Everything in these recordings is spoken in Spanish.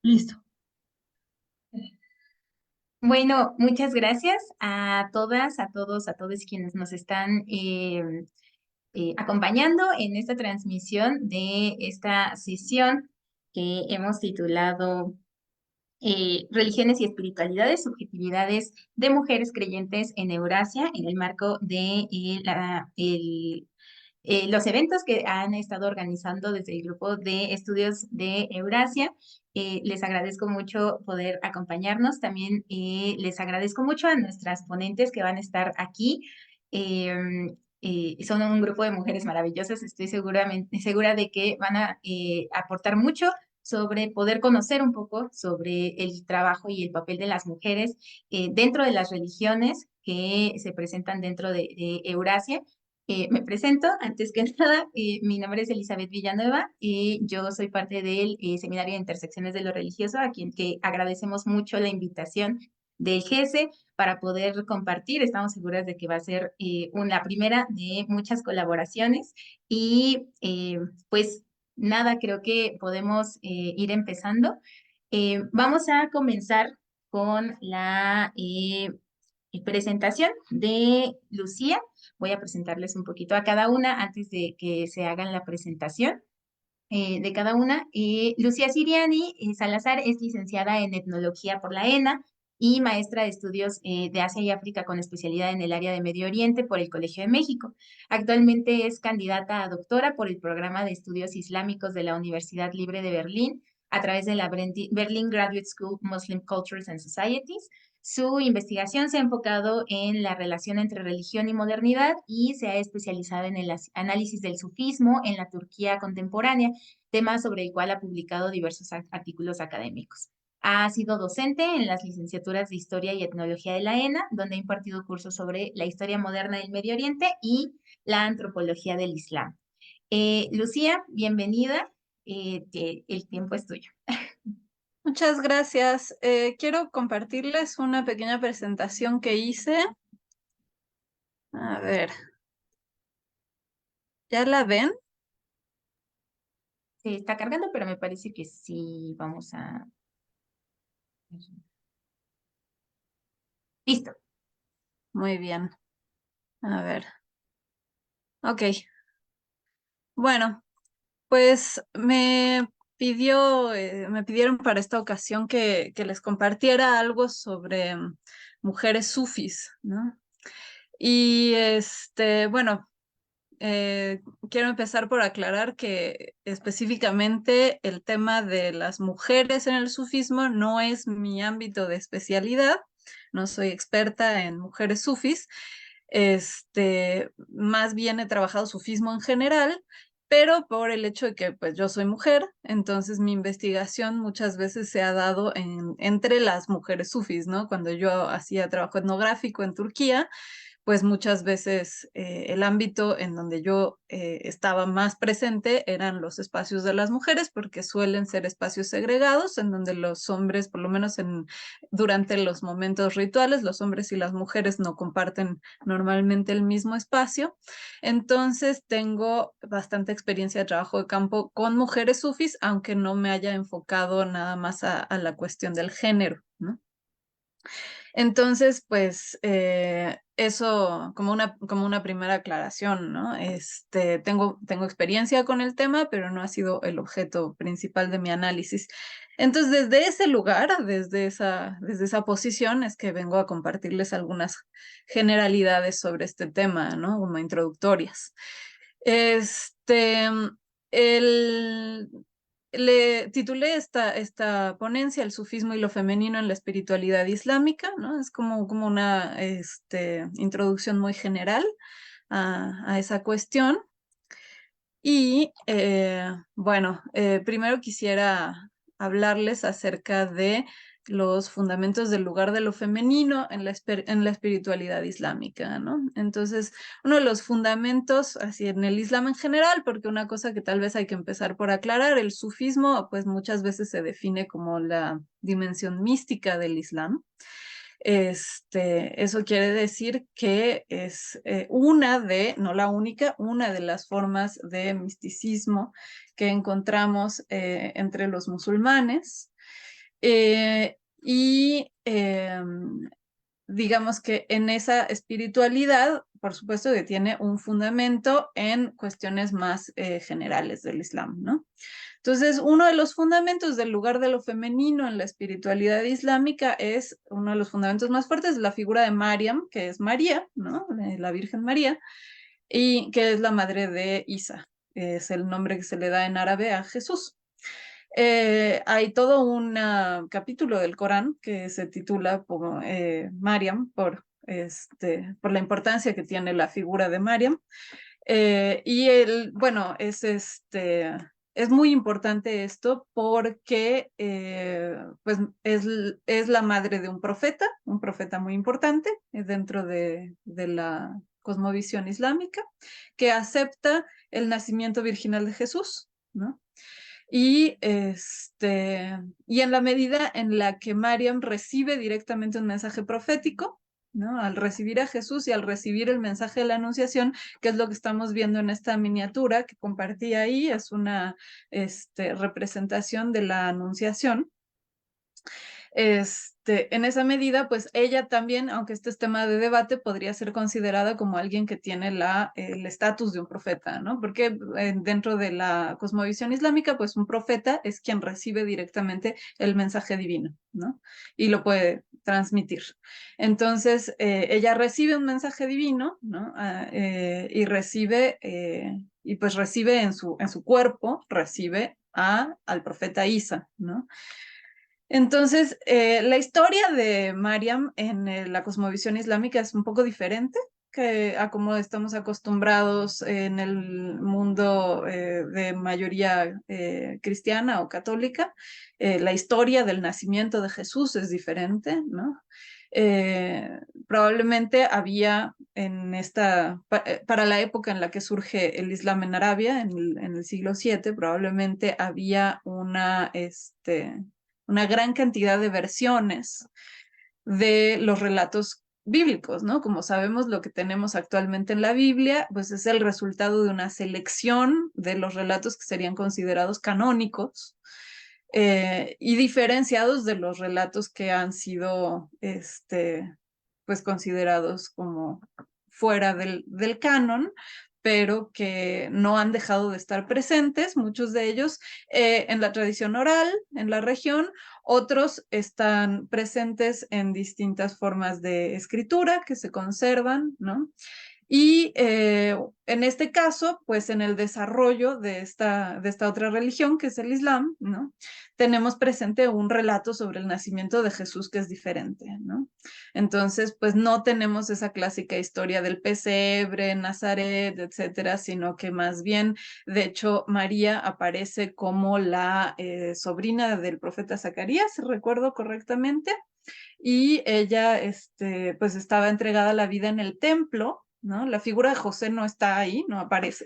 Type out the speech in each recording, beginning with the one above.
Listo. Bueno, muchas gracias a todas, a todos, a todos quienes nos están acompañando en esta transmisión de esta sesión que hemos titulado Religiones y espiritualidades, subjetividades de mujeres creyentes en Eurasia, en el marco de los eventos que han estado organizando desde el grupo de estudios de Eurasia. Les agradezco mucho poder acompañarnos. También les agradezco mucho a nuestras ponentes que van a estar aquí. Son un grupo de mujeres maravillosas. Estoy segura de que van a aportar mucho sobre poder conocer un poco sobre el trabajo y el papel de las mujeres dentro de las religiones que se presentan dentro de Eurasia. Me presento, antes que nada, mi nombre es Elizabeth Villanueva y yo soy parte del Seminario de Intersecciones de lo Religioso, a quien que agradecemos mucho la invitación del GESE para poder compartir. Estamos seguras de que va a ser una primera de muchas colaboraciones y pues nada, creo que podemos ir empezando. Vamos a comenzar con la presentación de Lucía. Voy a presentarles un poquito a cada una antes de que se hagan la presentación de cada una. Lucía Siriani Salazar es licenciada en Etnología por la ENA y maestra de estudios de Asia y África con especialidad en el área de Medio Oriente por el Colegio de México. Actualmente es candidata a doctora por el programa de estudios islámicos de la Universidad Libre de Berlín a través de la Berlin Graduate School Muslim Cultures and Societies. Su investigación se ha enfocado en la relación entre religión y modernidad y se ha especializado en el análisis del sufismo en la Turquía contemporánea, tema sobre el cual ha publicado diversos artículos académicos. Ha sido docente en las licenciaturas de Historia y Etnología de la ENA, donde ha impartido cursos sobre la historia moderna del Medio Oriente y la antropología del Islam. Lucía, bienvenida. El tiempo es tuyo. Muchas gracias. Quiero compartirles una pequeña presentación que hice. A ver, ¿ya la ven? Se está cargando, pero me parece que sí vamos a... Listo. Muy bien. A ver. Ok. Bueno, pues me pidieron para esta ocasión que les compartiera algo sobre mujeres sufis, ¿no? Y bueno, quiero empezar por aclarar que específicamente el tema de las mujeres en el sufismo no es mi ámbito de especialidad, no soy experta en mujeres sufis, más bien he trabajado sufismo en general, pero por el hecho de que pues yo soy mujer, entonces mi investigación muchas veces se ha dado entre las mujeres sufis, ¿no? Cuando yo hacía trabajo etnográfico en Turquía, pues muchas veces el ámbito en donde yo estaba más presente eran los espacios de las mujeres, porque suelen ser espacios segregados, en donde los hombres, por lo menos durante los momentos rituales, los hombres y las mujeres no comparten normalmente el mismo espacio. Entonces tengo bastante experiencia de trabajo de campo con mujeres sufis, aunque no me haya enfocado nada más a la cuestión del género, ¿no? Entonces, pues eso como una primera aclaración, ¿no? Tengo experiencia con el tema, pero no ha sido el objeto principal de mi análisis. Entonces, desde ese lugar, desde esa posición, es que vengo a compartirles algunas generalidades sobre este tema, ¿no? Como introductorias. Este, el, Le titulé esta ponencia El sufismo y lo femenino en la espiritualidad islámica, ¿no? Es como una introducción muy general a esa cuestión. Y bueno, primero quisiera hablarles acerca de los fundamentos del lugar de lo femenino en la espiritualidad islámica, ¿no? Entonces, uno de los fundamentos, así en el Islam en general, porque una cosa que tal vez hay que empezar por aclarar, el sufismo, pues muchas veces se define como la dimensión mística del Islam. Eso quiere decir que es no la única, una de las formas de misticismo que encontramos entre los musulmanes. Y digamos que en esa espiritualidad, por supuesto que tiene un fundamento en cuestiones más generales del Islam, ¿no? Entonces, uno de los fundamentos del lugar de lo femenino en la espiritualidad islámica es, uno de los fundamentos más fuertes, la figura de Mariam, que es María, ¿no? La Virgen María, y que es la madre de Isa, es el nombre que se le da en árabe a Jesús. Hay todo un capítulo del Corán que se titula Mariam, por la importancia que tiene la figura de Mariam. Bueno, es muy importante esto porque pues es la madre de un profeta muy importante dentro de la cosmovisión islámica, que acepta el nacimiento virginal de Jesús, ¿no? Y en la medida en la que Mariam recibe directamente un mensaje profético, ¿no? Al recibir a Jesús y al recibir el mensaje de la Anunciación, que es lo que estamos viendo en esta miniatura que compartí ahí, es una representación de la Anunciación. En esa medida, pues ella también, aunque este es tema de debate, podría ser considerada como alguien que tiene el estatus de un profeta, ¿no? Porque dentro de la cosmovisión islámica, pues un profeta es quien recibe directamente el mensaje divino, ¿no? Y lo puede transmitir. Entonces, ella recibe un mensaje divino, ¿no? Y pues recibe en su cuerpo, recibe al profeta Isa, ¿no? Entonces, la historia de Mariam en la cosmovisión islámica es un poco diferente que a como estamos acostumbrados en el mundo de mayoría cristiana o católica. La historia del nacimiento de Jesús es diferente, ¿no? Probablemente había para la época en la que surge el Islam en Arabia, en el siglo VII, probablemente había una gran cantidad de versiones de los relatos bíblicos, ¿no? Como sabemos, lo que tenemos actualmente en la Biblia, pues es el resultado de una selección de los relatos que serían considerados canónicos y diferenciados de los relatos que han sido, pues considerados como fuera del canon, pero que no han dejado de estar presentes, muchos de ellos en la tradición oral, en la región, otros están presentes en distintas formas de escritura que se conservan, ¿no? Y en este caso, pues en el desarrollo de esta otra religión, que es el Islam, ¿no? Tenemos presente un relato sobre el nacimiento de Jesús que es diferente, ¿no? Entonces, pues no tenemos esa clásica historia del pesebre, Nazaret, etcétera, sino que más bien, de hecho, María aparece como la sobrina del profeta Zacarías, si recuerdo correctamente, y ella, pues estaba entregada a la vida en el templo, ¿no? La figura de José no está ahí, no aparece,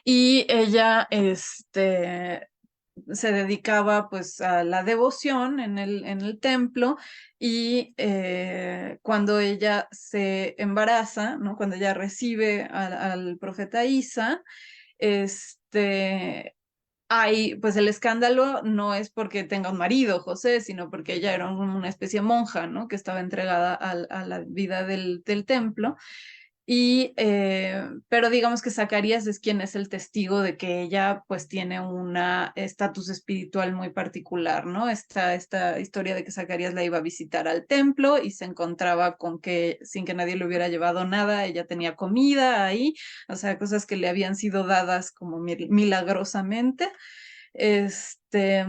y ella, se dedicaba pues a la devoción en el templo y cuando ella se embaraza, ¿no? Cuando ella recibe al profeta Isa, este, pues el escándalo no es porque tenga un marido, José, sino porque ella era una especie de monja, ¿no? Que estaba entregada a la vida del templo. Pero digamos que Zacarías es quien es el testigo de que ella pues tiene un estatus espiritual muy particular, ¿no? Esta historia de que Zacarías la iba a visitar al templo y se encontraba con que sin que nadie le hubiera llevado nada, ella tenía comida ahí, o sea, cosas que le habían sido dadas como milagrosamente. Este,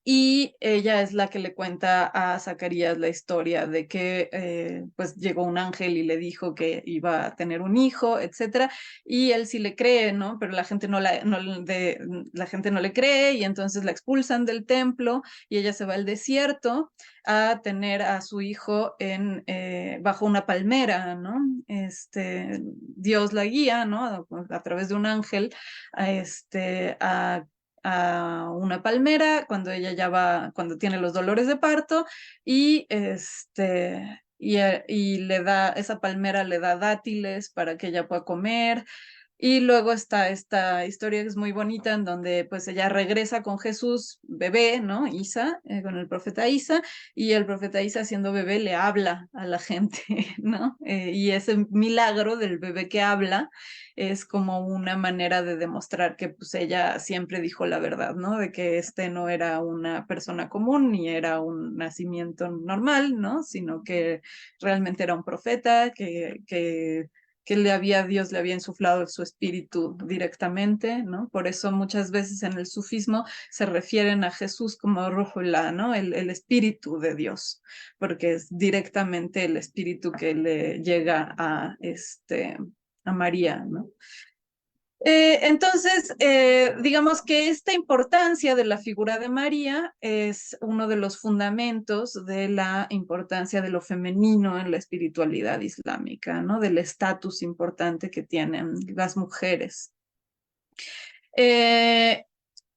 y ella es la que le cuenta a Zacarías la historia de que pues llegó un ángel y le dijo que iba a tener un hijo, etcétera, y él sí le cree, ¿no? Pero la gente la gente no le cree y entonces la expulsan del templo y ella se va al desierto a tener a su hijo bajo una palmera, ¿no? Dios la guía, ¿no? A través de un ángel, a una palmera cuando ella ya va, cuando tiene los dolores de parto y y le da, esa palmera le da dátiles para que ella pueda comer. Y luego está esta historia que es muy bonita en donde pues ella regresa con Jesús bebé, ¿no? Isa, con el profeta Isa, y el profeta Isa siendo bebé le habla a la gente, ¿no? Y ese milagro del bebé que habla es como una manera de demostrar que pues ella siempre dijo la verdad, ¿no? De que este no era una persona común ni era un nacimiento normal, ¿no? Sino que realmente era un profeta que Dios le había insuflado su espíritu directamente, ¿no? Por eso muchas veces en el sufismo se refieren a Jesús como Ruhullah, ¿no? El espíritu de Dios, porque es directamente el espíritu que le llega a María, ¿no? Entonces, digamos que esta importancia de la figura de María es uno de los fundamentos de la importancia de lo femenino en la espiritualidad islámica, ¿no? Del estatus importante que tienen las mujeres. Eh,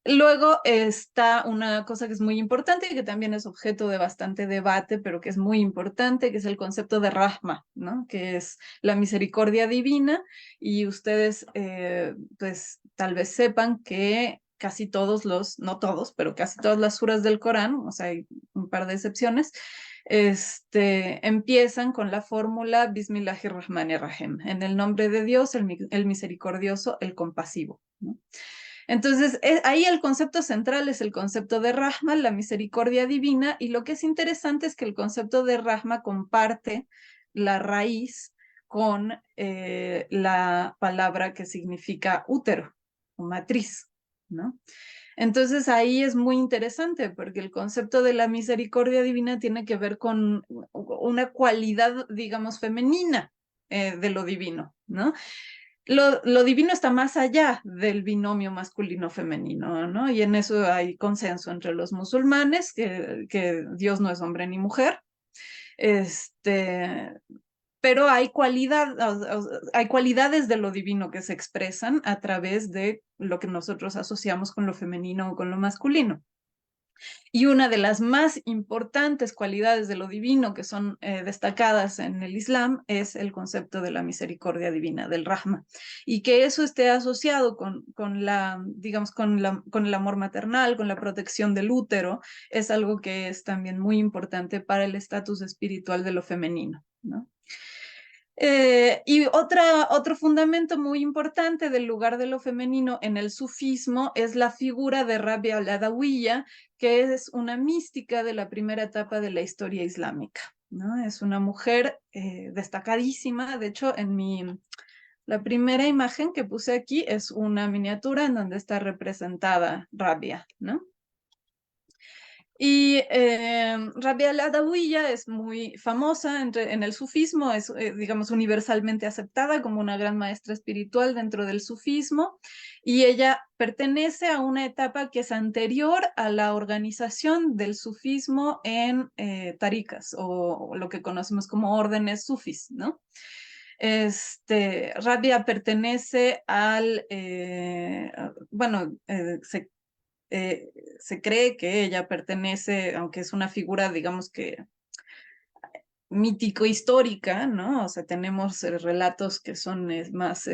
Luego está una cosa que es muy importante y que también es objeto de bastante debate, pero que es muy importante, que es el concepto de Rahma, ¿no? Que es la misericordia divina. Y ustedes, pues, tal vez sepan que casi todos no todos, pero casi todas las suras del Corán, o sea, hay un par de excepciones, empiezan con la fórmula Bismillahirrahmanirrahim, en el nombre de Dios, el misericordioso, el compasivo, ¿no? Entonces, ahí el concepto central es el concepto de Rahma, la misericordia divina, y lo que es interesante es que el concepto de Rahma comparte la raíz con la palabra que significa útero o matriz, ¿no? Entonces ahí es muy interesante porque el concepto de la misericordia divina tiene que ver con una cualidad, digamos, femenina de lo divino, ¿no? Lo divino está más allá del binomio masculino-femenino, ¿no? Y en eso hay consenso entre los musulmanes, que Dios no es hombre ni mujer, este, pero hay cualidades de lo divino que se expresan a través de lo que nosotros asociamos con lo femenino o con lo masculino. Y una de las más importantes cualidades de lo divino que son destacadas en el Islam es el concepto de la misericordia divina, del Rahma. Y que eso esté asociado digamos, con el amor maternal, con la protección del útero, es algo que es también muy importante para el estatus espiritual de lo femenino, ¿no? Y otro fundamento muy importante del lugar de lo femenino en el sufismo es la figura de Rabia al-Adawiya, que es una mística de la primera etapa de la historia islámica, ¿no? Es una mujer destacadísima. De hecho, la primera imagen que puse aquí es una miniatura en donde está representada Rabia, ¿no? Y Rabia al-Adawiya es muy famosa en el sufismo, es, digamos, universalmente aceptada como una gran maestra espiritual dentro del sufismo, y ella pertenece a una etapa que es anterior a la organización del sufismo en tarikas, o lo que conocemos como órdenes sufis, ¿no? Rabia pertenece bueno, se cree que ella pertenece, aunque es una figura, digamos que mítico-histórica, ¿no? O sea, tenemos relatos que son más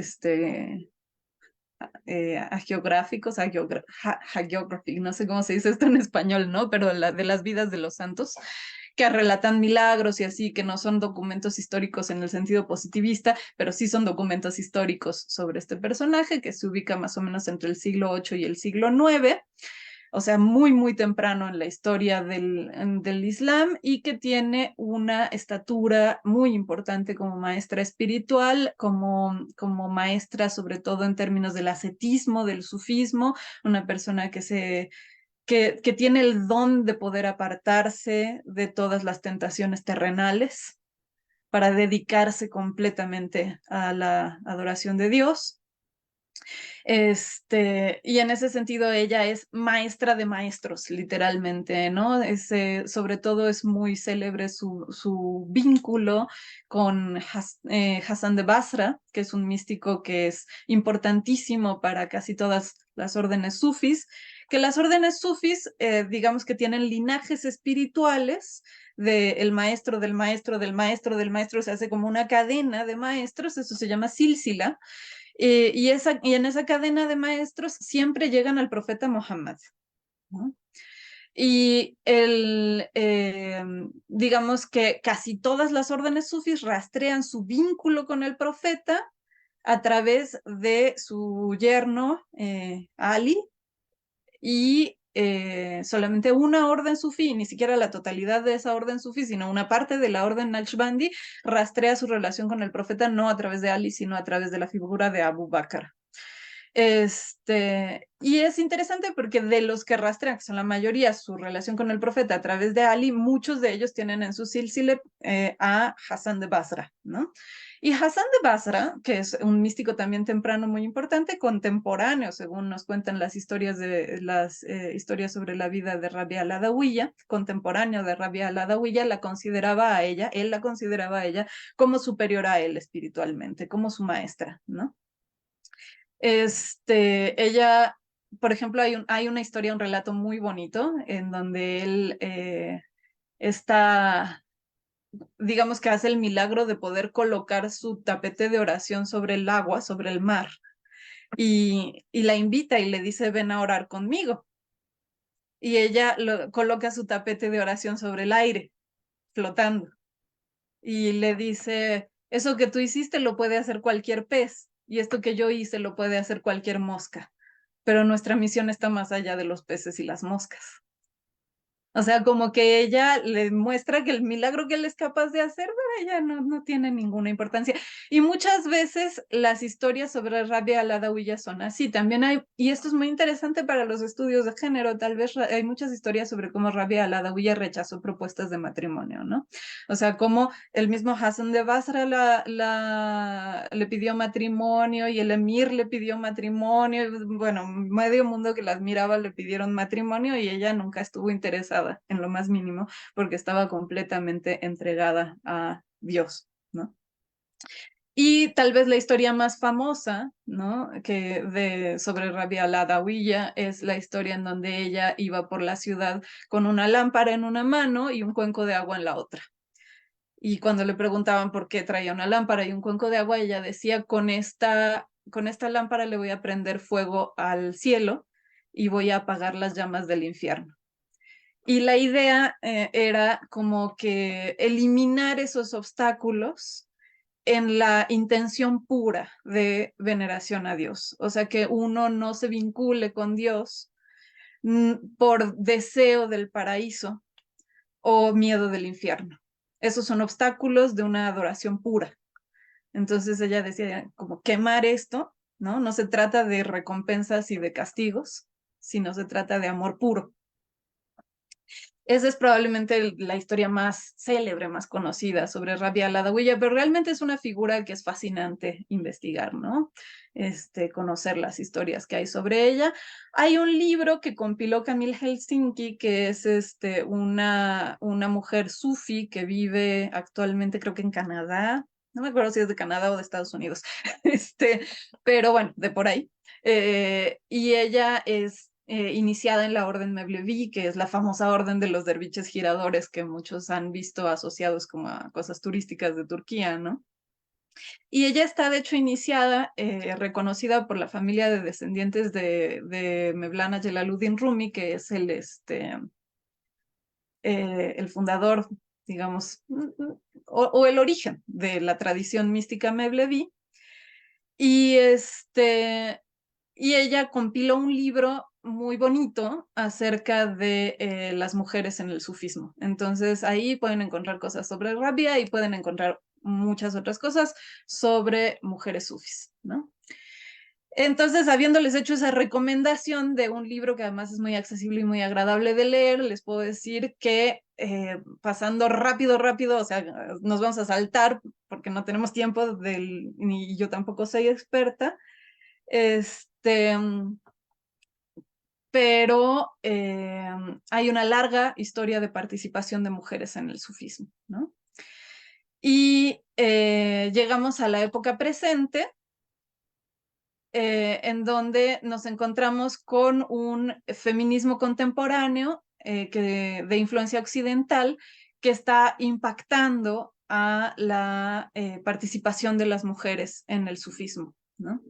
hagiográficos, hagiographic, no sé cómo se dice esto en español, ¿no? Pero de las vidas de los santos, que relatan milagros y así, que no son documentos históricos en el sentido positivista, pero sí son documentos históricos sobre este personaje que se ubica más o menos entre el siglo VIII y el siglo IX, o sea, muy, muy temprano en la historia del Islam, y que tiene una estatura muy importante como maestra espiritual, como maestra sobre todo en términos del ascetismo, del sufismo, una persona que tiene el don de poder apartarse de todas las tentaciones terrenales para dedicarse completamente a la adoración de Dios. Y en ese sentido ella es maestra de maestros, literalmente, ¿no? Sobre todo es muy célebre su vínculo con Hassan de Basra, que es un místico que es importantísimo para casi todas las órdenes sufis, que las órdenes sufis, digamos que tienen linajes espirituales del maestro, del maestro, del maestro, del maestro, se hace como una cadena de maestros, eso se llama sílsila, Y en esa cadena de maestros siempre llegan al profeta Muhammad, ¿no? Y digamos que casi todas las órdenes sufis rastrean su vínculo con el profeta a través de su yerno Ali, y solamente una orden sufí, ni siquiera la totalidad de esa orden sufí, sino una parte de la orden Naqshbandi rastrea su relación con el profeta no a través de Ali, sino a través de la figura de Abu Bakr. Y es interesante porque de los que rastrean, que son la mayoría, su relación con el profeta a través de Ali, muchos de ellos tienen en su silsile a Hassan de Basra, ¿no? Y Hassan de Basra, que es un místico también temprano muy importante, contemporáneo, según nos cuentan las historias sobre la vida de Rabia al-Adawiya, contemporáneo de Rabia al-Adawiya, él la consideraba a ella como superior a él espiritualmente, como su maestra, ¿no? Ella, por ejemplo, hay una historia, un relato muy bonito en donde él está, digamos que hace el milagro de poder colocar su tapete de oración sobre el agua, sobre el mar, y la invita y le dice, ven a orar conmigo. Y ella coloca su tapete de oración sobre el aire, flotando, y le dice, eso que tú hiciste lo puede hacer cualquier pez, y esto que yo hice lo puede hacer cualquier mosca, pero nuestra misión está más allá de los peces y las moscas. O sea, como que ella le muestra que el milagro que él es capaz de hacer para ella no tiene ninguna importancia. Y muchas veces las historias sobre Rabia al-Adawiya son así. También hay, y esto es muy interesante para los estudios de género, tal vez hay muchas historias sobre cómo Rabia al-Adawiya rechazó propuestas de matrimonio, ¿no? O sea, cómo el mismo Hassan de Basra le pidió matrimonio y el emir le pidió matrimonio. Bueno, medio mundo que la admiraba le pidieron matrimonio y ella nunca estuvo interesada en lo más mínimo porque estaba completamente entregada a Dios, ¿no? Y tal vez la historia más famosa, ¿no? Sobre Rabia al-Adawiya es la historia en donde ella iba por la ciudad con una lámpara en una mano y un cuenco de agua en la otra. Y cuando le preguntaban por qué traía una lámpara y un cuenco de agua, ella decía, con esta lámpara le voy a prender fuego al cielo y voy a apagar las llamas del infierno. Y la idea era como que eliminar esos obstáculos en la intención pura de veneración a Dios. O sea, que uno no se vincule con Dios por deseo del paraíso o miedo del infierno. Esos son obstáculos de una adoración pura. Entonces ella decía, como quemar esto, ¿no? No se trata de recompensas y de castigos, sino se trata de amor puro. Esa es probablemente la historia más célebre, más conocida sobre Rabia al-Adawiya, pero realmente es una figura que es fascinante investigar, ¿no? Conocer las historias que hay sobre ella. Hay un libro que compiló Camille Helsinki, que es una mujer sufi que vive actualmente, creo que en Canadá. No me acuerdo si es de Canadá o de Estados Unidos, pero bueno, de por ahí. Y ella es iniciada en la Orden Mevlevi, que es la famosa orden de los derviches giradores que muchos han visto asociados como a cosas turísticas de Turquía, ¿no? Y ella está, de hecho, iniciada, reconocida por la familia de descendientes de Mevlana Jalaluddin Rumi, que es el fundador, digamos, o el origen de la tradición mística Mevlevi. Y, y ella compiló un libro muy bonito acerca de las mujeres en el sufismo. Entonces ahí pueden encontrar cosas sobre Rabia y pueden encontrar muchas otras cosas sobre mujeres sufis, ¿no? Entonces, habiéndoles hecho esa recomendación de un libro que además es muy accesible y muy agradable de leer, les puedo decir que pasando rápido, o sea, nos vamos a saltar porque no tenemos tiempo, ni yo tampoco soy experta, este, pero hay una larga historia de participación de mujeres en el sufismo, ¿no? Y llegamos a la época presente, en donde nos encontramos con un feminismo contemporáneo de influencia occidental que está impactando a la participación de las mujeres en el sufismo, ¿no?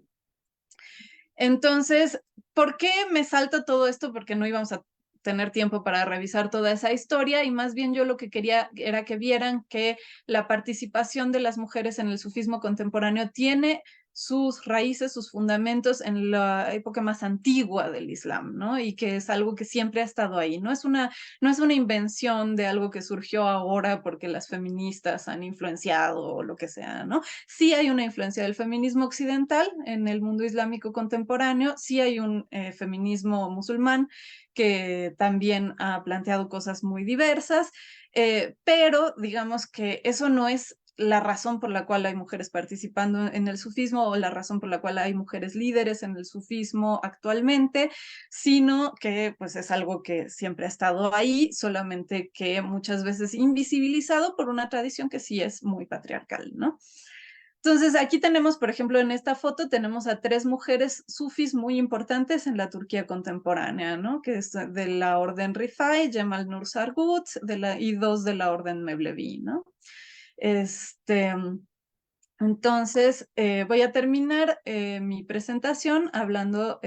Entonces, ¿por qué me salto todo esto? Porque no íbamos a tener tiempo para revisar toda esa historia y más bien yo lo que quería era que vieran que la participación de las mujeres en el sufismo contemporáneo tiene sus raíces, sus fundamentos en la época más antigua del Islam, ¿no? Y que es algo que siempre ha estado ahí. No es una invención de algo que surgió ahora porque las feministas han influenciado o lo que sea, ¿no? Sí hay una influencia del feminismo occidental en el mundo islámico contemporáneo, sí hay un feminismo musulmán que también ha planteado cosas muy diversas, pero digamos que eso no es la razón por la cual hay mujeres participando en el sufismo o la razón por la cual hay mujeres líderes en el sufismo actualmente, sino que pues es algo que siempre ha estado ahí, solamente que muchas veces invisibilizado por una tradición que sí es muy patriarcal, ¿no? Entonces, aquí tenemos, por ejemplo, en esta foto tenemos a tres mujeres sufis muy importantes en la Turquía contemporánea, ¿no? Que es de la orden Rifai, Cemal Nur Sargut, y dos de la orden Mevlevi, ¿no? Este, entonces, voy a terminar mi presentación hablando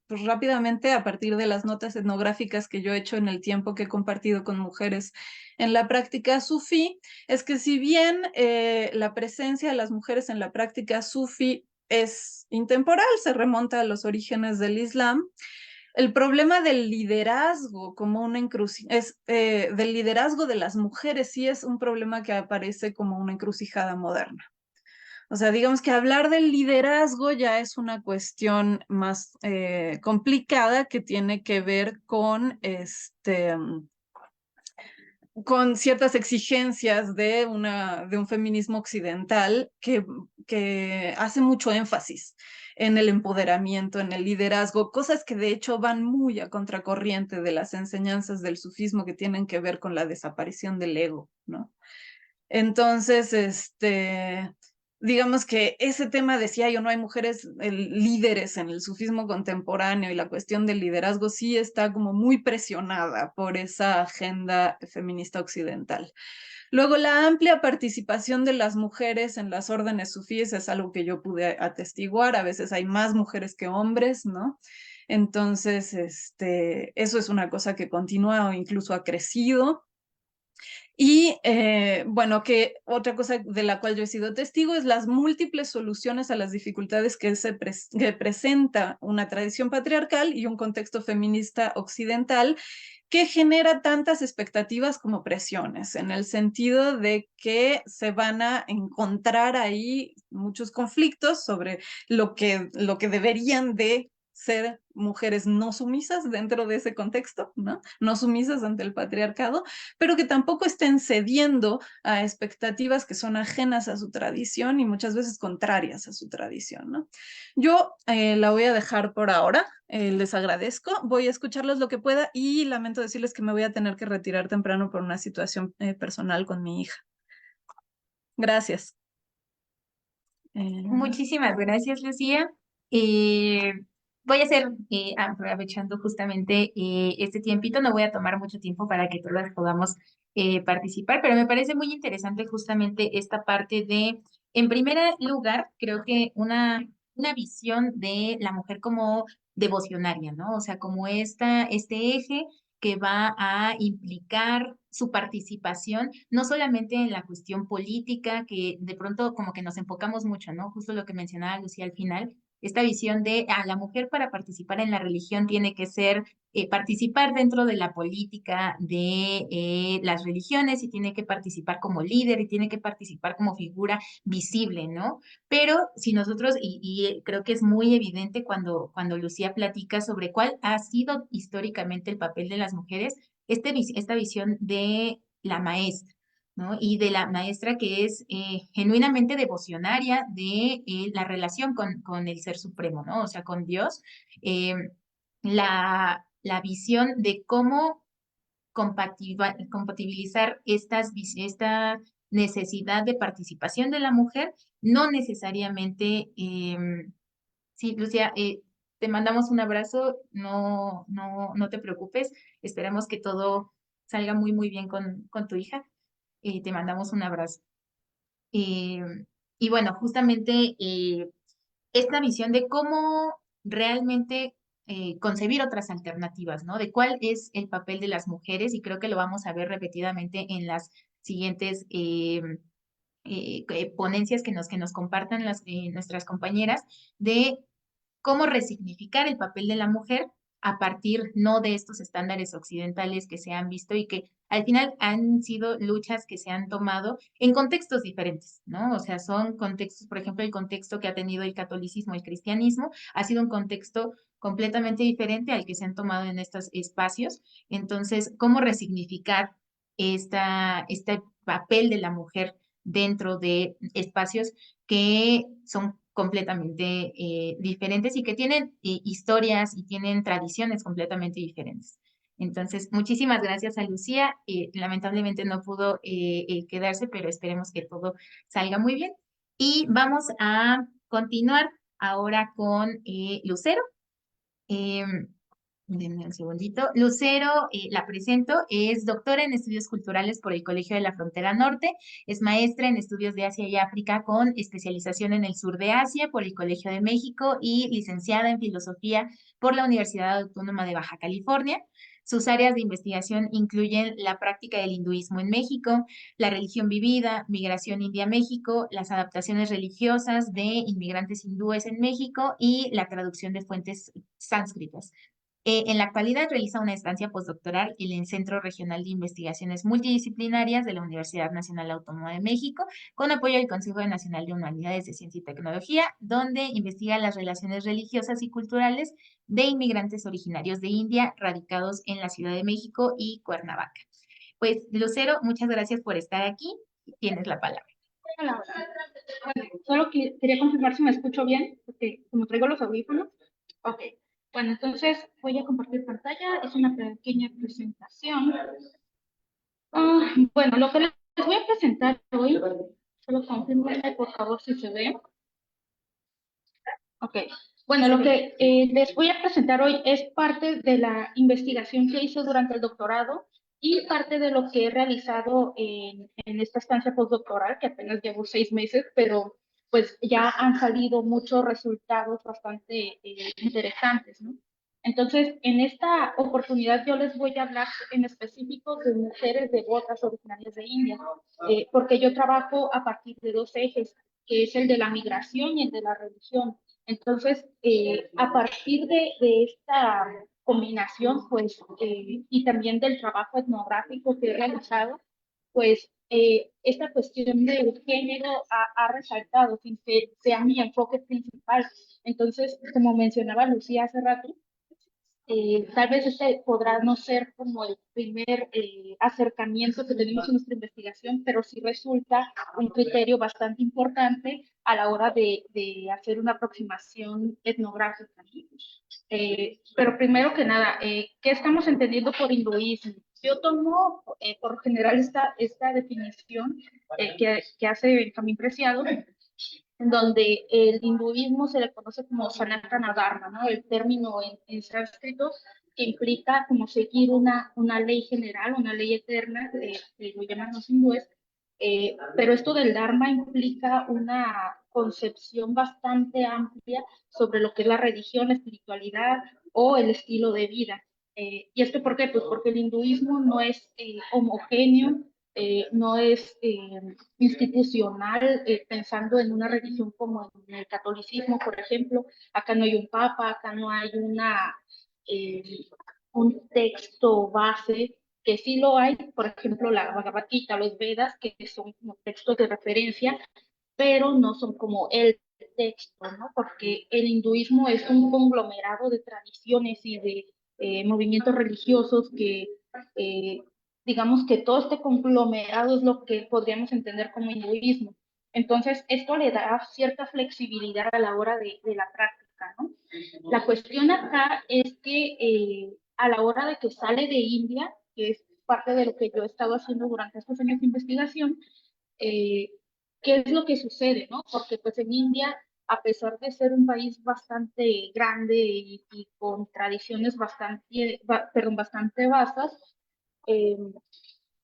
pues, rápidamente a partir de las notas etnográficas que yo he hecho en el tiempo que he compartido con mujeres en la práctica sufí. Es que si bien la presencia de las mujeres en la práctica sufí es intemporal, se remonta a los orígenes del Islam, el problema del liderazgo como una es del liderazgo de las mujeres sí es un problema que aparece como una encrucijada moderna. O sea, digamos que hablar del liderazgo ya es una cuestión más complicada que tiene que ver con con ciertas exigencias de un feminismo occidental que hace mucho énfasis en el empoderamiento, en el liderazgo, cosas que de hecho van muy a contracorriente de las enseñanzas del sufismo que tienen que ver con la desaparición del ego, ¿no? Entonces, digamos que ese tema de si hay o no hay mujeres líderes en el sufismo contemporáneo y la cuestión del liderazgo sí está como muy presionada por esa agenda feminista occidental. Luego, la amplia participación de las mujeres en las órdenes sufíes es algo que yo pude atestiguar. A veces hay más mujeres que hombres, ¿no? Entonces, eso es una cosa que continúa o incluso ha crecido. Y bueno, que otra cosa de la cual yo he sido testigo es las múltiples soluciones a las dificultades que presenta una tradición patriarcal y un contexto feminista occidental que genera tantas expectativas como presiones, en el sentido de que se van a encontrar ahí muchos conflictos sobre lo que deberían de ser mujeres no sumisas dentro de ese contexto, ¿no? No sumisas ante el patriarcado, pero que tampoco estén cediendo a expectativas que son ajenas a su tradición y muchas veces contrarias a su tradición, ¿no? Yo la voy a dejar por ahora, les agradezco, voy a escucharlos lo que pueda y lamento decirles que me voy a tener que retirar temprano por una situación personal con mi hija. Gracias. Muchísimas gracias, Lucía. Eh, Voy a hacer, aprovechando justamente este tiempito, no voy a tomar mucho tiempo para que todas podamos participar, pero me parece muy interesante justamente esta parte de, en primer lugar, creo que una visión de la mujer como devocionaria, ¿no? O sea, como este eje que va a implicar su participación, no solamente en la cuestión política, que de pronto como que nos enfocamos mucho, ¿no? Justo lo que mencionaba Lucía al final, esta visión de la mujer para participar en la religión tiene que ser participar dentro de la política de las religiones y tiene que participar como líder y tiene que participar como figura visible, ¿no? Pero si nosotros, creo que es muy evidente cuando Lucía platica sobre cuál ha sido históricamente el papel de las mujeres, esta visión de la maestra, ¿no? Y de la maestra que es genuinamente devocionaria de la relación con el Ser Supremo, ¿no? O sea, con Dios. Eh, la visión de cómo compatibilizar esta necesidad de participación de la mujer, no necesariamente, sí, Lucia, te mandamos un abrazo, no te preocupes, esperamos que todo salga muy, muy bien con tu hija, te mandamos un abrazo. Eh, y bueno, justamente esta visión de cómo realmente concebir otras alternativas, ¿no? De cuál es el papel de las mujeres, y creo que lo vamos a ver repetidamente en las siguientes ponencias que nos compartan nuestras compañeras, de cómo resignificar el papel de la mujer a partir no de estos estándares occidentales que se han visto y que al final han sido luchas que se han tomado en contextos diferentes, ¿no? O sea, son contextos, por ejemplo, el contexto que ha tenido el catolicismo, el cristianismo, ha sido un contexto completamente diferente al que se han tomado en estos espacios. Entonces, ¿cómo resignificar este papel de la mujer dentro de espacios que son completamente diferentes y que tienen historias y tienen tradiciones completamente diferentes? Entonces, muchísimas gracias a Lucía. Lamentablemente no pudo quedarse, pero esperemos que todo salga muy bien. Y vamos a continuar ahora con Lucero. Em, Denme un segundito. Lucero, la presento, es doctora en estudios culturales por el Colegio de la Frontera Norte, es maestra en estudios de Asia y África con especialización en el sur de Asia por el Colegio de México y licenciada en filosofía por la Universidad Autónoma de Baja California. Sus áreas de investigación incluyen la práctica del hinduismo en México, la religión vivida, migración India-México, las adaptaciones religiosas de inmigrantes hindúes en México y la traducción de fuentes sánscritas. En la actualidad realiza una estancia postdoctoral en el Centro Regional de Investigaciones Multidisciplinarias de la Universidad Nacional Autónoma de México, con apoyo del Consejo Nacional de Humanidades de Ciencia y Tecnología, donde investiga las relaciones religiosas y culturales de inmigrantes originarios de India radicados en la Ciudad de México y Cuernavaca. Pues, Lucero, muchas gracias por estar aquí. Tienes la palabra. Hola, hola. Bueno, solo quería confirmar si me escucho bien, porque como traigo los audífonos. Ok. Bueno, entonces voy a compartir pantalla. Es una pequeña presentación. Bueno, lo que les voy a presentar hoy, solo confirmenme por favor si se ve. Ok. Bueno, lo que les voy a presentar hoy es parte de la investigación que hice durante el doctorado y parte de lo que he realizado en esta estancia postdoctoral, que apenas llevo 6 meses, pero pues ya han salido muchos resultados bastante interesantes, ¿no? Entonces, en esta oportunidad yo les voy a hablar en específico de mujeres devotas originarias de India, porque yo trabajo a partir de dos ejes, que es el de la migración y el de la religión. Entonces, a partir de esta combinación, pues, y también del trabajo etnográfico que he realizado, pues, esta cuestión del género ha resaltado sin que sea mi enfoque principal. Entonces, como mencionaba Lucía hace rato, tal vez este podrá no ser como el primer acercamiento que tenemos en nuestra investigación, pero sí resulta un criterio bastante importante a la hora de hacer una aproximación etnográfica. Pero primero que nada, ¿qué estamos entendiendo por hinduismo? Yo tomo por general esta definición que hace Benjamín Preciado, en donde el hinduismo se le conoce como Sanatana Dharma, ¿no? El término en sánscrito que implica como seguir una ley general, una ley eterna, que lo llaman los hindúes, pero esto del Dharma implica una concepción bastante amplia sobre lo que es la religión, la espiritualidad o el estilo de vida. ¿Y esto por qué? Pues porque el hinduismo no es homogéneo, no es institucional, pensando en una religión como en el catolicismo, por ejemplo. Acá no hay un papa, acá no hay eh, un texto base, que sí lo hay, por ejemplo, la Bhagavad Gita, los Vedas, que son como textos de referencia, pero no son como el texto, ¿no? Porque el hinduismo es un conglomerado de tradiciones y de movimientos religiosos que eh, digamos que todo este conglomerado es lo que podríamos entender como hinduismo. Entonces, esto le da cierta flexibilidad a la hora de la práctica, ¿no? La cuestión acá es que a la hora de que sale de India, que es parte de lo que yo he estado haciendo durante estos años de investigación, eh, ¿qué es lo que sucede, no? Porque pues en India, a pesar de ser un país bastante grande y con tradiciones bastante vastas, eh,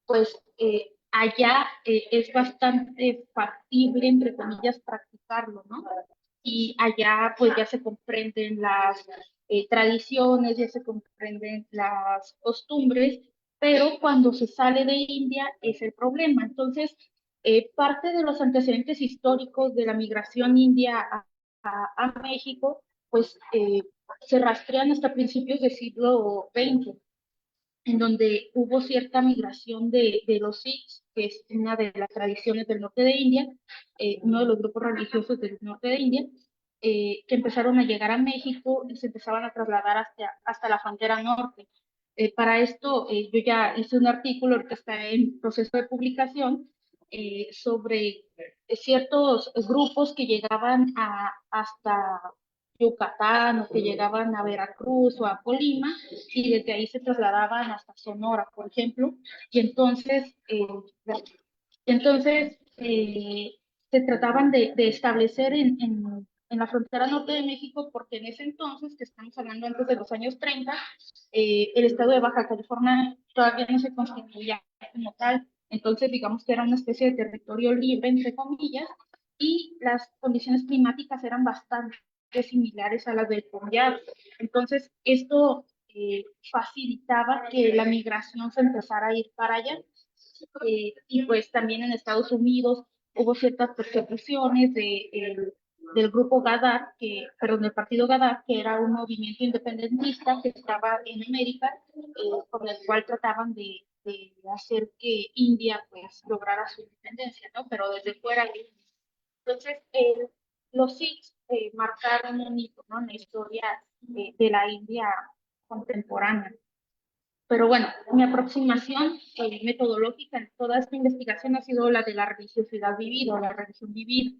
pues allá es bastante factible, entre comillas, practicarlo, ¿no? y allá pues ya se comprenden las tradiciones, ya se comprenden las costumbres, pero cuando se sale de India es el problema. Entonces, parte de los antecedentes históricos de la migración india a México, pues se rastrean hasta principios del siglo XX, en donde hubo cierta migración de los Sikhs, que es una de las tradiciones del norte de India, uno de los grupos religiosos del norte de India, que empezaron a llegar a México y se empezaban a trasladar hasta la frontera norte. Para esto, yo ya hice un artículo que está en proceso de publicación sobre ciertos grupos que llegaban hasta Yucatán o que llegaban a Veracruz o a Colima y desde ahí se trasladaban hasta Sonora, por ejemplo, y entonces se trataban de establecer en la frontera norte de México, porque en ese entonces, que estamos hablando antes de los años 30, el estado de Baja California todavía no se constituía como tal, entonces digamos que era una especie de territorio libre, entre comillas, y las condiciones climáticas eran bastante similares a las del Punjab. Entonces, esto facilitaba que la migración se empezara a ir para allá. Y pues también en Estados Unidos hubo ciertas persecuciones del grupo Gadar, perdón, del partido Gadar, que era un movimiento independentista que estaba en América, con el cual trataban de hacer que India pues lograra su independencia, ¿no? Pero desde fuera. Entonces, los Sikhs marcaron un hito, ¿no?, en la historia de la India contemporánea. Pero bueno, mi aproximación metodológica en toda esta investigación ha sido la de la religiosidad vivida o la religión vivida.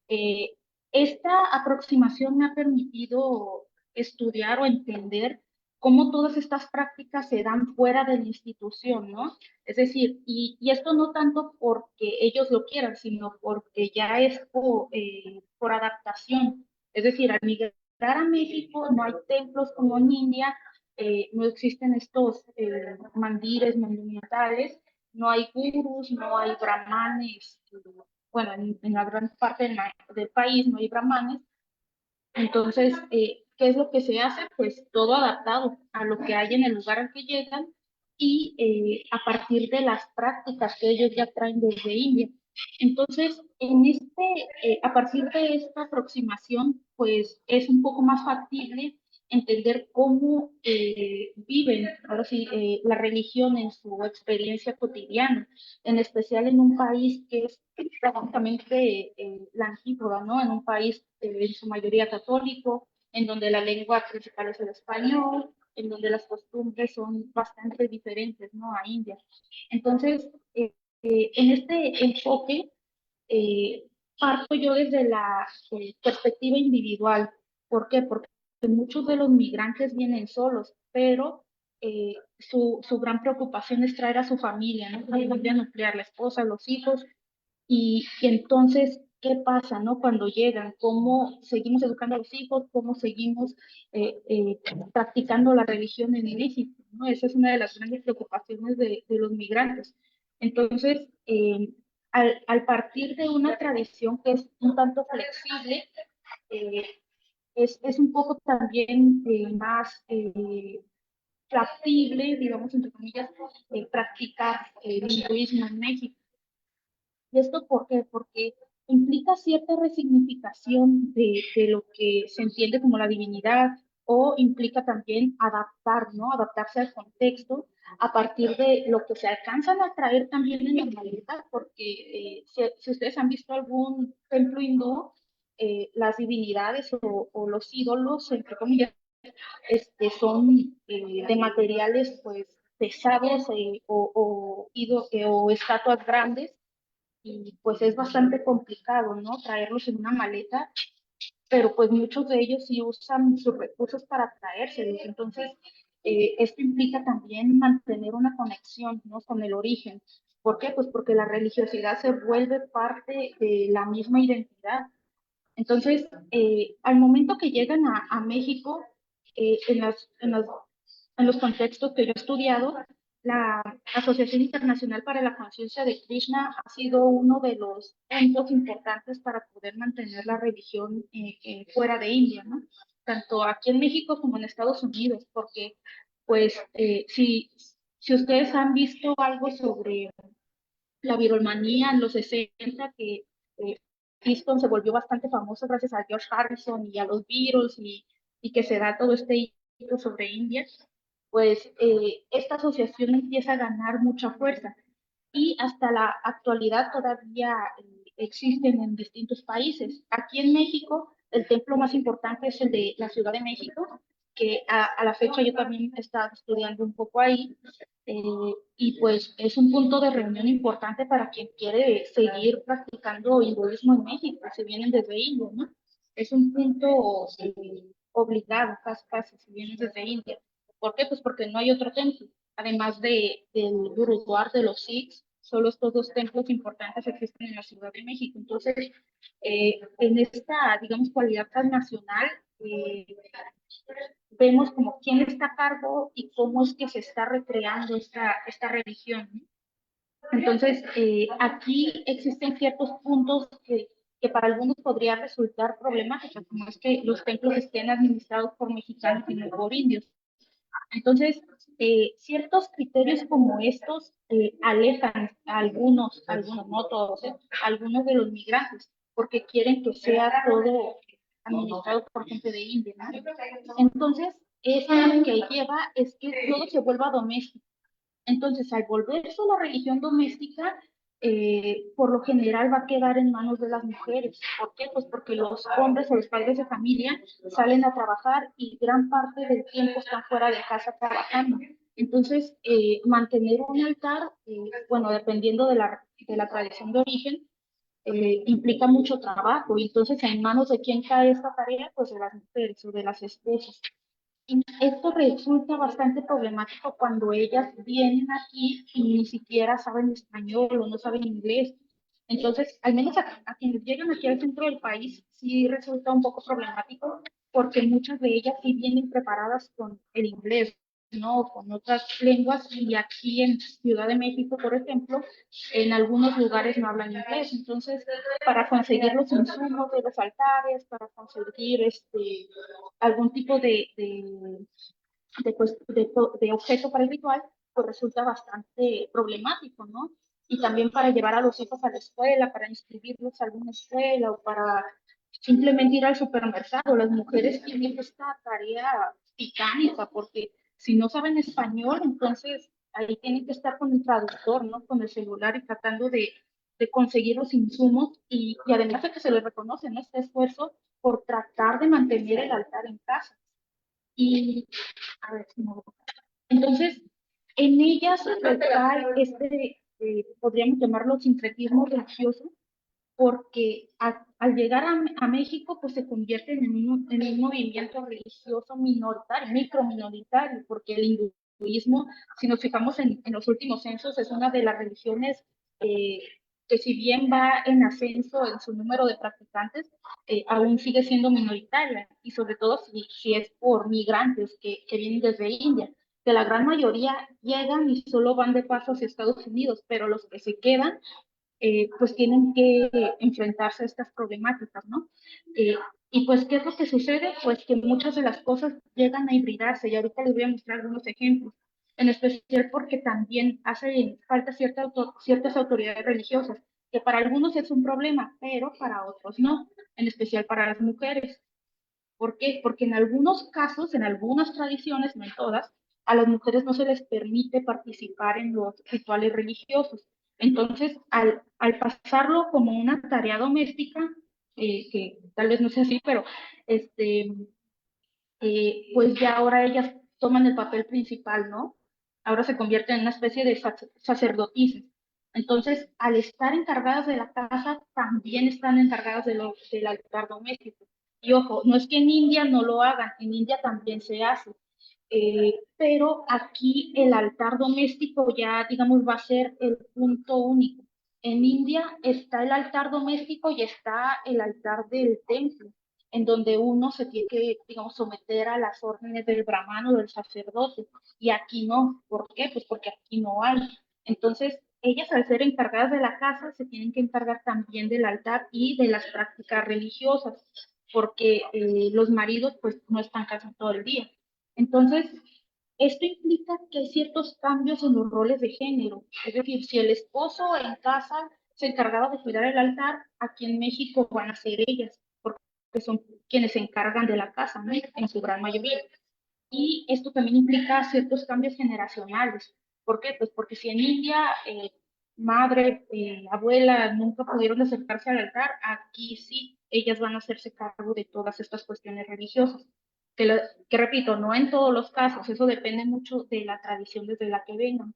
Eh, Esta aproximación me ha permitido estudiar o entender cómo todas estas prácticas se dan fuera de la institución, ¿no? Es decir, y esto no tanto porque ellos lo quieran, sino porque ya es por adaptación. Es decir, al migrar a México no hay templos como en India, no existen estos mandires monumentales, no hay gurús, no hay brahmanes, bueno, en la gran parte del país no hay brahmanes. Entonces, ¿qué es lo que se hace? Pues todo adaptado a lo que hay en el lugar al que llegan y a partir de las prácticas que ellos ya traen desde India. Entonces, a partir de esta aproximación, pues es un poco más factible entender cómo viven, ahora sí, la religión en su experiencia cotidiana, en especial en un país que es prácticamente la antípoda, ¿no? En un país en su mayoría católico, en donde la lengua principal es el español, en donde las costumbres son bastante diferentes, ¿no?, a India. Entonces, en este enfoque, eh, parto yo desde la perspectiva individual. ¿Por qué? Porque muchos de los migrantes vienen solos, pero su gran preocupación es traer a su familia, ¿no? La familia nuclear, la esposa, los hijos, y entonces, ¿qué pasa, no? Cuando llegan, ¿cómo seguimos educando a los hijos? ¿Cómo seguimos practicando la religión en México, ¿no? Esa es una de las grandes preocupaciones de los migrantes. Entonces, al partir de una tradición que es un tanto flexible, eh, es un poco también más factible, digamos, entre comillas, practicar el hinduismo en México. ¿Y esto por qué? Porque implica cierta resignificación de lo que se entiende como la divinidad, o implica también adaptar, ¿no? Adaptarse al contexto a partir de lo que se alcanzan a traer también en la realidad, porque si ustedes han visto algún templo hindú, las divinidades o los ídolos, entre comillas, son de materiales pues pesados o estatuas grandes, y pues es bastante complicado, ¿no?, traerlos en una maleta, pero pues muchos de ellos sí usan sus recursos para traérselos. Entonces, esto implica también mantener una conexión, ¿no?, con el origen. ¿Por qué? Pues porque la religiosidad se vuelve parte de la misma identidad. Entonces, al momento que llegan a México, en los contextos que yo he estudiado, la Asociación Internacional para la Conciencia de Krishna ha sido uno de los puntos importantes para poder mantener la religión fuera de India, ¿no? Tanto aquí en México como en Estados Unidos, porque pues si ustedes han visto algo sobre la viromanía en los 60, que Kingston se volvió bastante famoso gracias a George Harrison y a los Beatles y que se da todo este hito sobre India, pues esta asociación empieza a ganar mucha fuerza y hasta la actualidad todavía existen en distintos países. Aquí en México, el templo más importante es el de la Ciudad de México, que a la fecha yo también he estado estudiando un poco ahí, y pues es un punto de reunión importante para quien quiere seguir practicando hinduismo en México, si vienen desde India, ¿no? Es un punto obligado, casi, casi, si vienen desde India. ¿Por qué? Pues porque no hay otro templo. Además del Gurudwara de los Sikhs, solo estos dos templos importantes existen en la Ciudad de México. Entonces, en esta, digamos, cualidad transnacional, vemos como quién está a cargo y cómo es que se está recreando esta religión, ¿no? Entonces, aquí existen ciertos puntos que para algunos podría resultar problemáticos, como es que los templos estén administrados por mexicanos y no por indios. Entonces, ciertos criterios como estos alejan a algunos, no todos, algunos de los migrantes, porque quieren que sea todo administrado por gente de India, ¿no? Entonces, eso lo que lleva es que todo se vuelva doméstico. Entonces, al volverse la religión doméstica, por lo general va a quedar en manos de las mujeres. ¿Por qué? Pues porque los hombres o los padres de familia salen a trabajar y gran parte del tiempo están fuera de casa trabajando. Entonces, mantener un altar, bueno, dependiendo de la tradición de origen, implica mucho trabajo. Y entonces, ¿en manos de quién cae esta tarea? Pues de las mujeres o de las esposas. Esto resulta bastante problemático cuando ellas vienen aquí y ni siquiera saben español o no saben inglés. Entonces, al menos a quienes llegan aquí al centro del país, sí resulta un poco problemático porque muchas de ellas sí vienen preparadas con el inglés, ¿no? Con otras lenguas, y aquí en Ciudad de México, por ejemplo, en algunos lugares no hablan inglés. Entonces, para conseguir los insumos de los altares, para conseguir algún tipo de objeto para el ritual, pues resulta bastante problemático, ¿no? Y también para llevar a los hijos a la escuela, para inscribirlos a alguna escuela o para simplemente ir al supermercado. Las mujeres tienen esta tarea titánica porque si no saben español, entonces ahí tienen que estar con el traductor, ¿no? Con el celular y tratando de conseguir los insumos y además de que se les reconoce, ¿no? Este esfuerzo por tratar de mantener el altar en casa. Y, a ver si no. Entonces, en ellas recae podríamos llamarlo sincretismo religioso, porque al llegar a México, pues se convierten en un movimiento religioso minoritario, microminoritario, porque el hinduismo, si nos fijamos en los últimos censos, es una de las religiones eh, que si bien va en ascenso en su número de practicantes, aún sigue siendo minoritaria, y sobre todo si es por migrantes que vienen desde India, que la gran mayoría llegan y solo van de paso hacia Estados Unidos, pero los que se quedan pues tienen que enfrentarse a estas problemáticas, ¿no? Eh, y pues, ¿qué es lo que sucede? Pues que muchas de las cosas llegan a hibridarse, y ahorita les voy a mostrar algunos ejemplos, en especial porque también hace falta ciertas autoridades religiosas, que para algunos es un problema, pero para otros no, en especial para las mujeres. ¿Por qué? Porque en algunos casos, en algunas tradiciones, no en todas, a las mujeres no se les permite participar en los rituales religiosos. Entonces, al pasarlo como una tarea doméstica, que tal vez no sea así, pero este, pues ya ahora ellas toman el papel principal, ¿no? Ahora se convierten en una especie de sacerdotisas. Entonces, al estar encargadas de la casa, también están encargadas del altar doméstico. Y ojo, no es que en India no lo hagan, en India también se hace. Pero aquí el altar doméstico ya, digamos, va a ser el punto único. En India está el altar doméstico y está el altar del templo. en donde uno se tiene que, digamos, someter a las órdenes del brahmano, del sacerdote, y aquí no. ¿Por qué? Pues porque aquí no hay. Entonces, ellas al ser encargadas de la casa, se tienen que encargar también del altar y de las prácticas religiosas, porque los maridos pues no están casados todo el día. Entonces, esto implica que hay ciertos cambios en los roles de género. Es decir, si el esposo en casa se encargaba de cuidar el altar, aquí en México van a ser ellas, porque son quienes se encargan de la casa, ¿no? En su gran mayoría. Y esto también implica ciertos cambios generacionales. ¿Por qué? Pues porque si en India madre, abuela nunca pudieron acercarse al altar, aquí sí, ellas van a hacerse cargo de todas estas cuestiones religiosas. Que repito, no en todos los casos, eso depende mucho de la tradición desde la que vengan.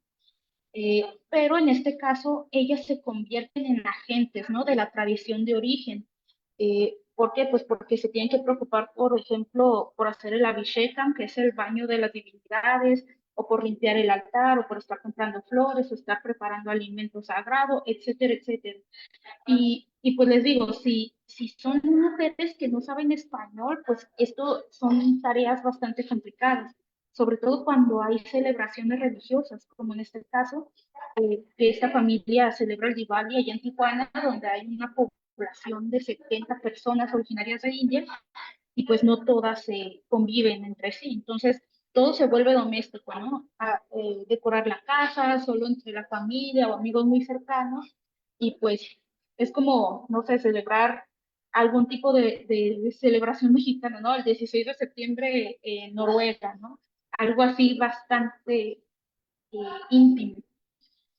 Pero en este caso, ellas se convierten en agentes, ¿no? De la tradición de origen. ¿Por qué? Pues porque se tienen que preocupar, por ejemplo, por hacer el abhishekam, que es el baño de las divinidades, o por limpiar el altar, o por estar comprando flores, o estar preparando alimentos sagrados, etcétera, etcétera. Y pues les digo, si son mujeres que no saben español, pues esto son tareas bastante complicadas, sobre todo cuando hay celebraciones religiosas, como en este caso, que esta familia celebra el Diwali allá en Tijuana, donde hay una población de 70 personas originarias de India, y pues no todas se conviven entre sí. Entonces, todo se vuelve doméstico, ¿no? Decorar la casa, solo entre la familia o amigos muy cercanos, y pues es como, no sé, celebrar algún tipo de celebración mexicana, ¿no? El 16 de septiembre en Noruega, ¿no? Algo así bastante íntimo.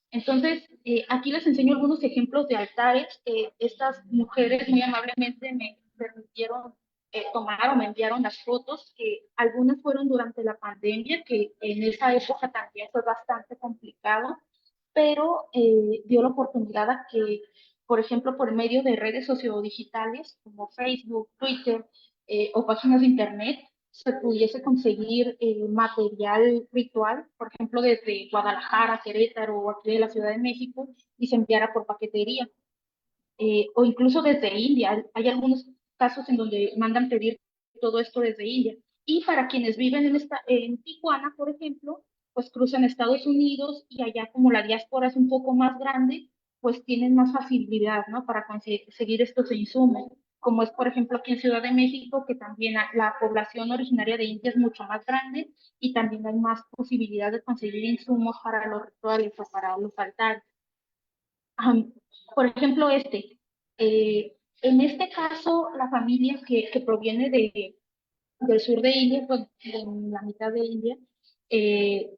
Entonces, aquí les enseño algunos ejemplos de altares que estas mujeres muy amablemente me permitieron tomar o me enviaron las fotos, que algunas fueron durante la pandemia, que en esa época también fue bastante complicado, pero dio la oportunidad a que, por ejemplo, por medio de redes sociodigitales como Facebook, Twitter o páginas de Internet, se pudiese conseguir material ritual, por ejemplo, desde Guadalajara, Querétaro o aquí de la Ciudad de México, y se enviara por paquetería. O incluso desde India. Hay algunos casos en donde mandan pedir todo esto desde India. Y para quienes viven en Tijuana, por ejemplo, pues cruzan Estados Unidos y allá como la diáspora es un poco más grande, pues tienen más facilidad, ¿no? Para conseguir estos insumos, como es, por ejemplo, aquí en Ciudad de México, que también la población originaria de India es mucho más grande y también hay más posibilidad de conseguir insumos para los rituales o para los altares. Am, por ejemplo, en este caso, la familia que proviene del sur de India, pues, de la mitad de India, eh,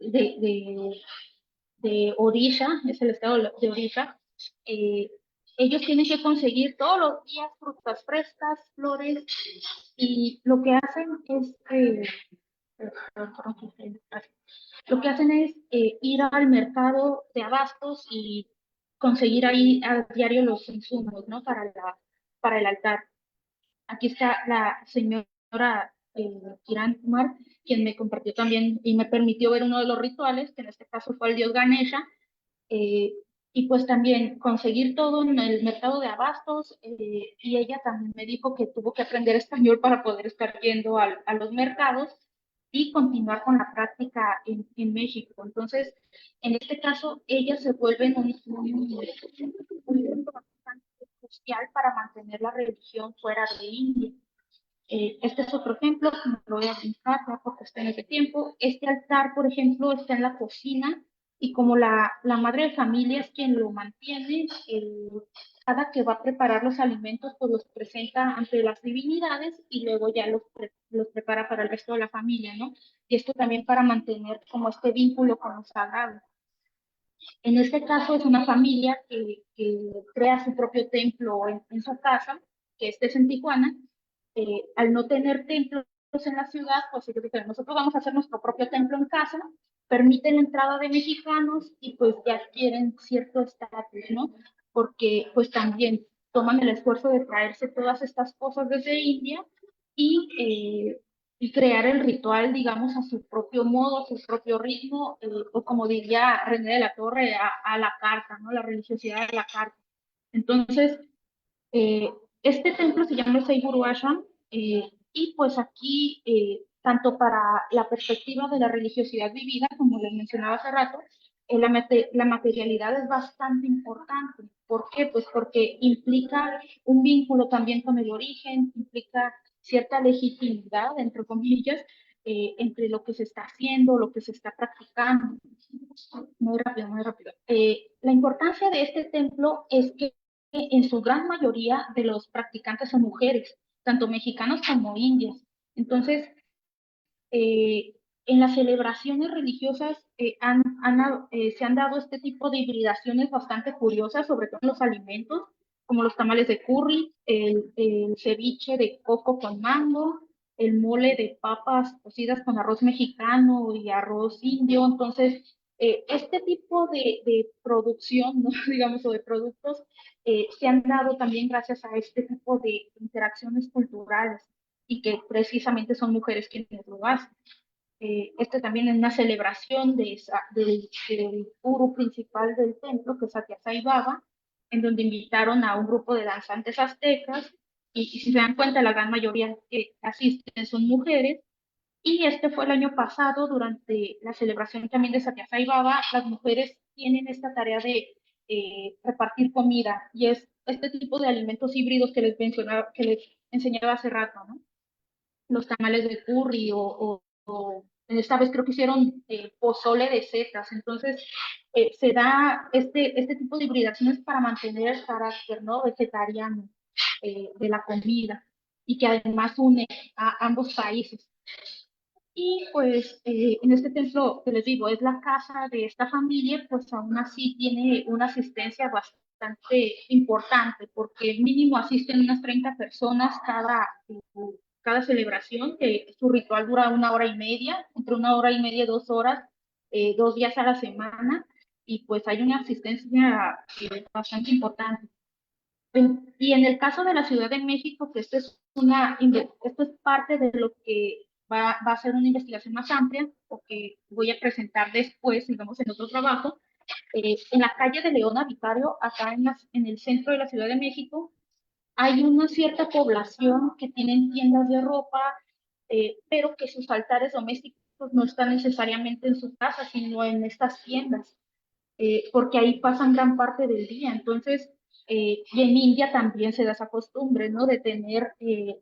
de, de, de Odisha, es el estado de Odisha, eh, ellos tienen que conseguir todos los días frutas frescas, flores, y lo que hacen es ir al mercado de abastos y conseguir ahí a diario los insumos, ¿no? Para el altar. Aquí está la señora Kiran Kumar, quien me compartió también y me permitió ver uno de los rituales, que en este caso fue el dios Ganesha, eh, y pues también conseguir todo en el mercado de abastos, y ella también me dijo que tuvo que aprender español para poder estar yendo a los mercados y continuar con la práctica en México. Entonces, en este caso, ellas se vuelven un crucial para mantener la religión fuera de India. Este es otro ejemplo, me lo voy a brincar ya por cuestiones de tiempo. Este altar, por ejemplo, está en la cocina y como la madre de familia es quien lo mantiene, cada que va a preparar los alimentos, pues los presenta ante las divinidades y luego ya los prepara para el resto de la familia, ¿no? Y esto también para mantener como este vínculo con lo sagrado. En este caso es una familia que crea su propio templo en su casa, que este es en Tijuana. Al no tener templos en la ciudad, pues ellos dicen, nosotros vamos a hacer nuestro propio templo en casa, permiten la entrada de mexicanos y pues ya adquieren cierto estatus, ¿no? Porque pues también toman el esfuerzo de traerse todas estas cosas desde India y y crear el ritual, digamos, a su propio modo, a su propio ritmo, o como diría René de la Torre, a la carta, ¿no? La religiosidad de la carta. Entonces, eh, Este templo se llama el Seiburu Ashram, y pues aquí, tanto para la perspectiva de la religiosidad vivida, como les mencionaba hace rato, la materialidad es bastante importante. ¿Por qué? Pues porque implica un vínculo también con el origen, implica cierta legitimidad, entre comillas, entre lo que se está haciendo, lo que se está practicando. Muy rápido, muy rápido. La importancia de este templo es que en su gran mayoría de los practicantes son mujeres, tanto mexicanos como indias. Entonces, en las celebraciones religiosas se han dado este tipo de hibridaciones bastante curiosas, sobre todo en los alimentos, como los tamales de curry, el ceviche de coco con mango, el mole de papas cocidas con arroz mexicano y arroz indio. Entonces, este tipo de producción, ¿no? digamos, o de productos, se han dado también gracias a este tipo de interacciones culturales y que precisamente son mujeres quienes lo hacen. Este también es una celebración del guru principal del templo, que es Satya Sai Baba, en donde invitaron a un grupo de danzantes aztecas, y si se dan cuenta, la gran mayoría que asisten son mujeres, y este fue el año pasado, durante la celebración también de Satya Sai Baba, las mujeres tienen esta tarea de repartir comida, y es este tipo de alimentos híbridos que les enseñaba hace rato, ¿no? Los tamales de curry o esta vez creo que hicieron pozole de setas. Entonces, se da este tipo de hibridaciones para mantener el carácter, ¿no? vegetariano de la comida, y que además une a ambos países. Y pues en este templo, que les digo, es la casa de esta familia, pues aún así tiene una asistencia bastante importante, porque mínimo asisten unas 30 personas cada celebración, que su ritual dura 1 hora y media, entre 1 hora y media y 2 horas, 2 días a la semana, y pues hay una asistencia bastante importante. Y en el caso de la Ciudad de México, que esto es parte de lo que va a ser una investigación más amplia, o que voy a presentar después, digamos, en otro trabajo, en la calle de Leona Vicario, acá en el centro de la Ciudad de México, hay una cierta población que tienen tiendas de ropa, pero que sus altares domésticos no están necesariamente en su casa, sino en estas tiendas, porque ahí pasan gran parte del día. Entonces, y en India también se da esa costumbre, ¿no? De tener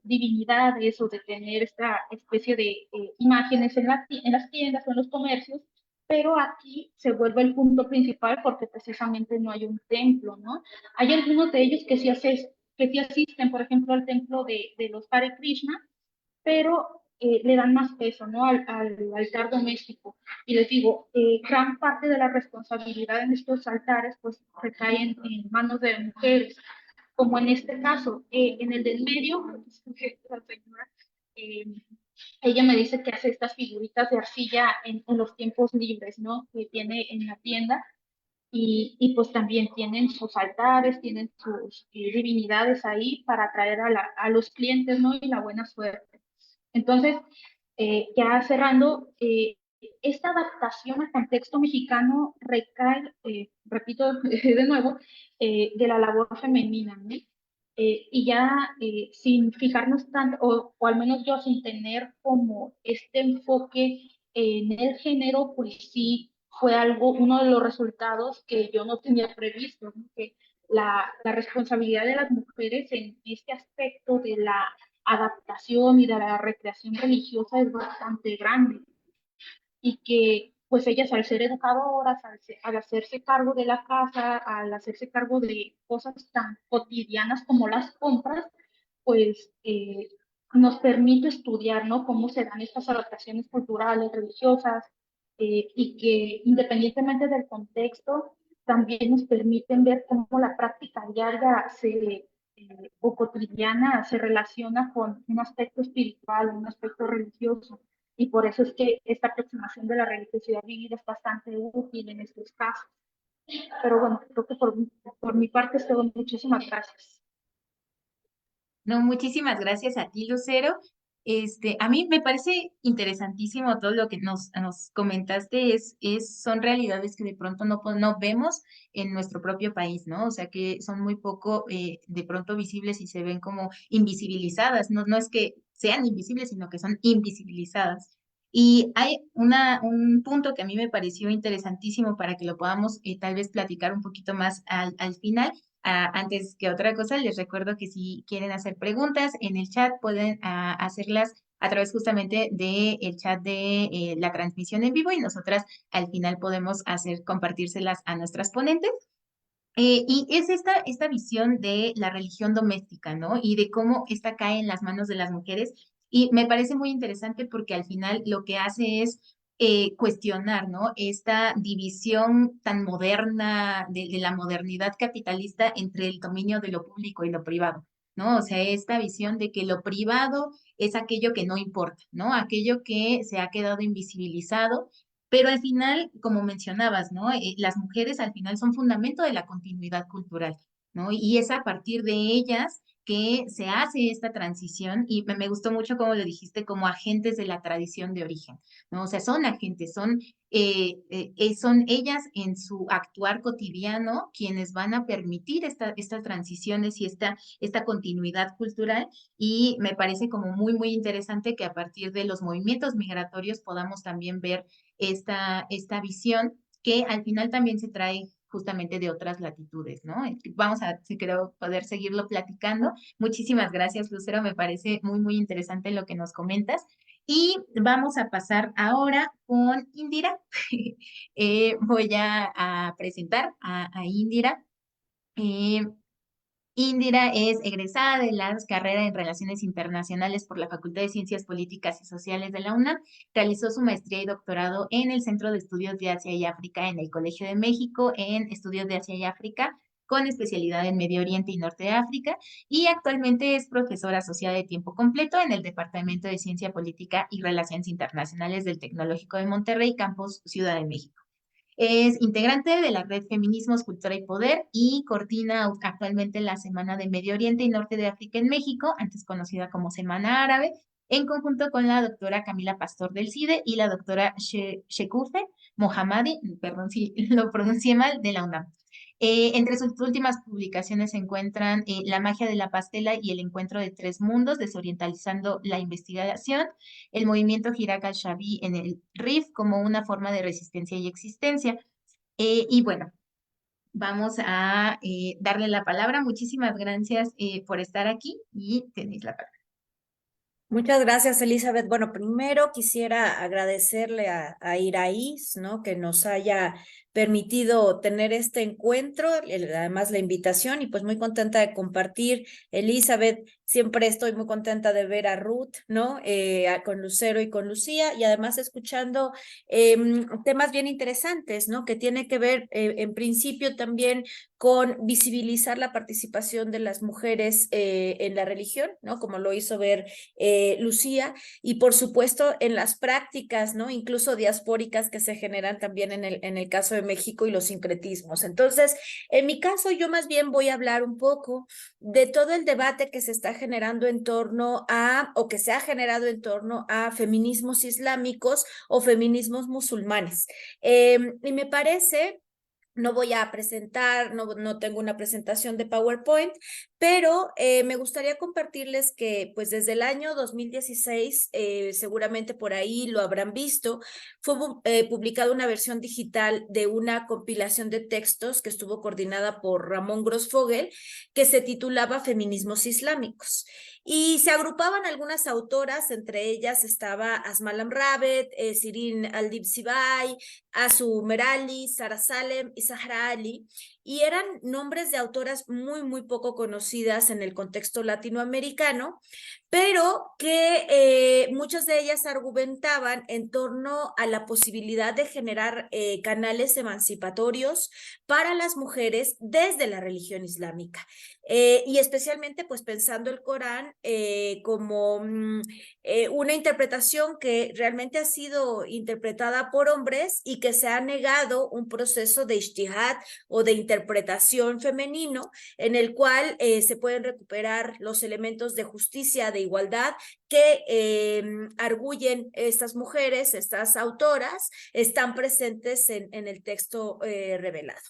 divinidades, o de tener esta especie de imágenes en las tiendas o en los comercios, pero aquí se vuelve el punto principal porque precisamente no hay un templo, ¿no? Hay algunos de ellos que sí asisten, por ejemplo, al templo de los Hare Krishna, pero le dan más peso, ¿no? Al altar doméstico. Y les digo, gran parte de la responsabilidad en estos altares pues recae en manos de mujeres, como en este caso, en el del medio, la señora, eh, ella me dice que hace estas figuritas de arcilla en los tiempos libres, ¿no? Que tiene en la tienda. Y pues también tienen sus altares, tienen sus divinidades ahí para atraer a los clientes, ¿no? Y la buena suerte. Entonces, ya cerrando, esta adaptación al contexto mexicano recae, repito de nuevo, de la labor femenina, ¿no? Y ya sin fijarnos tanto, o al menos yo sin tener como este enfoque en el género, pues sí fue uno de los resultados que yo no tenía previsto, ¿no? Que la responsabilidad de las mujeres en este aspecto de la adaptación y de la recreación religiosa es bastante grande, y que pues ellas, al ser educadoras, al hacerse cargo de la casa, al hacerse cargo de cosas tan cotidianas como las compras, pues nos permite estudiar, ¿no? Cómo se dan estas adaptaciones culturales, religiosas, y que independientemente del contexto, también nos permiten ver cómo la práctica diaria o cotidiana se relaciona con un aspecto espiritual, un aspecto religioso. Y por eso es que esta aproximación de la religiosidad vivida es bastante útil en estos casos. Pero bueno, creo que por mi parte es todo. Muchísimas gracias. No, muchísimas gracias a ti, Lucero. A mí me parece interesantísimo todo lo que nos comentaste, son realidades que de pronto no vemos en nuestro propio país, ¿no? O sea, que son muy poco de pronto visibles y se ven como invisibilizadas, no es que sean invisibles, sino que son invisibilizadas. Y hay un punto que a mí me pareció interesantísimo para que lo podamos tal vez platicar un poquito más al final. Antes que otra cosa, les recuerdo que si quieren hacer preguntas en el chat, pueden hacerlas a través justamente del chat de la transmisión en vivo y nosotras al final podemos compartírselas a nuestras ponentes. Y es esta visión de la religión doméstica, ¿no? Y de cómo esta cae en las manos de las mujeres. Y me parece muy interesante porque al final lo que hace es cuestionar, ¿no? Esta división tan moderna de la modernidad capitalista entre el dominio de lo público y lo privado, ¿no? O sea, esta visión de que lo privado es aquello que no importa, ¿no? Aquello que se ha quedado invisibilizado, pero al final, como mencionabas, ¿no? Las mujeres al final son fundamento de la continuidad cultural, ¿no? Y es a partir de ellas que se hace esta transición y me gustó mucho como lo dijiste, como agentes de la tradición de origen, ¿no? O sea, son agentes, son ellas en su actuar cotidiano quienes van a permitir estas transiciones y esta continuidad cultural y me parece como muy interesante que a partir de los movimientos migratorios podamos también ver esta visión que al final también se trae justamente de otras latitudes, ¿no? Vamos a, si creo, poder seguirlo platicando. Muchísimas gracias, Lucero, me parece muy interesante lo que nos comentas. Y vamos a pasar ahora con Indira. Voy a presentar a Indira. Eh, Indira es egresada de la carrera en Relaciones Internacionales por la Facultad de Ciencias Políticas y Sociales de la UNAM. Realizó su maestría y doctorado en el Centro de Estudios de Asia y África en el Colegio de México en Estudios de Asia y África, con especialidad en Medio Oriente y Norte de África, y actualmente es profesora asociada de tiempo completo en el Departamento de Ciencia Política y Relaciones Internacionales del Tecnológico de Monterrey, Campus Ciudad de México. Es integrante de la red Feminismos, Cultura y Poder y coordina actualmente la Semana de Medio Oriente y Norte de África en México, antes conocida como Semana Árabe, en conjunto con la doctora Camila Pastor del CIDE y la doctora Shekufe Mohammadi, perdón si lo pronuncié mal, de la UNAM. Entre sus últimas publicaciones se encuentran La magia de la pastela y El encuentro de tres mundos, desorientalizando la investigación, el movimiento Hirak al-Shabi en el RIF como una forma de resistencia y existencia. Y bueno, vamos a darle la palabra. Muchísimas gracias por estar aquí y tenéis la palabra. Muchas gracias, Elizabeth. Bueno, primero quisiera agradecerle a Iraís, ¿no? Que nos haya permitido tener este encuentro, además la invitación, y pues muy contenta de compartir. Elizabeth, siempre estoy muy contenta de ver a Ruth, ¿no? Con Lucero y con Lucía, y además escuchando temas bien interesantes, ¿no? Que tiene que ver en principio también con visibilizar la participación de las mujeres en la religión, ¿no? Como lo hizo ver Lucía, y por supuesto en las prácticas, ¿no? Incluso diaspóricas que se generan también en el caso de México y los sincretismos. Entonces, en mi caso, yo más bien voy a hablar un poco de todo el debate que se está generando en torno a, o que se ha generado en torno a feminismos islámicos o feminismos musulmanes. Y me parece... No voy a presentar, no tengo una presentación de PowerPoint, pero me gustaría compartirles que pues desde el año 2016, seguramente por ahí lo habrán visto, fue publicada una versión digital de una compilación de textos que estuvo coordinada por Ramón Grossfogel, que se titulaba Feminismos Islámicos. Y se agrupaban algunas autoras, entre ellas estaba Asmalam Rabet, Sirin Aldibsibay, Asu Merali, Sara Salem y Zahra Ali, y eran nombres de autoras muy poco conocidas en el contexto latinoamericano, pero que muchas de ellas argumentaban en torno a la posibilidad de generar canales emancipatorios para las mujeres desde la religión islámica. Y especialmente pues pensando el Corán como una interpretación que realmente ha sido interpretada por hombres y que se ha negado un proceso de ijtihad o de interpretación femenino en el cual se pueden recuperar los elementos de justicia, de igualdad que arguyen estas mujeres, estas autoras, están presentes en el texto revelado.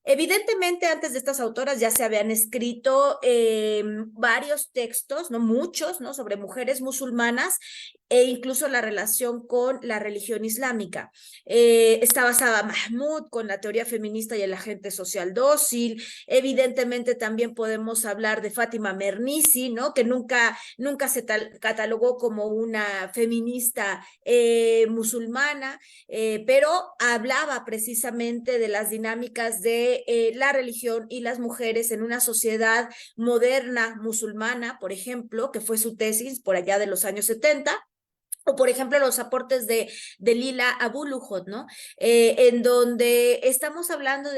Evidentemente, antes de estas autoras ya se habían escrito varios textos, no muchos, ¿no? Sobre mujeres musulmanas e incluso la relación con la religión islámica. Estaba Saba Mahmoud con la teoría feminista y el agente social dócil. Evidentemente también podemos hablar de Fátima Mernissi, ¿no? Que nunca se catalogó como una feminista musulmana, pero hablaba precisamente de las dinámicas de la religión y las mujeres en una sociedad moderna musulmana, por ejemplo, que fue su tesis por allá de los años 70. O, por ejemplo, los aportes de Lila Abuluhot, ¿no? En donde estamos hablando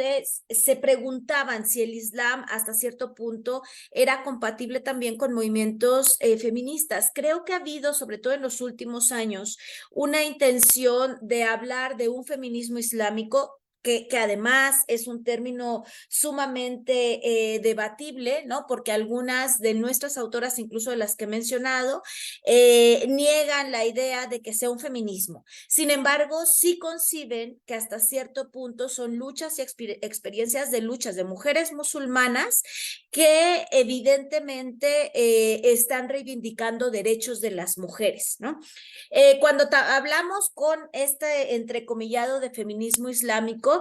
se preguntaban si el Islam hasta cierto punto era compatible también con movimientos feministas. Creo que ha habido, sobre todo en los últimos años, una intención de hablar de un feminismo islámico que además es un término sumamente debatible, ¿no? Porque algunas de nuestras autoras, incluso de las que he mencionado, niegan la idea de que sea un feminismo. Sin embargo, sí conciben que hasta cierto punto son luchas y experiencias de luchas de mujeres musulmanas que evidentemente están reivindicando derechos de las mujeres, ¿no? Cuando hablamos con este entrecomillado de feminismo islámico,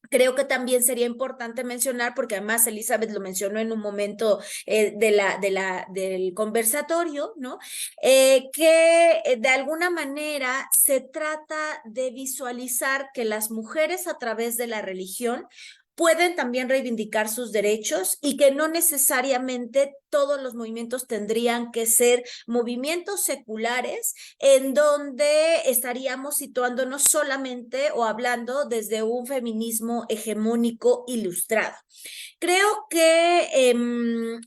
creo que también sería importante mencionar, porque además Elizabeth lo mencionó en un momento del conversatorio, ¿no? Que de alguna manera se trata de visualizar que las mujeres a través de la religión pueden también reivindicar sus derechos y que no necesariamente todos los movimientos tendrían que ser movimientos seculares en donde estaríamos situándonos solamente o hablando desde un feminismo hegemónico ilustrado. Creo que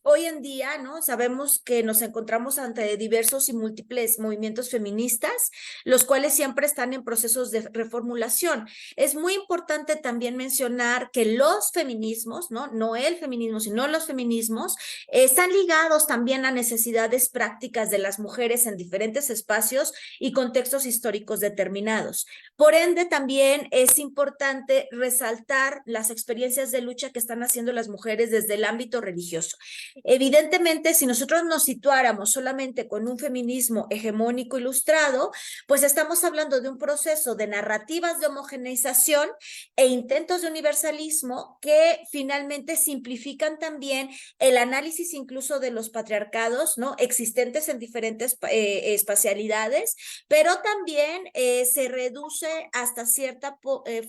hoy en día, ¿no? Sabemos que nos encontramos ante diversos y múltiples movimientos feministas, los cuales siempre están en procesos de reformulación. Es muy importante también mencionar que los feminismos, no el feminismo, sino los feminismos, están ligados también a necesidades prácticas de las mujeres en diferentes espacios y contextos históricos determinados. Por ende, también es importante resaltar las experiencias de lucha que están haciendo las mujeres desde el ámbito religioso. Evidentemente, si nosotros nos situáramos solamente con un feminismo hegemónico ilustrado, pues estamos hablando de un proceso de narrativas de homogeneización e intentos de universalismo que finalmente simplifican también el análisis incluso de los patriarcados, ¿no? Existentes en diferentes espacialidades, pero también se reduce hasta cierta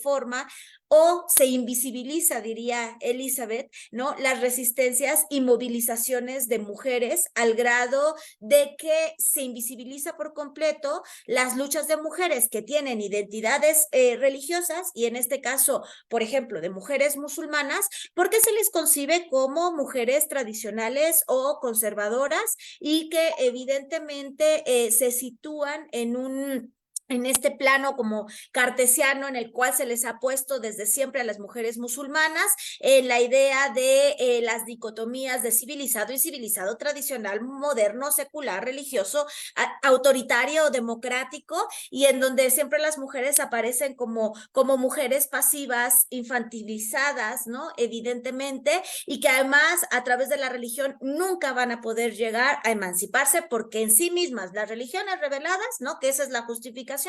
forma o se invisibiliza, diría Elizabeth, ¿no? Las resistencias y movilizaciones de mujeres al grado de que se invisibiliza por completo las luchas de mujeres que tienen identidades religiosas y en este caso, por ejemplo, de mujeres musulmanas, porque se les concibe como mujeres tradicionales o conservadoras y que evidentemente se sitúan en este plano como cartesiano en el cual se les ha puesto desde siempre a las mujeres musulmanas la idea de las dicotomías de civilizado y civilizado tradicional, moderno, secular, religioso, autoritario o democrático, y en donde siempre las mujeres aparecen como mujeres pasivas, infantilizadas, ¿no? Evidentemente, y que además a través de la religión nunca van a poder llegar a emanciparse porque en sí mismas las religiones reveladas, ¿no? Que esa es la justificación,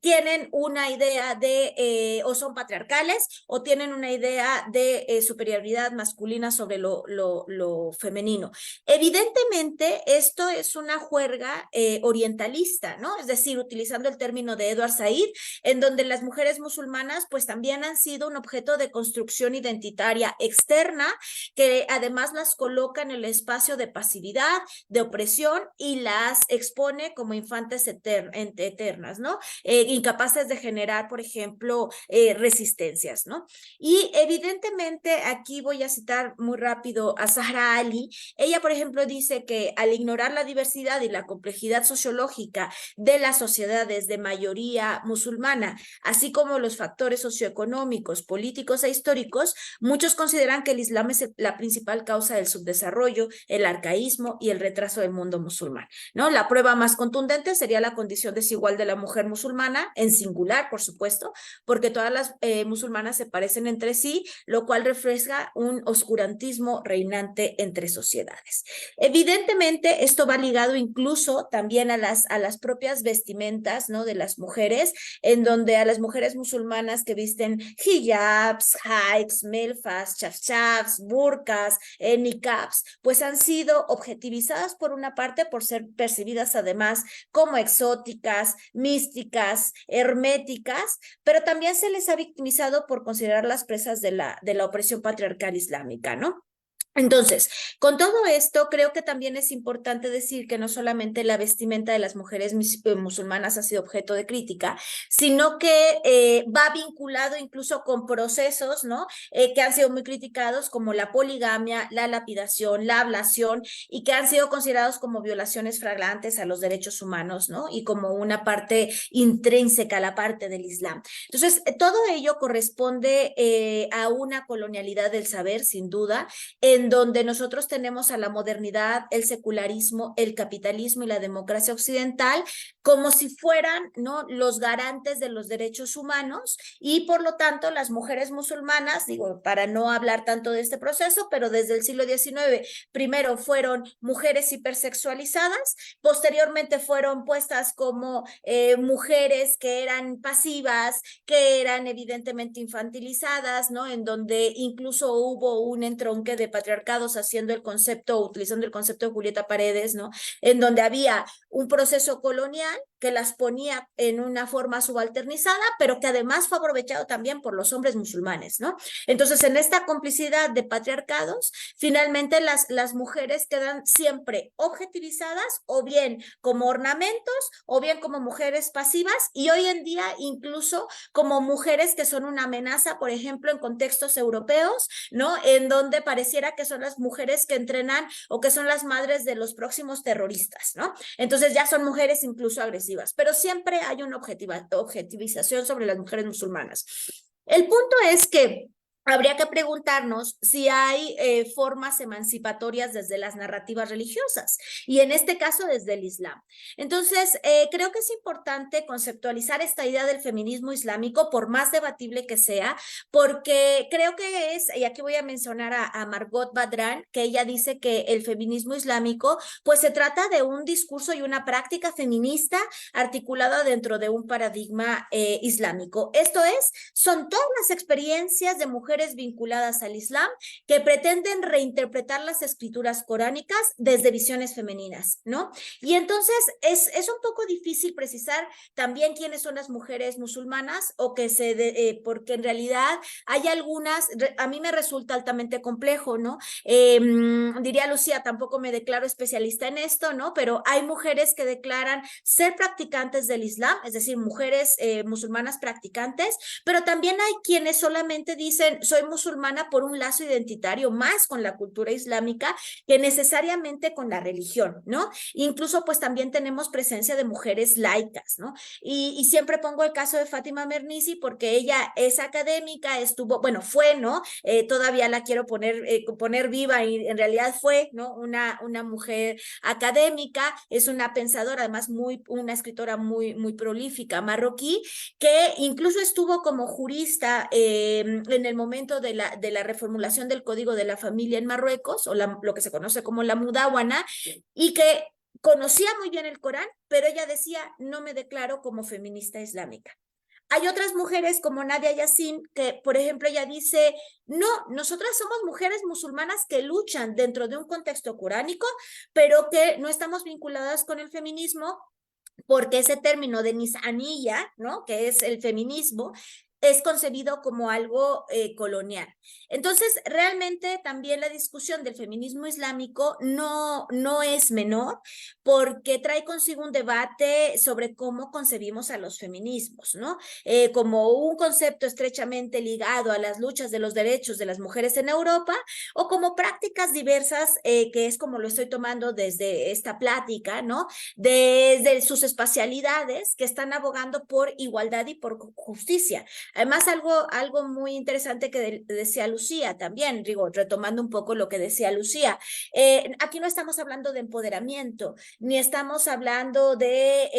tienen una idea de, o son patriarcales, o tienen una idea de superioridad masculina sobre lo femenino. Evidentemente, esto es una juerga orientalista, ¿no? Es decir, utilizando el término de Edward Said, en donde las mujeres musulmanas pues también han sido un objeto de construcción identitaria externa, que además las coloca en el espacio de pasividad, de opresión y las expone como infantes eternas, ¿no? ¿no? Incapaces de generar, por ejemplo, resistencias, ¿no? Y evidentemente aquí voy a citar muy rápido a Zahra Ali. Ella, por ejemplo, dice que al ignorar la diversidad y la complejidad sociológica de las sociedades de mayoría musulmana, así como los factores socioeconómicos, políticos e históricos, muchos consideran que el Islam es la principal causa del subdesarrollo, el arcaísmo y el retraso del mundo musulmán, ¿no? La prueba más contundente sería la condición desigual de la mujer musulmana, en singular, por supuesto, porque todas las musulmanas se parecen entre sí, lo cual refleja un oscurantismo reinante entre sociedades. Evidentemente, esto va ligado incluso también a las propias vestimentas, ¿no? De las mujeres, en donde a las mujeres musulmanas que visten hijabs, hijabs, melfas, chafchafs, burkas, niqabs, pues han sido objetivizadas por una parte por ser percibidas además como exóticas, místicas, herméticas, pero también se les ha victimizado por considerarlas presas de la opresión patriarcal islámica, ¿no? Entonces, con todo esto, creo que también es importante decir que no solamente la vestimenta de las mujeres musulmanas ha sido objeto de crítica, sino que va vinculado incluso con procesos, ¿no? Que han sido muy criticados, como la poligamia, la lapidación, la ablación, y que han sido considerados como violaciones flagrantes a los derechos humanos, ¿no? Y como una parte intrínseca a la parte del Islam. Entonces, todo ello corresponde a una colonialidad del saber, sin duda, en donde nosotros tenemos a la modernidad, el secularismo, el capitalismo y la democracia occidental como si fueran, ¿no?, los garantes de los derechos humanos, y por lo tanto las mujeres musulmanas, digo, para no hablar tanto de este proceso, pero desde el siglo XIX, primero fueron mujeres hipersexualizadas, posteriormente fueron puestas como mujeres que eran pasivas, que eran evidentemente infantilizadas, ¿no? En donde incluso hubo un entronque de patriarcados haciendo el concepto, utilizando el concepto de Julieta Paredes, ¿no? En donde había un proceso colonial que las ponía en una forma subalternizada, pero que además fue aprovechado también por los hombres musulmanes, ¿no? Entonces, en esta complicidad de patriarcados, finalmente las mujeres quedan siempre objetivizadas, o bien como ornamentos, o bien como mujeres pasivas, y hoy en día incluso como mujeres que son una amenaza, por ejemplo, en contextos europeos, ¿no? En donde pareciera que son las mujeres que entrenan o que son las madres de los próximos terroristas, ¿no? Entonces ya son mujeres incluso agresivas, pero siempre hay una objetivización sobre las mujeres musulmanas. El punto es que habría que preguntarnos si hay formas emancipatorias desde las narrativas religiosas, y en este caso desde el Islam. Entonces, creo que es importante conceptualizar esta idea del feminismo islámico, por más debatible que sea, porque creo que es, y aquí voy a mencionar a Margot Badran, que ella dice que el feminismo islámico pues se trata de un discurso y una práctica feminista articulada dentro de un paradigma islámico. Esto es, son todas las experiencias de mujeres vinculadas al Islam que pretenden reinterpretar las escrituras coránicas desde visiones femeninas, ¿no? Y entonces es un poco difícil precisar también quiénes son las mujeres musulmanas, o que porque en realidad hay algunas, a mí me resulta altamente complejo, ¿no? Diría Lucía, tampoco me declaro especialista en esto, ¿no? Pero hay mujeres que declaran ser practicantes del Islam, es decir, mujeres musulmanas practicantes, pero también hay quienes solamente dicen soy musulmana por un lazo identitario más con la cultura islámica que necesariamente con la religión, ¿no? Incluso pues también tenemos presencia de mujeres laicas, ¿no? Y siempre pongo el caso de Fátima Mernissi porque ella es académica, estuvo, bueno, fue, ¿no? Todavía la quiero poner viva, y en realidad fue, ¿no? Una mujer académica, es una pensadora, además una escritora muy prolífica, marroquí, que incluso estuvo como jurista en el momento de la reformulación del Código de la Familia en Marruecos, o lo que se conoce como la Mudáwana, y que conocía muy bien el Corán, pero ella decía, no me declaro como feminista islámica. Hay otras mujeres como Nadia Yassin que, por ejemplo, ella dice, no, nosotras somos mujeres musulmanas que luchan dentro de un contexto coránico, pero que no estamos vinculadas con el feminismo, porque ese término de nisaniya, ¿no?, que es el feminismo, es concebido como algo colonial. Entonces, realmente también la discusión del feminismo islámico no es menor, porque trae consigo un debate sobre cómo concebimos a los feminismos, ¿no? Como un concepto estrechamente ligado a las luchas de los derechos de las mujeres en Europa, o como prácticas diversas, que es como lo estoy tomando desde esta plática, ¿no? Desde sus espacialidades que están abogando por igualdad y por justicia. Además, algo muy interesante que decía Lucía también, digo, retomando un poco lo que decía Lucía, aquí no estamos hablando de empoderamiento, ni estamos hablando de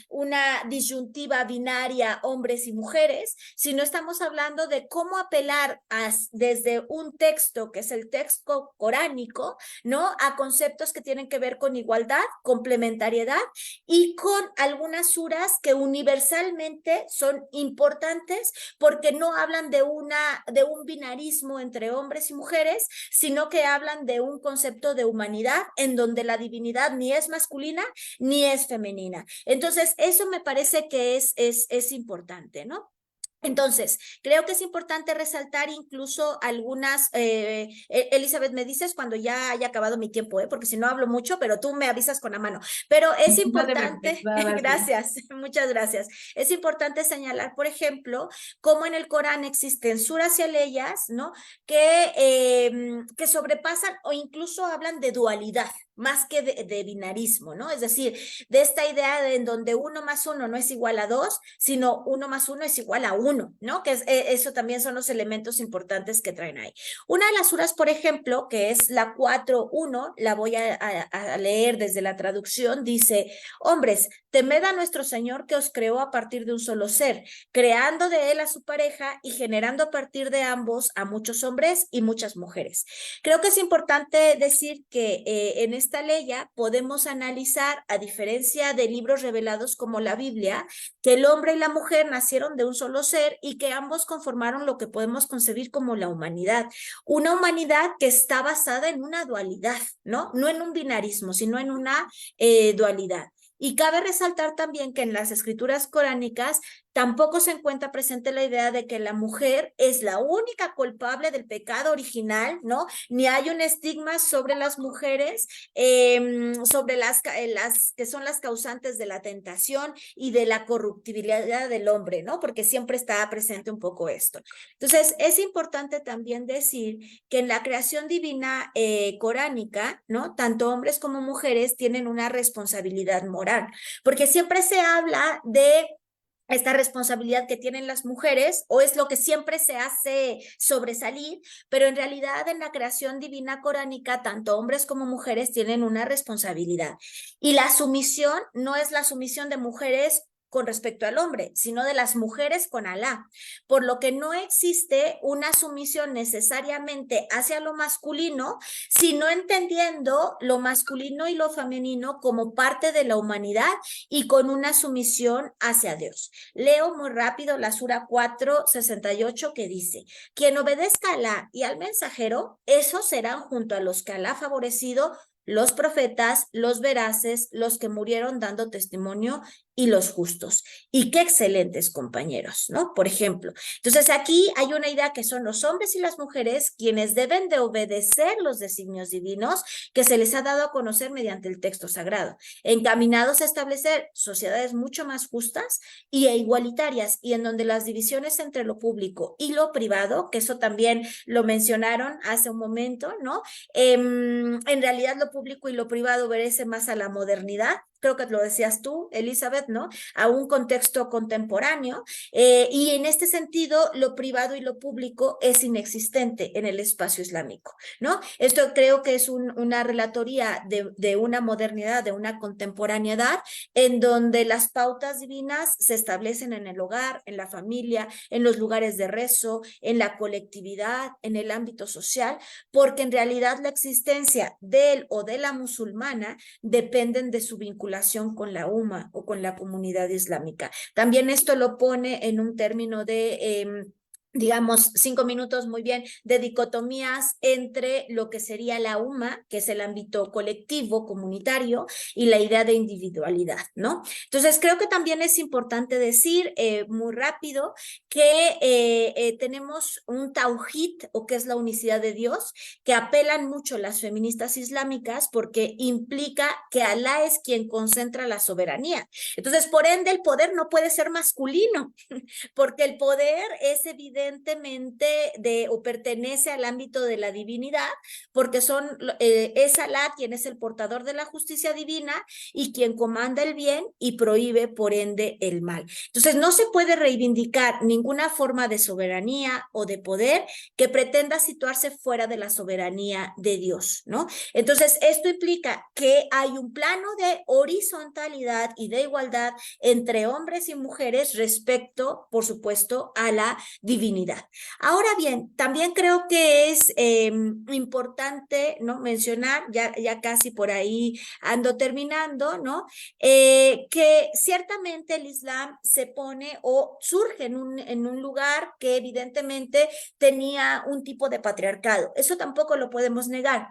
una disyuntiva binaria hombres y mujeres, sino estamos hablando de cómo apelar desde un texto, que es el texto coránico, ¿no? A conceptos que tienen que ver con igualdad, complementariedad y con algunas suras que universalmente son importantes porque no hablan de un binarismo entre hombres y mujeres, sino que hablan de un concepto de humanidad en donde la divinidad ni es masculina ni es femenina. Entonces, eso me parece que es importante, ¿no? Entonces, creo que es importante resaltar incluso algunas, Elizabeth, me dices cuando ya haya acabado mi tiempo, porque si no hablo mucho, pero tú me avisas con la mano. Pero es No te preocupes, importante, vas bien. gracias, muchas gracias. Es importante señalar, por ejemplo, cómo en el Corán existen suras y aleyas, ¿no? Que sobrepasan o incluso hablan de dualidad, más que de binarismo, ¿no? Es decir, de esta idea de en donde 1 más 1 no es igual a 2, sino 1 más 1 es igual a 1, ¿no? Eso también son los elementos importantes que traen ahí. Una de las suras, por ejemplo, que es la 4:1, la voy a leer desde la traducción, dice: hombres, temed a nuestro Señor que os creó a partir de un solo ser, creando de él a su pareja y generando a partir de ambos a muchos hombres y muchas mujeres. Creo que es importante decir que en esta ley ya podemos analizar, a diferencia de libros revelados como la Biblia, que el hombre y la mujer nacieron de un solo ser y que ambos conformaron lo que podemos concebir como la humanidad. Una humanidad que está basada en una dualidad, ¿no? No en un binarismo, sino en una dualidad. Y cabe resaltar también que en las escrituras coránicas tampoco se encuentra presente la idea de que la mujer es la única culpable del pecado original, ¿no? Ni hay un estigma sobre las mujeres, sobre las que son las causantes de la tentación y de la corruptibilidad del hombre, ¿no? Porque siempre está presente un poco esto. Entonces, es importante también decir que en la creación divina coránica, ¿no? Tanto hombres como mujeres tienen una responsabilidad moral, porque siempre se habla de esta responsabilidad que tienen las mujeres, o es lo que siempre se hace sobresalir, pero en realidad en la creación divina coránica, tanto hombres como mujeres tienen una responsabilidad. Y la sumisión no es la sumisión de mujeres con respecto al hombre, sino de las mujeres con Alá, por lo que no existe una sumisión necesariamente hacia lo masculino, sino entendiendo lo masculino y lo femenino como parte de la humanidad y con una sumisión hacia Dios. Leo muy rápido la Sura 4:68 que dice: quien obedezca a Alá y al mensajero, esos serán junto a los que Alá ha favorecido, los profetas, los veraces, los que murieron dando testimonio y los justos. Y qué excelentes compañeros, ¿no? Por ejemplo. Entonces aquí hay una idea que son los hombres y las mujeres quienes deben de obedecer los designios divinos que se les ha dado a conocer mediante el texto sagrado, encaminados a establecer sociedades mucho más justas y igualitarias, y en donde las divisiones entre lo público y lo privado, que eso también lo mencionaron hace un momento, ¿no? En realidad lo público y lo privado obedece más a la modernidad, creo que lo decías tú, Elizabeth, ¿no? A un contexto contemporáneo, y en este sentido lo privado y lo público es inexistente en el espacio islámico, ¿no? Esto creo que es una relatoría de una modernidad, de una contemporaneidad, en donde las pautas divinas se establecen en el hogar, en la familia, en los lugares de rezo, en la colectividad, en el ámbito social, porque en realidad la existencia de él o de la musulmana dependen de su vinculación con la UMA o con la comunidad islámica. También esto lo pone en un término de digamos, 5 minutos muy bien, de dicotomías entre lo que sería la UMA, que es el ámbito colectivo, comunitario, y la idea de individualidad, ¿no? Entonces, creo que también es importante decir muy rápido que tenemos un tauhid, o que es la unicidad de Dios, que apelan mucho las feministas islámicas porque implica que Alá es quien concentra la soberanía. Entonces, por ende, el poder no puede ser masculino, porque el poder es evidentemente o pertenece al ámbito de la divinidad, porque es Alá quien es el portador de la justicia divina y quien comanda el bien y prohíbe por ende el mal. Entonces no se puede reivindicar ninguna forma de soberanía o de poder que pretenda situarse fuera de la soberanía de Dios, ¿no? Entonces esto implica que hay un plano de horizontalidad y de igualdad entre hombres y mujeres respecto, por supuesto, a la divinidad. Ahora bien, también creo que es importante, ¿no?, mencionar, ya casi por ahí ando terminando, ¿no?, que ciertamente el Islam se pone o surge en un lugar que evidentemente tenía un tipo de patriarcado. Eso tampoco lo podemos negar.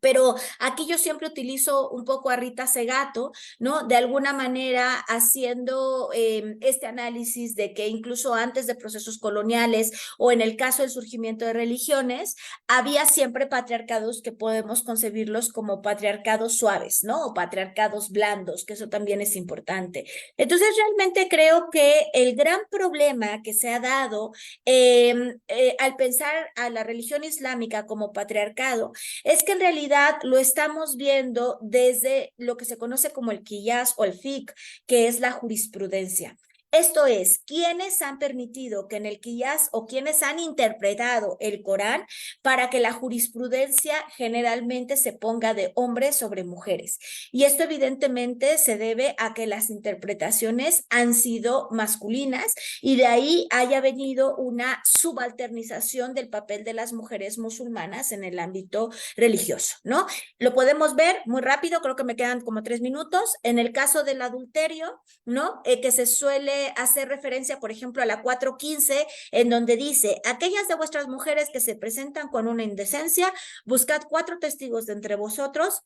Pero aquí yo siempre utilizo un poco a Rita Segato, ¿no? De alguna manera haciendo este análisis de que incluso antes de procesos coloniales o en el caso del surgimiento de religiones, había siempre patriarcados que podemos concebirlos como patriarcados suaves, ¿no? O patriarcados blandos, que eso también es importante. Entonces, realmente creo que el gran problema que se ha dado al pensar a la religión islámica como patriarcado es que en realidad lo estamos viendo desde lo que se conoce como el qiyas o el fiqh, que es la jurisprudencia. Esto es, quienes han permitido que en el qiyas o quienes han interpretado el Corán para que la jurisprudencia generalmente se ponga de hombres sobre mujeres. Y esto evidentemente se debe a que las interpretaciones han sido masculinas y de ahí haya venido una subalternización del papel de las mujeres musulmanas en el ámbito religioso, ¿no? Lo podemos ver muy rápido, creo que me quedan como 3 minutos. En el caso del adulterio, ¿no? Que se suele hacer referencia, por ejemplo, a la 4:15, en donde dice, aquellas de vuestras mujeres que se presentan con una indecencia, buscad 4 testigos de entre vosotros,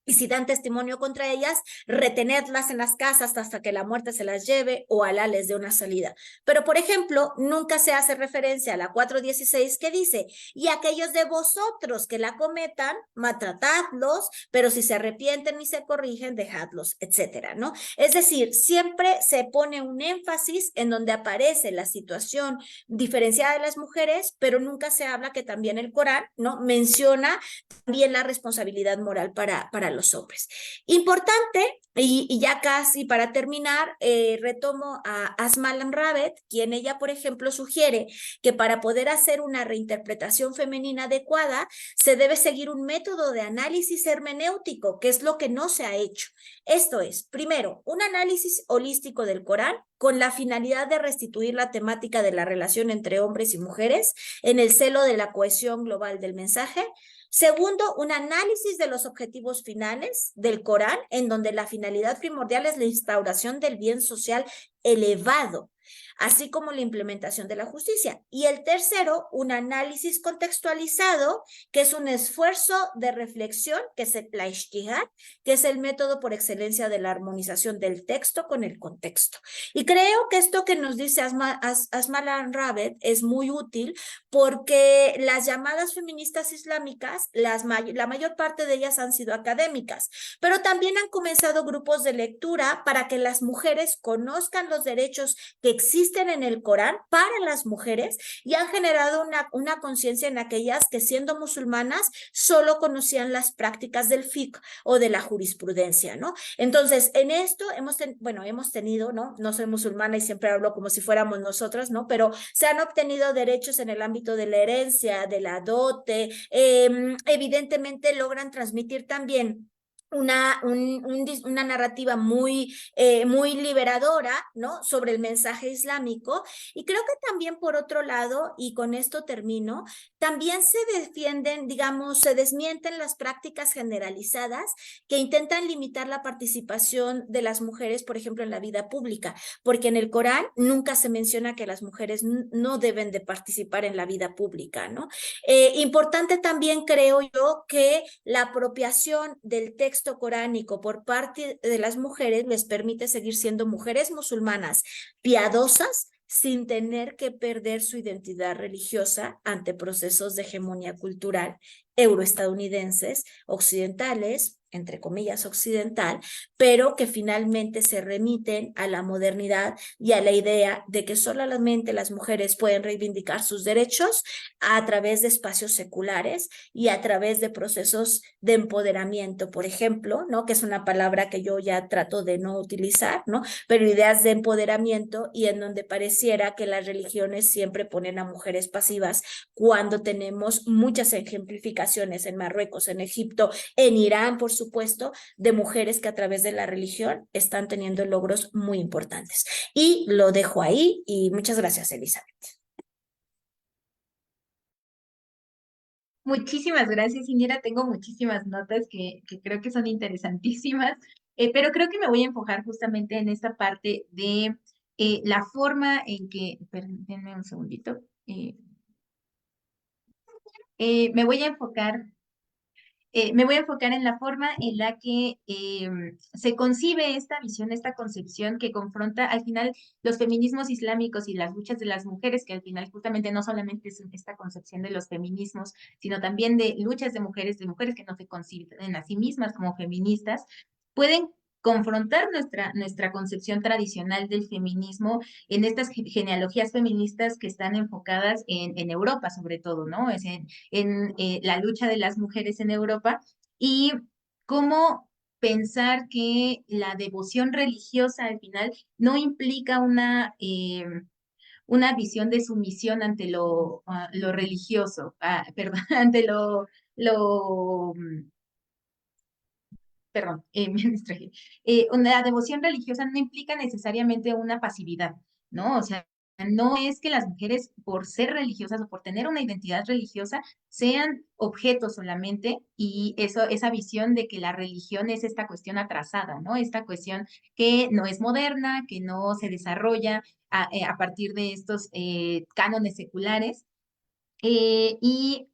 y si dan testimonio contra ellas, retenedlas en las casas hasta que la muerte se las lleve o Alá les dé una salida. Pero, por ejemplo, nunca se hace referencia a la 4:16 que dice, y aquellos de vosotros que la cometan, maltratadlos, pero si se arrepienten y se corrigen, dejadlos, etcétera, ¿no? Es decir, siempre se pone un énfasis en donde aparece la situación diferenciada de las mujeres, pero nunca se habla que también el Corán, ¿no?, menciona también la responsabilidad moral para los hombres. Importante, y ya casi para terminar, retomo a Asma Lamravet, quien ella, por ejemplo, sugiere que para poder hacer una reinterpretación femenina adecuada, se debe seguir un método de análisis hermenéutico, que es lo que no se ha hecho. Esto es, primero, un análisis holístico del Corán con la finalidad de restituir la temática de la relación entre hombres y mujeres en el celo de la cohesión global del mensaje. Segundo, un análisis de los objetivos finales del Corán, en donde la finalidad primordial es la instauración del bien social elevado, así como la implementación de la justicia. Y el tercero, un análisis contextualizado, que es un esfuerzo de reflexión, que es el ijtihad, que es el método por excelencia de la armonización del texto con el contexto. Y creo que esto que nos dice Asma Lamravet es muy útil, porque las llamadas feministas islámicas, la mayor parte de ellas han sido académicas, pero también han comenzado grupos de lectura para que las mujeres conozcan los derechos que existen en el Corán para las mujeres, y han generado una conciencia en aquellas que, siendo musulmanas, solo conocían las prácticas del fiqh o de la jurisprudencia, ¿no? Entonces, en esto hemos tenido, ¿no? No soy musulmana y siempre hablo como si fuéramos nosotras, ¿no? Pero se han obtenido derechos en el ámbito de la herencia, de la dote, evidentemente logran transmitir también una narrativa muy liberadora, ¿no? Sobre el mensaje islámico. Y creo que también por otro lado, y con esto termino, también se defienden, digamos, se desmienten las prácticas generalizadas que intentan limitar la participación de las mujeres, por ejemplo, en la vida pública, porque en el Corán nunca se menciona que las mujeres no deben de participar en la vida pública, ¿no? Importante también creo yo que la apropiación del texto coránico por parte de las mujeres les permite seguir siendo mujeres musulmanas piadosas sin tener que perder su identidad religiosa ante procesos de hegemonía cultural euroestadounidenses, occidentales, entre comillas occidental, pero que finalmente se remiten a la modernidad y a la idea de que solamente las mujeres pueden reivindicar sus derechos a través de espacios seculares y a través de procesos de empoderamiento, por ejemplo, ¿no? Que es una palabra que yo ya trato de no utilizar, ¿no? Pero ideas de empoderamiento y en donde pareciera que las religiones siempre ponen a mujeres pasivas cuando tenemos muchas ejemplificaciones en Marruecos, en Egipto, en Irán, por supuesto, de mujeres que a través de la religión están teniendo logros muy importantes. Y lo dejo ahí y muchas gracias, Elizabeth. Muchísimas gracias, Indira. Tengo muchísimas notas que creo que son interesantísimas, pero creo que me voy a enfocar justamente en esta parte de la forma en que, permítanme un segundito, me voy a enfocar me voy a enfocar en la forma en la que se concibe esta visión, esta concepción que confronta al final los feminismos islámicos y las luchas de las mujeres, que al final justamente no solamente es esta concepción de los feminismos, sino también de luchas de mujeres que no se conciben a sí mismas como feministas, pueden confrontar nuestra concepción tradicional del feminismo en estas genealogías feministas que están enfocadas en Europa, sobre todo, ¿no? Es en la lucha de las mujeres en Europa y cómo pensar que la devoción religiosa al final no implica una visión de sumisión ante lo religioso, perdón, ante perdón, me distraje. Una devoción religiosa no implica necesariamente una pasividad, ¿no? O sea, no es que las mujeres, por ser religiosas o por tener una identidad religiosa, sean objetos solamente, y esa visión de que la religión es esta cuestión atrasada, ¿no? Esta cuestión que no es moderna, que no se desarrolla a partir de estos cánones seculares. Y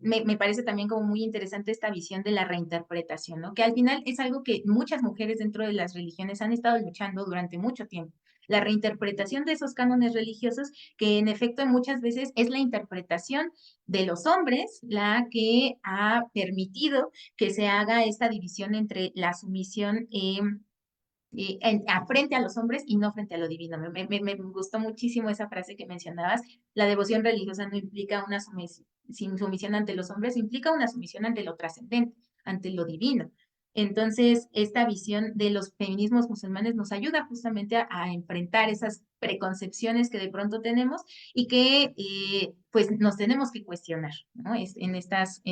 me parece también como muy interesante esta visión de la reinterpretación, ¿no? Que al final es algo que muchas mujeres dentro de las religiones han estado luchando durante mucho tiempo. La reinterpretación de esos cánones religiosos, que en efecto muchas veces es la interpretación de los hombres la que ha permitido que se haga esta división entre la sumisión frente a los hombres y no frente a lo divino. Me gustó muchísimo esa frase que mencionabas. La devoción religiosa no implica una sumisión ante los hombres, implica una sumisión ante lo trascendente, ante lo divino. Entonces, esta visión de los feminismos musulmanes nos ayuda justamente a enfrentar esas preconcepciones que de pronto tenemos y que pues nos tenemos que cuestionar, ¿no? En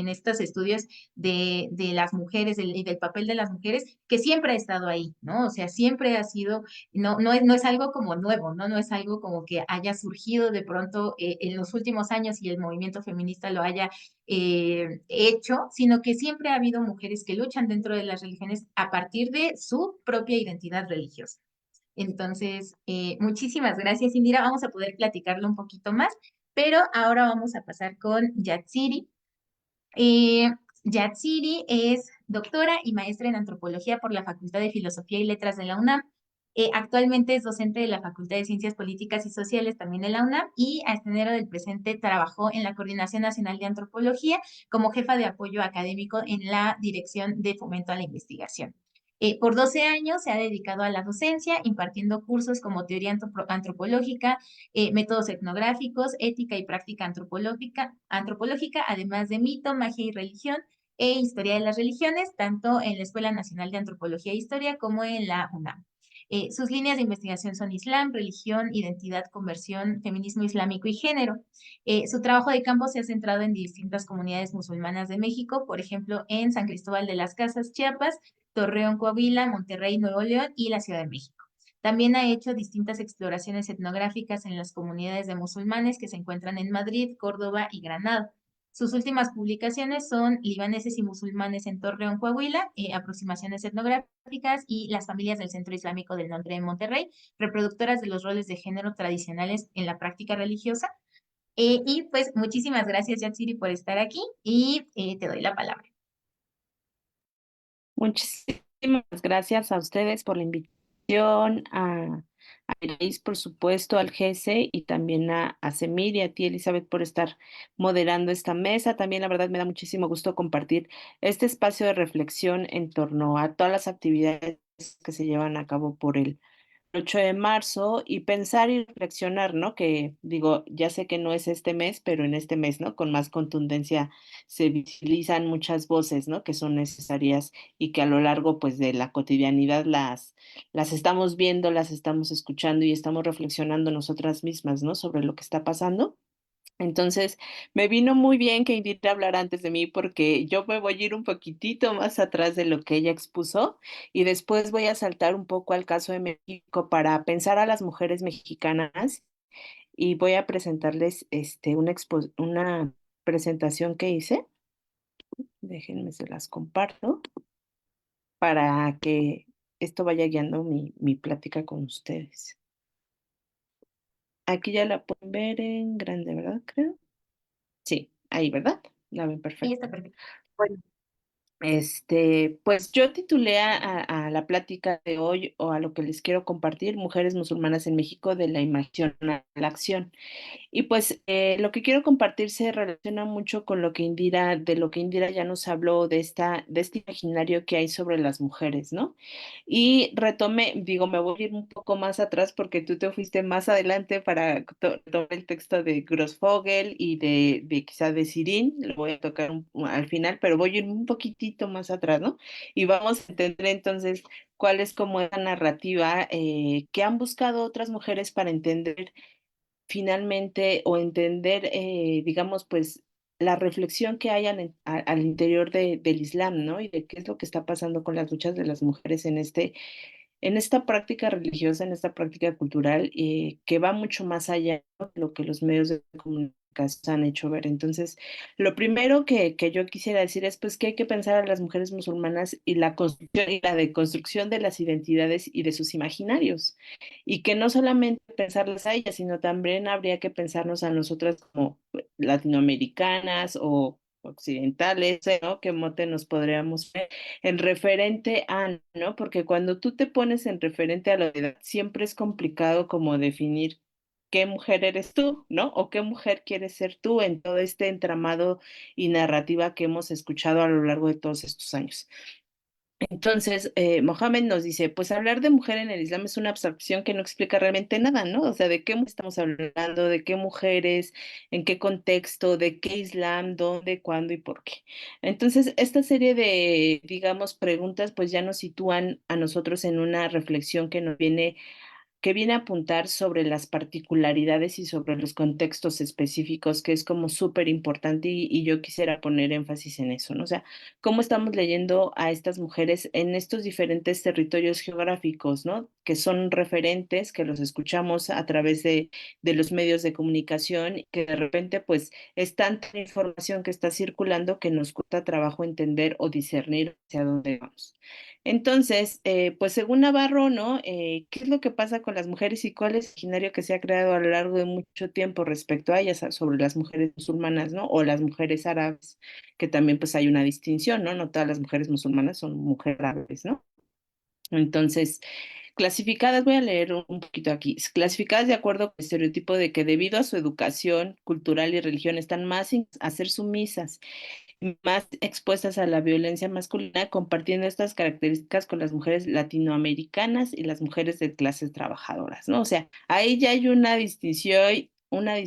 estos estudios de las mujeres y del papel de las mujeres que siempre ha estado ahí, ¿no? O sea, siempre ha sido, no es algo como nuevo, ¿no? No es algo como que haya surgido de pronto en los últimos años y el movimiento feminista lo haya hecho, sino que siempre ha habido mujeres que luchan dentro de las religiones a partir de su propia identidad religiosa. Entonces, muchísimas gracias, Indira. Vamos a poder platicarlo un poquito más, pero ahora vamos a pasar con Yatsiri. Yatsiri es doctora y maestra en antropología por la Facultad de Filosofía y Letras de la UNAM. Actualmente es docente de la Facultad de Ciencias Políticas y Sociales también de la UNAM y hasta enero del presente trabajó en la Coordinación Nacional de Antropología como jefa de apoyo académico en la Dirección de Fomento a la Investigación. Por 12 años se ha dedicado a la docencia, impartiendo cursos como teoría antropológica, métodos etnográficos, ética y práctica antropológica, además de mito, magia y religión, historia de las religiones, tanto en la Escuela Nacional de Antropología e Historia como en la UNAM. Sus líneas de investigación son Islam, religión, identidad, conversión, feminismo islámico y género. Su trabajo de campo se ha centrado en distintas comunidades musulmanas de México, por ejemplo, en San Cristóbal de las Casas, Chiapas, Torreón, Coahuila, Monterrey, Nuevo León y la Ciudad de México. También ha hecho distintas exploraciones etnográficas en las comunidades de musulmanes que se encuentran en Madrid, Córdoba y Granada. Sus últimas publicaciones son Libaneses y musulmanes en Torreón, Coahuila, aproximaciones etnográficas y las familias del Centro Islámico del Norte de Monterrey, reproductoras de los roles de género tradicionales en la práctica religiosa. Y pues muchísimas gracias, Yatsiri, por estar aquí y te doy la palabra. Muchísimas gracias a ustedes por la invitación, a Iris, por supuesto, al GESE y también a Semir y a ti, Elizabeth, por estar moderando esta mesa. También, la verdad, me da muchísimo gusto compartir este espacio de reflexión en torno a todas las actividades que se llevan a cabo por el 8 de marzo y pensar y reflexionar, ¿no? Que digo, ya sé que no es este mes, pero en este mes, ¿no? Con más contundencia se visibilizan muchas voces, ¿no? Que son necesarias y que a lo largo, pues, de la cotidianidad las estamos viendo, las estamos escuchando y estamos reflexionando nosotras mismas, ¿no? Sobre lo que está pasando. Entonces, me vino muy bien que Indira hablara antes de mí porque yo me voy a ir un poquitito más atrás de lo que ella expuso y después voy a saltar un poco al caso de México para pensar a las mujeres mexicanas y voy a presentarles una presentación que hice. Déjenme, se las comparto para que esto vaya guiando mi plática con ustedes. Aquí ya la pueden ver en grande, ¿verdad? Creo. Sí, ahí, ¿verdad? La ven Ahí perfecto. está perfecto. Bueno, pues yo titulé a la plática de hoy o a lo que les quiero compartir, Mujeres musulmanas en México, de la imaginación a la acción. Y pues lo que quiero compartir se relaciona mucho con de lo que Indira ya nos habló de este imaginario que hay sobre las mujeres, ¿no? Y retomé, digo, me voy a ir un poco más atrás porque tú te fuiste más adelante para tomar el texto de Grossfogel y de quizá de Sirin, lo voy a tocar al final, pero voy a ir un poquitito más atrás, ¿no? Y vamos a entender entonces cuál es como esa narrativa que han buscado otras mujeres para entender finalmente o entender, digamos, pues la reflexión que hay al interior del Islam, ¿no? Y de qué es lo que está pasando con las luchas de las mujeres en esta práctica religiosa, en esta práctica cultural, que va mucho más allá, ¿no?, de lo que los medios de comunicación han hecho ver. Entonces, lo primero que yo quisiera decir es pues que hay que pensar a las mujeres musulmanas y la construcción y la deconstrucción de las identidades y de sus imaginarios. Y que no solamente pensarlas a ellas, sino también habría que pensarnos a nosotras como latinoamericanas o occidentales, ¿no? ¿Qué mote nos podríamos ver en referente a, ¿no? Porque cuando tú te pones en referente a la edad, siempre es complicado como definir qué mujer eres tú, ¿no? O qué mujer quieres ser tú en todo este entramado y narrativa que hemos escuchado a lo largo de todos estos años. Entonces, Mohammed nos dice, pues hablar de mujer en el Islam es una abstracción que no explica realmente nada, ¿no? O sea, ¿de qué estamos hablando? ¿De qué mujeres? ¿En qué contexto? ¿De qué Islam? ¿Dónde? ¿Cuándo? ¿Y por qué? Entonces, esta serie de, digamos, preguntas, pues ya nos sitúan a nosotros en una reflexión que viene a apuntar sobre las particularidades y sobre los contextos específicos, que es como súper importante y yo quisiera poner énfasis en eso, ¿no? O sea, cómo estamos leyendo a estas mujeres en estos diferentes territorios geográficos, ¿no? Que son referentes, que los escuchamos a través de los medios de comunicación, y que de repente pues es tanta información que está circulando que nos cuesta trabajo entender o discernir hacia dónde vamos. Entonces, pues según Navarro, ¿no? ¿Qué es lo que pasa con las mujeres y cuál es el escenario que se ha creado a lo largo de mucho tiempo respecto a ellas, sobre las mujeres musulmanas, ¿no? O las mujeres árabes, que también pues hay una distinción, ¿no? No todas las mujeres musulmanas son mujeres árabes, ¿no? Entonces, clasificadas, voy a leer un poquito aquí, clasificadas de acuerdo con el estereotipo de que debido a su educación cultural y religión están más a ser sumisas, más expuestas a la violencia masculina, compartiendo estas características con las mujeres latinoamericanas y las mujeres de clases trabajadoras, ¿no? O sea, ahí ya hay una distinción y una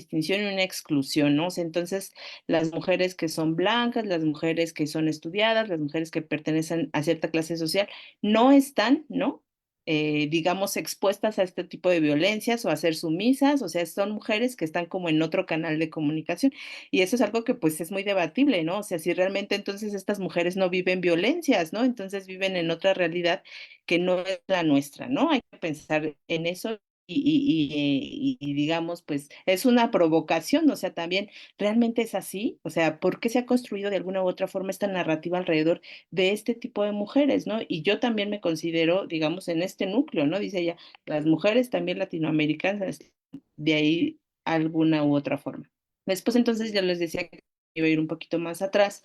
exclusión, ¿no? O sea, entonces, las mujeres que son blancas, las mujeres que son estudiadas, las mujeres que pertenecen a cierta clase social, no están, ¿no? digamos, expuestas a este tipo de violencias o a ser sumisas, o sea, son mujeres que están como en otro canal de comunicación y eso es algo que pues es muy debatible, ¿no? O sea, si realmente entonces estas mujeres no viven violencias, ¿no? Entonces viven en otra realidad que no es la nuestra, ¿no? Hay que pensar en eso y digamos, pues es una provocación, o sea, también realmente es así, o sea, ¿por qué se ha construido de alguna u otra forma esta narrativa alrededor de este tipo de mujeres, ¿no? Y yo también me considero, digamos, en este núcleo, ¿no? Dice ella, las mujeres también latinoamericanas, de ahí alguna u otra forma. Después entonces ya les decía que iba a ir un poquito más atrás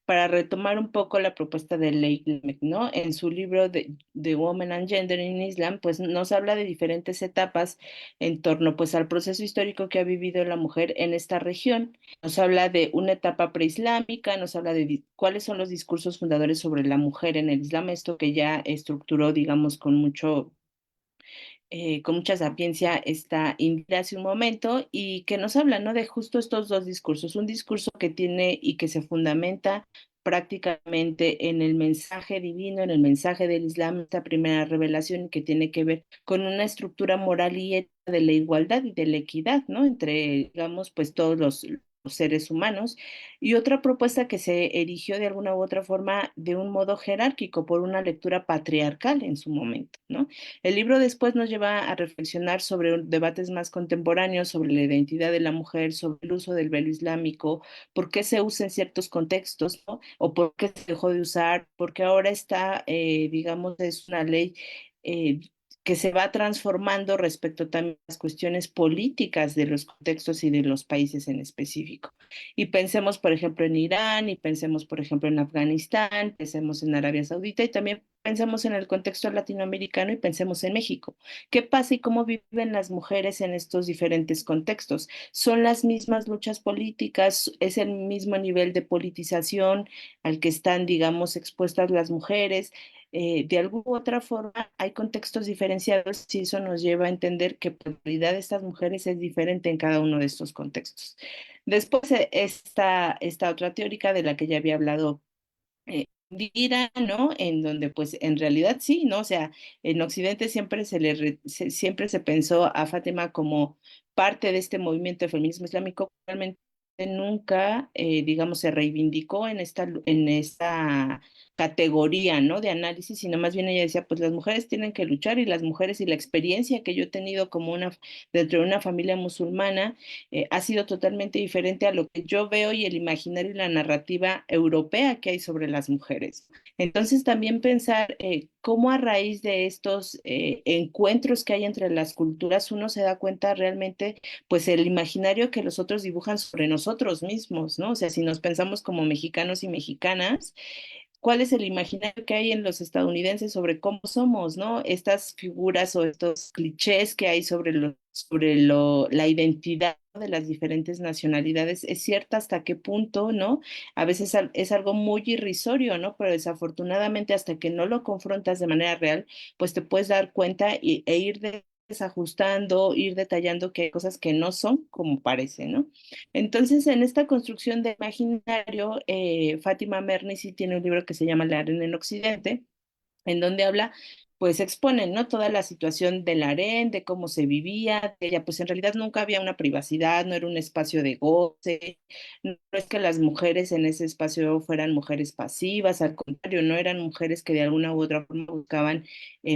para retomar un poco la propuesta de Leigh Lemech, ¿no? En su libro de Women and Gender in Islam, pues nos habla de diferentes etapas en torno pues al proceso histórico que ha vivido la mujer en esta región. Nos habla de una etapa preislámica, nos habla de cuáles son los discursos fundadores sobre la mujer en el Islam, esto que ya estructuró, digamos, con mucha sapiencia esta Indira hace un momento y que nos habla, ¿no? De justo estos dos discursos, un discurso que tiene y que se fundamenta prácticamente en el mensaje divino, en el mensaje del Islam, esta primera revelación que tiene que ver con una estructura moral y ética de la igualdad y de la equidad, ¿no? Entre, digamos, pues todos los seres humanos, y otra propuesta que se erigió de alguna u otra forma de un modo jerárquico por una lectura patriarcal en su momento, ¿no? El libro después nos lleva a reflexionar sobre debates más contemporáneos, sobre la identidad de la mujer, sobre el uso del velo islámico, por qué se usa en ciertos contextos, ¿no? O por qué se dejó de usar, porque ahora está, digamos, es una ley eh, que se va transformando respecto también a las cuestiones políticas de los contextos y de los países en específico. Y pensemos, por ejemplo, en Irán, y pensemos, por ejemplo, en Afganistán, pensemos en Arabia Saudita y también pensemos en el contexto latinoamericano y pensemos en México. ¿Qué pasa y cómo viven las mujeres en estos diferentes contextos? ¿Son las mismas luchas políticas? ¿Es el mismo nivel de politización al que están, digamos, expuestas las mujeres? De alguna u otra forma hay contextos diferenciados y eso nos lleva a entender que la realidad de estas mujeres es diferente en cada uno de estos contextos. Después, esta otra teórica de la que ya había hablado Indira, ¿no? En donde pues en realidad sí, ¿no? O sea, en Occidente siempre se pensó a Fátima como parte de este movimiento de feminismo islámico, realmente nunca, digamos, se reivindicó en esta categoría, ¿no? De análisis, sino más bien ella decía, pues las mujeres tienen que luchar y las mujeres y la experiencia que yo he tenido como dentro de una familia musulmana, ha sido totalmente diferente a lo que yo veo y el imaginario y la narrativa europea que hay sobre las mujeres. Entonces también pensar cómo a raíz de estos encuentros que hay entre las culturas uno se da cuenta realmente pues el imaginario que los otros dibujan sobre nosotros mismos, ¿no? O sea, si nos pensamos como mexicanos y mexicanas, cuál es el imaginario que hay en los estadounidenses sobre cómo somos, ¿no? Estas figuras o estos clichés que hay la identidad de las diferentes nacionalidades, es cierta hasta qué punto, ¿no? A veces es algo muy irrisorio, ¿no? Pero desafortunadamente hasta que no lo confrontas de manera real, pues te puedes dar cuenta e ir desajustando, ir detallando que hay cosas que no son como parecen, ¿no? Entonces, en esta construcción de imaginario, Fátima Mernissi tiene un libro que se llama La arena en Occidente, en donde habla, pues exponen, ¿no? Toda la situación del harén, de cómo se vivía, de ella, pues en realidad nunca había una privacidad, no era un espacio de goce, no es que las mujeres en ese espacio fueran mujeres pasivas, al contrario, no eran mujeres que de alguna u otra forma buscaban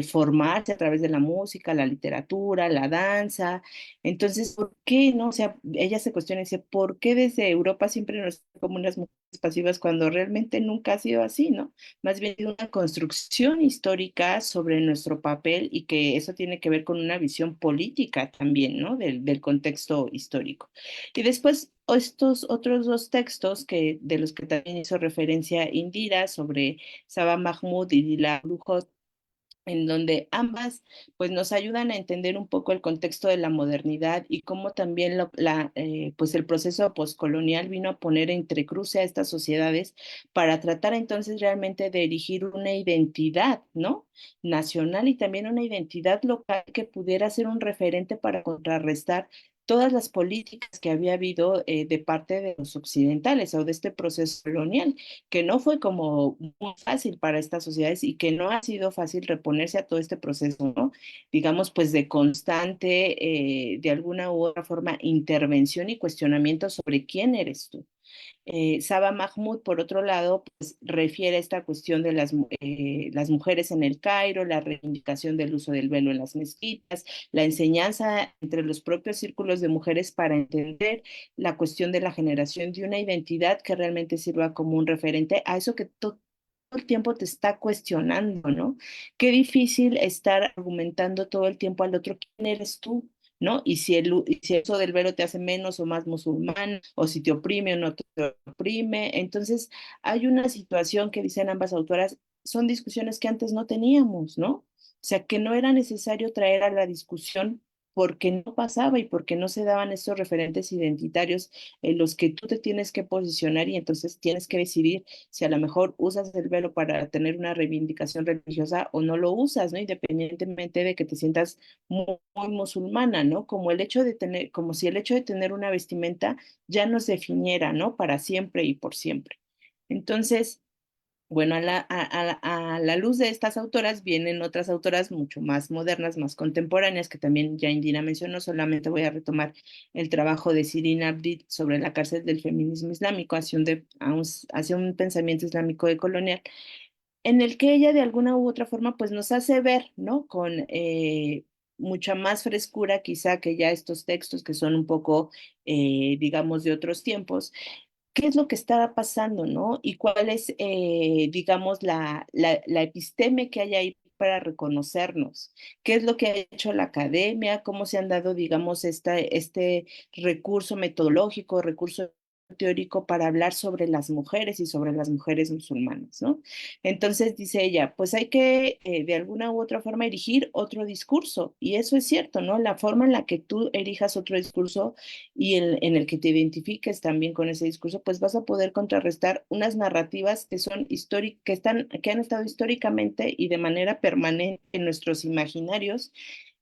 formarse a través de la música, la literatura, la danza. Entonces, ¿por qué no? O sea, ella se cuestiona y dice, ¿por qué desde Europa siempre nos como unas mujeres pasivas cuando realmente nunca ha sido así, ¿no? Más bien una construcción histórica sobre nuestro papel y que eso tiene que ver con una visión política también, ¿no? Del contexto histórico. Y después estos otros dos textos de los que también hizo referencia Indira sobre Saba Mahmood y Dila Lujot, en donde ambas pues nos ayudan a entender un poco el contexto de la modernidad y cómo también pues el proceso postcolonial vino a poner entre cruce a estas sociedades para tratar entonces realmente de erigir una identidad, ¿no? Nacional y también una identidad local que pudiera ser un referente para contrarrestar todas las políticas que había habido de parte de los occidentales o de este proceso colonial, que no fue como muy fácil para estas sociedades y que no ha sido fácil reponerse a todo este proceso, ¿no? Digamos, pues de constante, de alguna u otra forma, intervención y cuestionamiento sobre quién eres tú. Saba Mahmoud, por otro lado, pues, refiere a esta cuestión de las mujeres en el Cairo, la reivindicación del uso del velo en las mezquitas, la enseñanza entre los propios círculos de mujeres para entender la cuestión de la generación de una identidad que realmente sirva como un referente a eso que todo el tiempo te está cuestionando, ¿no? Qué difícil estar argumentando todo el tiempo al otro quién eres tú, ¿no? Y si eso del velo te hace menos o más musulmán, o si te oprime o no te oprime. Entonces, hay una situación que dicen ambas autoras, son discusiones que antes no teníamos, ¿no? O sea, que no era necesario traer a la discusión porque no pasaba y porque no se daban estos referentes identitarios en los que tú te tienes que posicionar y entonces tienes que decidir si a lo mejor usas el velo para tener una reivindicación religiosa o no lo usas, ¿no? Independientemente de que te sientas muy musulmana, ¿no? Como el hecho de tener, como si el hecho de tener una vestimenta ya nos definiera, ¿no? Para siempre y por siempre. Entonces, bueno, a la luz de estas autoras vienen otras autoras mucho más modernas, más contemporáneas, que también ya Indira mencionó, solamente voy a retomar el trabajo de Shirin Abdi sobre la cárcel del feminismo islámico hacia un pensamiento islámico decolonial, en el que ella de alguna u otra forma pues nos hace ver, ¿no? Con mucha más frescura quizá que ya estos textos que son un poco, digamos, de otros tiempos, qué es lo que está pasando, ¿no? Y cuál es, digamos, la episteme que hay ahí para reconocernos, qué es lo que ha hecho la academia, cómo se han dado, digamos, este recurso metodológico, recurso teórico para hablar sobre las mujeres y sobre las mujeres musulmanas, ¿no? Entonces dice ella, pues hay que de alguna u otra forma erigir otro discurso, y eso es cierto, ¿no? La forma en la que tú erijas otro discurso y en el que te identifiques también con ese discurso, pues vas a poder contrarrestar unas narrativas que son que han estado históricamente y de manera permanente en nuestros imaginarios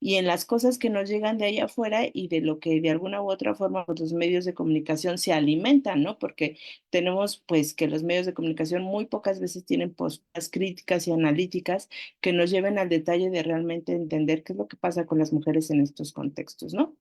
y en las cosas que nos llegan de allá afuera y de lo que de alguna u otra forma pues, los medios de comunicación se alimentan, ¿no? Porque tenemos pues que los medios de comunicación muy pocas veces tienen posturas críticas y analíticas que nos lleven al detalle de realmente entender qué es lo que pasa con las mujeres en estos contextos, ¿no?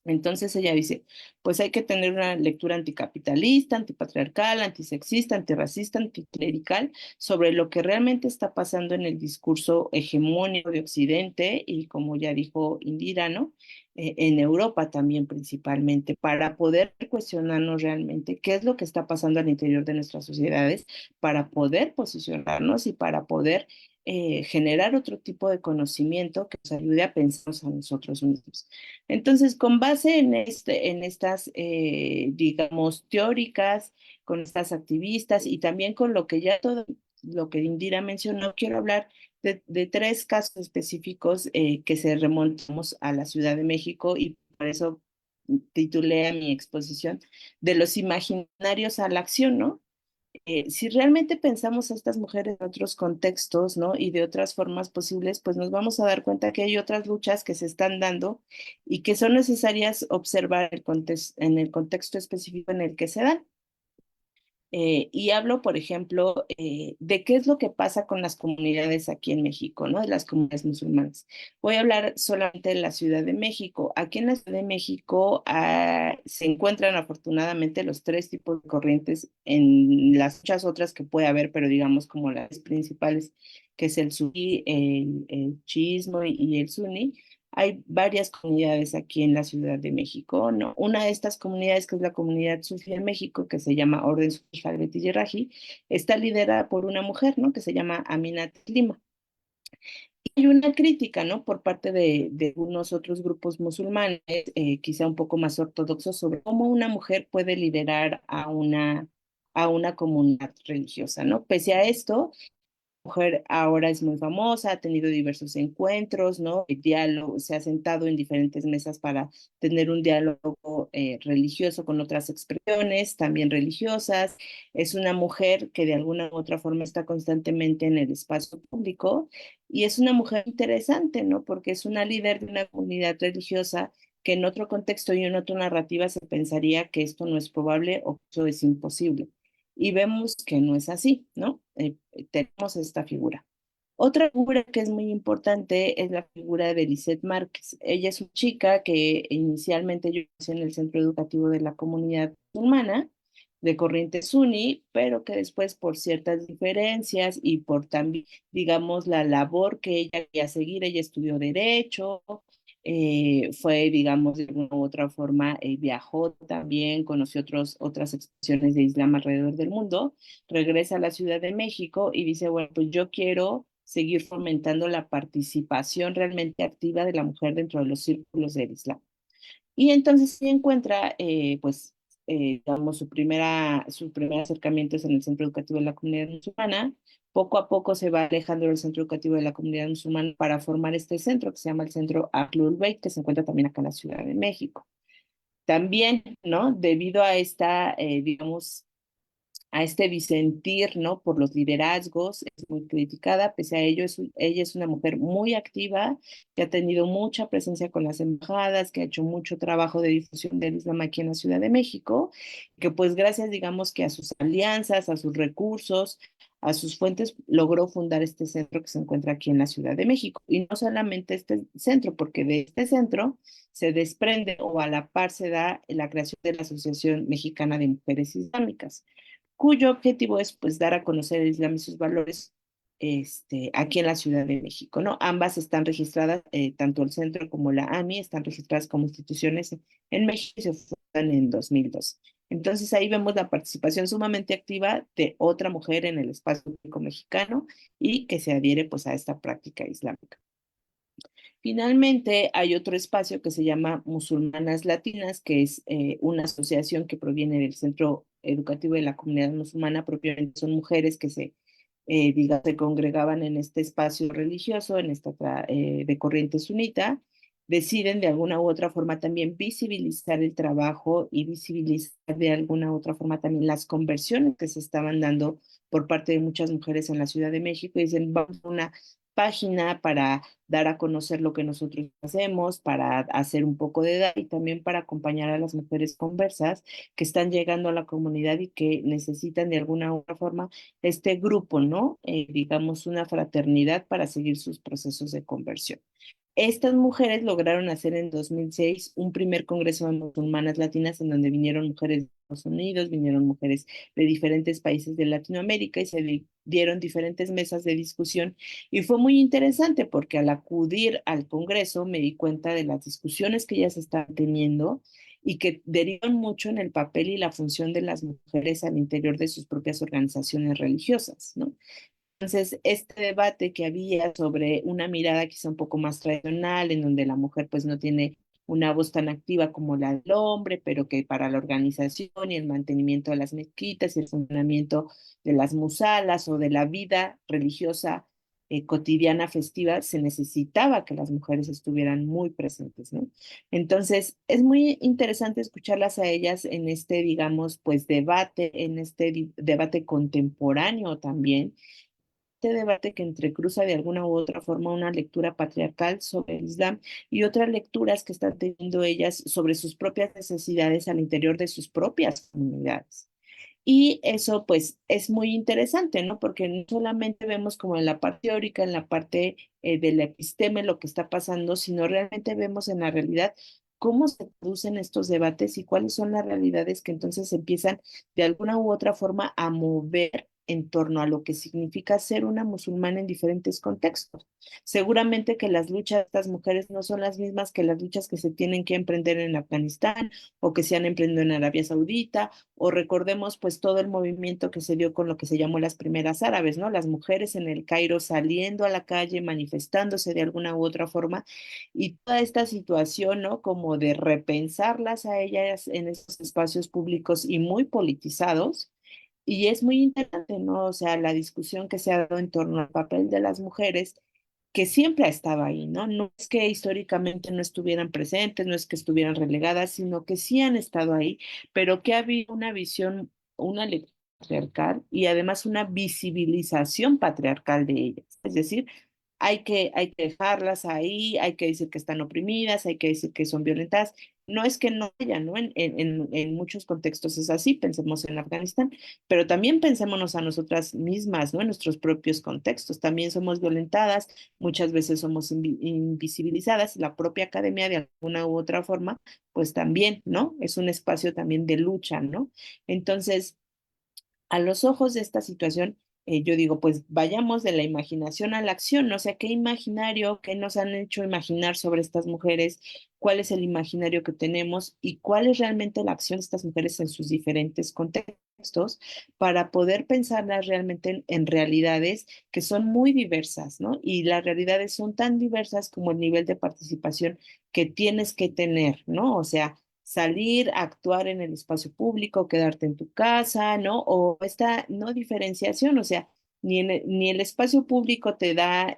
Entonces ella dice, pues hay que tener una lectura anticapitalista, antipatriarcal, antisexista, antirracista, anticlerical, sobre lo que realmente está pasando en el discurso hegemónico de Occidente y como ya dijo Indira, ¿no? En Europa también principalmente, para poder cuestionarnos realmente qué es lo que está pasando al interior de nuestras sociedades, para poder posicionarnos y para poder generar otro tipo de conocimiento que nos ayude a pensarnos a nosotros mismos. Entonces, con base en estas, digamos, teóricas, con estas activistas y también con lo que ya todo lo que Indira mencionó, quiero hablar de tres casos específicos que se remontamos a la Ciudad de México y por eso titulé a mi exposición de los imaginarios a la acción, ¿no? Si realmente pensamos a estas mujeres en otros contextos, ¿no? Y de otras formas posibles, pues nos vamos a dar cuenta que hay otras luchas que se están dando y que son necesarias observar en el contexto específico en el que se dan. Y hablo, por ejemplo, de qué es lo que pasa con las comunidades aquí en México, ¿no? De las comunidades musulmanas. Voy a hablar solamente de la Ciudad de México. Aquí en la Ciudad de México se encuentran afortunadamente los tres tipos de corrientes en las muchas otras que puede haber, pero digamos como las principales, que es el suní, el chiismo y el suní. Hay varias comunidades aquí en la Ciudad de México, ¿no? Una de estas comunidades, que es la comunidad sufí en México, que se llama Orden Sufí Halveti Yerraji, está liderada por una mujer, ¿no? Que se llama Aminat Lima. Y hay una crítica, ¿no? Por parte de unos otros grupos musulmanes, quizá un poco más ortodoxos, sobre cómo una mujer puede liderar a una comunidad religiosa, ¿no? Pese a esto, mujer ahora es muy famosa, ha tenido diversos encuentros, ¿no? El diálogo, se ha sentado en diferentes mesas para tener un diálogo religioso con otras expresiones, también religiosas. Es una mujer que de alguna u otra forma está constantemente en el espacio público y es una mujer interesante, ¿no? Porque es una líder de una comunidad religiosa que en otro contexto y en otra narrativa se pensaría que esto no es probable o que eso es imposible. Y vemos que no es así, ¿no? Tenemos esta figura. Otra figura que es muy importante es la figura de Lisette Márquez. Ella es una chica que inicialmente yo conocí en el centro educativo de la comunidad humana de Corrientes Uni, pero que después por ciertas diferencias y por también, digamos, la labor que ella quería seguir, ella estudió Derecho, fue, digamos, de alguna u otra forma, viajó también, conoció otras expresiones de Islam alrededor del mundo, regresa a la Ciudad de México y dice, bueno, pues yo quiero seguir fomentando la participación realmente activa de la mujer dentro de los círculos del Islam. Y entonces se encuentra, pues, digamos, su primer acercamiento es en el centro educativo de la comunidad musulmana. Poco a poco se va alejando del centro educativo de la comunidad musulmana para formar este centro que se llama el Centro Ahlul Bayt, que se encuentra también acá en la Ciudad de México. También, ¿no? Debido a esta, digamos, a este disentir, ¿no? Por los liderazgos, es muy criticada, pese a ello, ella es una mujer muy activa, que ha tenido mucha presencia con las embajadas, que ha hecho mucho trabajo de difusión del Islam aquí en la Ciudad de México, que pues gracias, digamos, que a sus alianzas, a sus recursos, a sus fuentes, logró fundar este centro que se encuentra aquí en la Ciudad de México. Y no solamente este centro, porque de este centro se desprende o a la par se da la creación de la Asociación Mexicana de Mujeres Islámicas, cuyo objetivo es pues dar a conocer el Islam y sus valores aquí en la Ciudad de México, ¿no? Ambas están registradas, tanto el centro como la AMI están registradas como instituciones en México y se fundan en 2002. Entonces ahí vemos la participación sumamente activa de otra mujer en el espacio público mexicano y que se adhiere pues a esta práctica islámica. Finalmente, hay otro espacio que se llama Musulmanas Latinas, que es una asociación que proviene del Centro Educativo de la Comunidad Musulmana. Propiamente son mujeres que se congregaban en este espacio religioso, en esta de corriente sunita, deciden de alguna u otra forma también visibilizar el trabajo y visibilizar de alguna u otra forma también las conversiones que se estaban dando por parte de muchas mujeres en la Ciudad de México, y dicen, vamos a una página para dar a conocer lo que nosotros hacemos, para hacer un poco de edad y también para acompañar a las mujeres conversas que están llegando a la comunidad y que necesitan de alguna u otra forma este grupo, ¿no? Digamos, una fraternidad para seguir sus procesos de conversión. Estas mujeres lograron hacer en 2006 un primer congreso de musulmanas latinas en donde vinieron mujeres de Estados Unidos, vinieron mujeres de diferentes países de Latinoamérica y se dieron diferentes mesas de discusión, y fue muy interesante porque al acudir al congreso me di cuenta de las discusiones que ellas estaban teniendo y que derivan mucho en el papel y la función de las mujeres al interior de sus propias organizaciones religiosas, ¿no? Entonces, este debate que había sobre una mirada quizá un poco más tradicional, en donde la mujer pues no tiene una voz tan activa como la del hombre, pero que para la organización y el mantenimiento de las mezquitas y el funcionamiento de las musalas o de la vida religiosa cotidiana festiva, se necesitaba que las mujeres estuvieran muy presentes, ¿no? Entonces, es muy interesante escucharlas a ellas en este, digamos, pues debate, en este debate contemporáneo también, este debate que entrecruza de alguna u otra forma una lectura patriarcal sobre el Islam y otras lecturas que están teniendo ellas sobre sus propias necesidades al interior de sus propias comunidades. Y eso pues es muy interesante, ¿no? Porque no solamente vemos como en la parte teórica, en la parte de la episteme lo que está pasando, sino realmente vemos en la realidad cómo se producen estos debates y cuáles son las realidades que entonces empiezan de alguna u otra forma a mover en torno a lo que significa ser una musulmana en diferentes contextos. Seguramente que las luchas de estas mujeres no son las mismas que las luchas que se tienen que emprender en Afganistán o que se han emprendido en Arabia Saudita, o recordemos pues todo el movimiento que se dio con lo que se llamó las primeras árabes, ¿no? Las mujeres en el Cairo saliendo a la calle, manifestándose de alguna u otra forma, y toda esta situación, ¿no? Como de repensarlas a ellas en esos espacios públicos y muy politizados. Y es muy interesante, ¿no? O sea, la discusión que se ha dado en torno al papel de las mujeres, que siempre ha estado ahí, ¿no? No es que históricamente no estuvieran presentes, no es que estuvieran relegadas, sino que sí han estado ahí, pero que ha habido una visión, una lectura patriarcal y además una visibilización patriarcal de ellas. Es decir, hay que dejarlas ahí, hay que decir que están oprimidas, hay que decir que son violentadas. No es que no haya, ¿no? En muchos contextos es así, pensemos en Afganistán, pero también pensémonos a nosotras mismas, ¿no? En nuestros propios contextos. También somos violentadas, muchas veces somos invisibilizadas. La propia academia, de alguna u otra forma, pues también, ¿no? Es un espacio también de lucha, ¿no? Entonces, a los ojos de esta situación, yo digo, pues vayamos de la imaginación a la acción, ¿no? O sea, ¿qué imaginario, qué nos han hecho imaginar sobre estas mujeres? ¿Cuál es el imaginario que tenemos y cuál es realmente la acción de estas mujeres en sus diferentes contextos para poder pensarlas realmente en realidades que son muy diversas, ¿no? Y las realidades son tan diversas como el nivel de participación que tienes que tener, ¿no? O sea, salir, actuar en el espacio público, quedarte en tu casa, ¿no? O esta no diferenciación, o sea, ni el espacio público te da,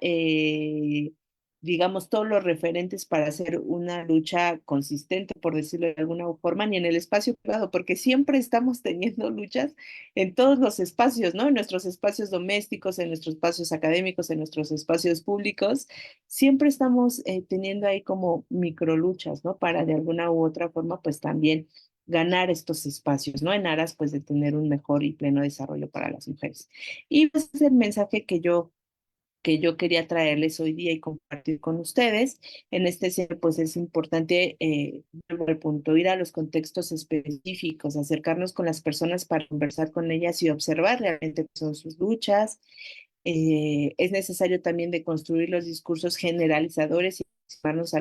digamos, todos los referentes para hacer una lucha consistente, por decirlo de alguna forma, ni en el espacio privado, porque siempre estamos teniendo luchas en todos los espacios, ¿no? En nuestros espacios domésticos, en nuestros espacios académicos, en nuestros espacios públicos siempre estamos teniendo ahí como microluchas, ¿no? Para de alguna u otra forma, pues también ganar estos espacios, ¿no? En aras, pues, de tener un mejor y pleno desarrollo para las mujeres. Y pues es el mensaje que yo quería traerles hoy día y compartir con ustedes. En este sentido, pues es importante, vuelvo al punto, ir a los contextos específicos, acercarnos con las personas para conversar con ellas y observar realmente qué son sus luchas, es necesario también de construir los discursos generalizadores y aproximarnos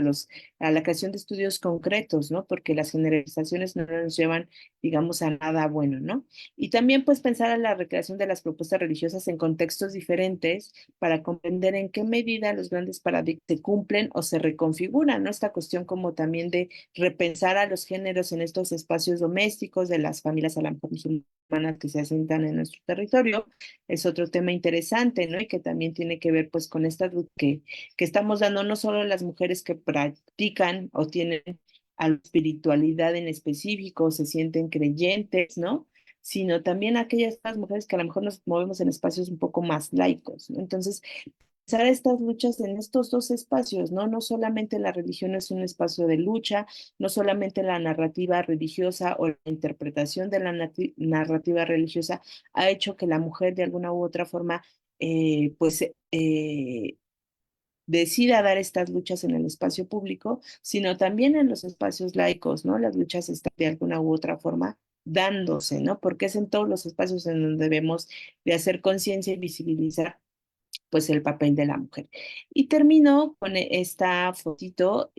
a la creación de estudios concretos, ¿no? Porque las generalizaciones no nos llevan, digamos, a nada bueno, ¿no? Y también, pues, pensar en la recreación de las propuestas religiosas en contextos diferentes para comprender en qué medida los grandes paradigmas se cumplen o se reconfiguran, ¿no? Esta cuestión como también de repensar a los géneros en estos espacios domésticos de las familias a la mejor musulmanas que se asientan en nuestro territorio es otro tema interesante, ¿no? Y que también tiene que ver pues con esta luz que estamos dando no solo a las mujeres que practican o tienen a la espiritualidad en específico, se sienten creyentes, ¿no? Sino también a aquellas mujeres que a lo mejor nos movemos en espacios un poco más laicos, ¿no? Entonces, pensar estas luchas en estos dos espacios, ¿no? No solamente la religión es un espacio de lucha, no solamente la narrativa religiosa o la interpretación de la narrativa religiosa ha hecho que la mujer de alguna u otra forma, pues, decida dar estas luchas en el espacio público, sino también en los espacios laicos, ¿no? Las luchas están de alguna u otra forma dándose, ¿no? Porque es en todos los espacios en donde debemos de hacer conciencia y visibilizar pues el papel de la mujer. Y termino con esta fotito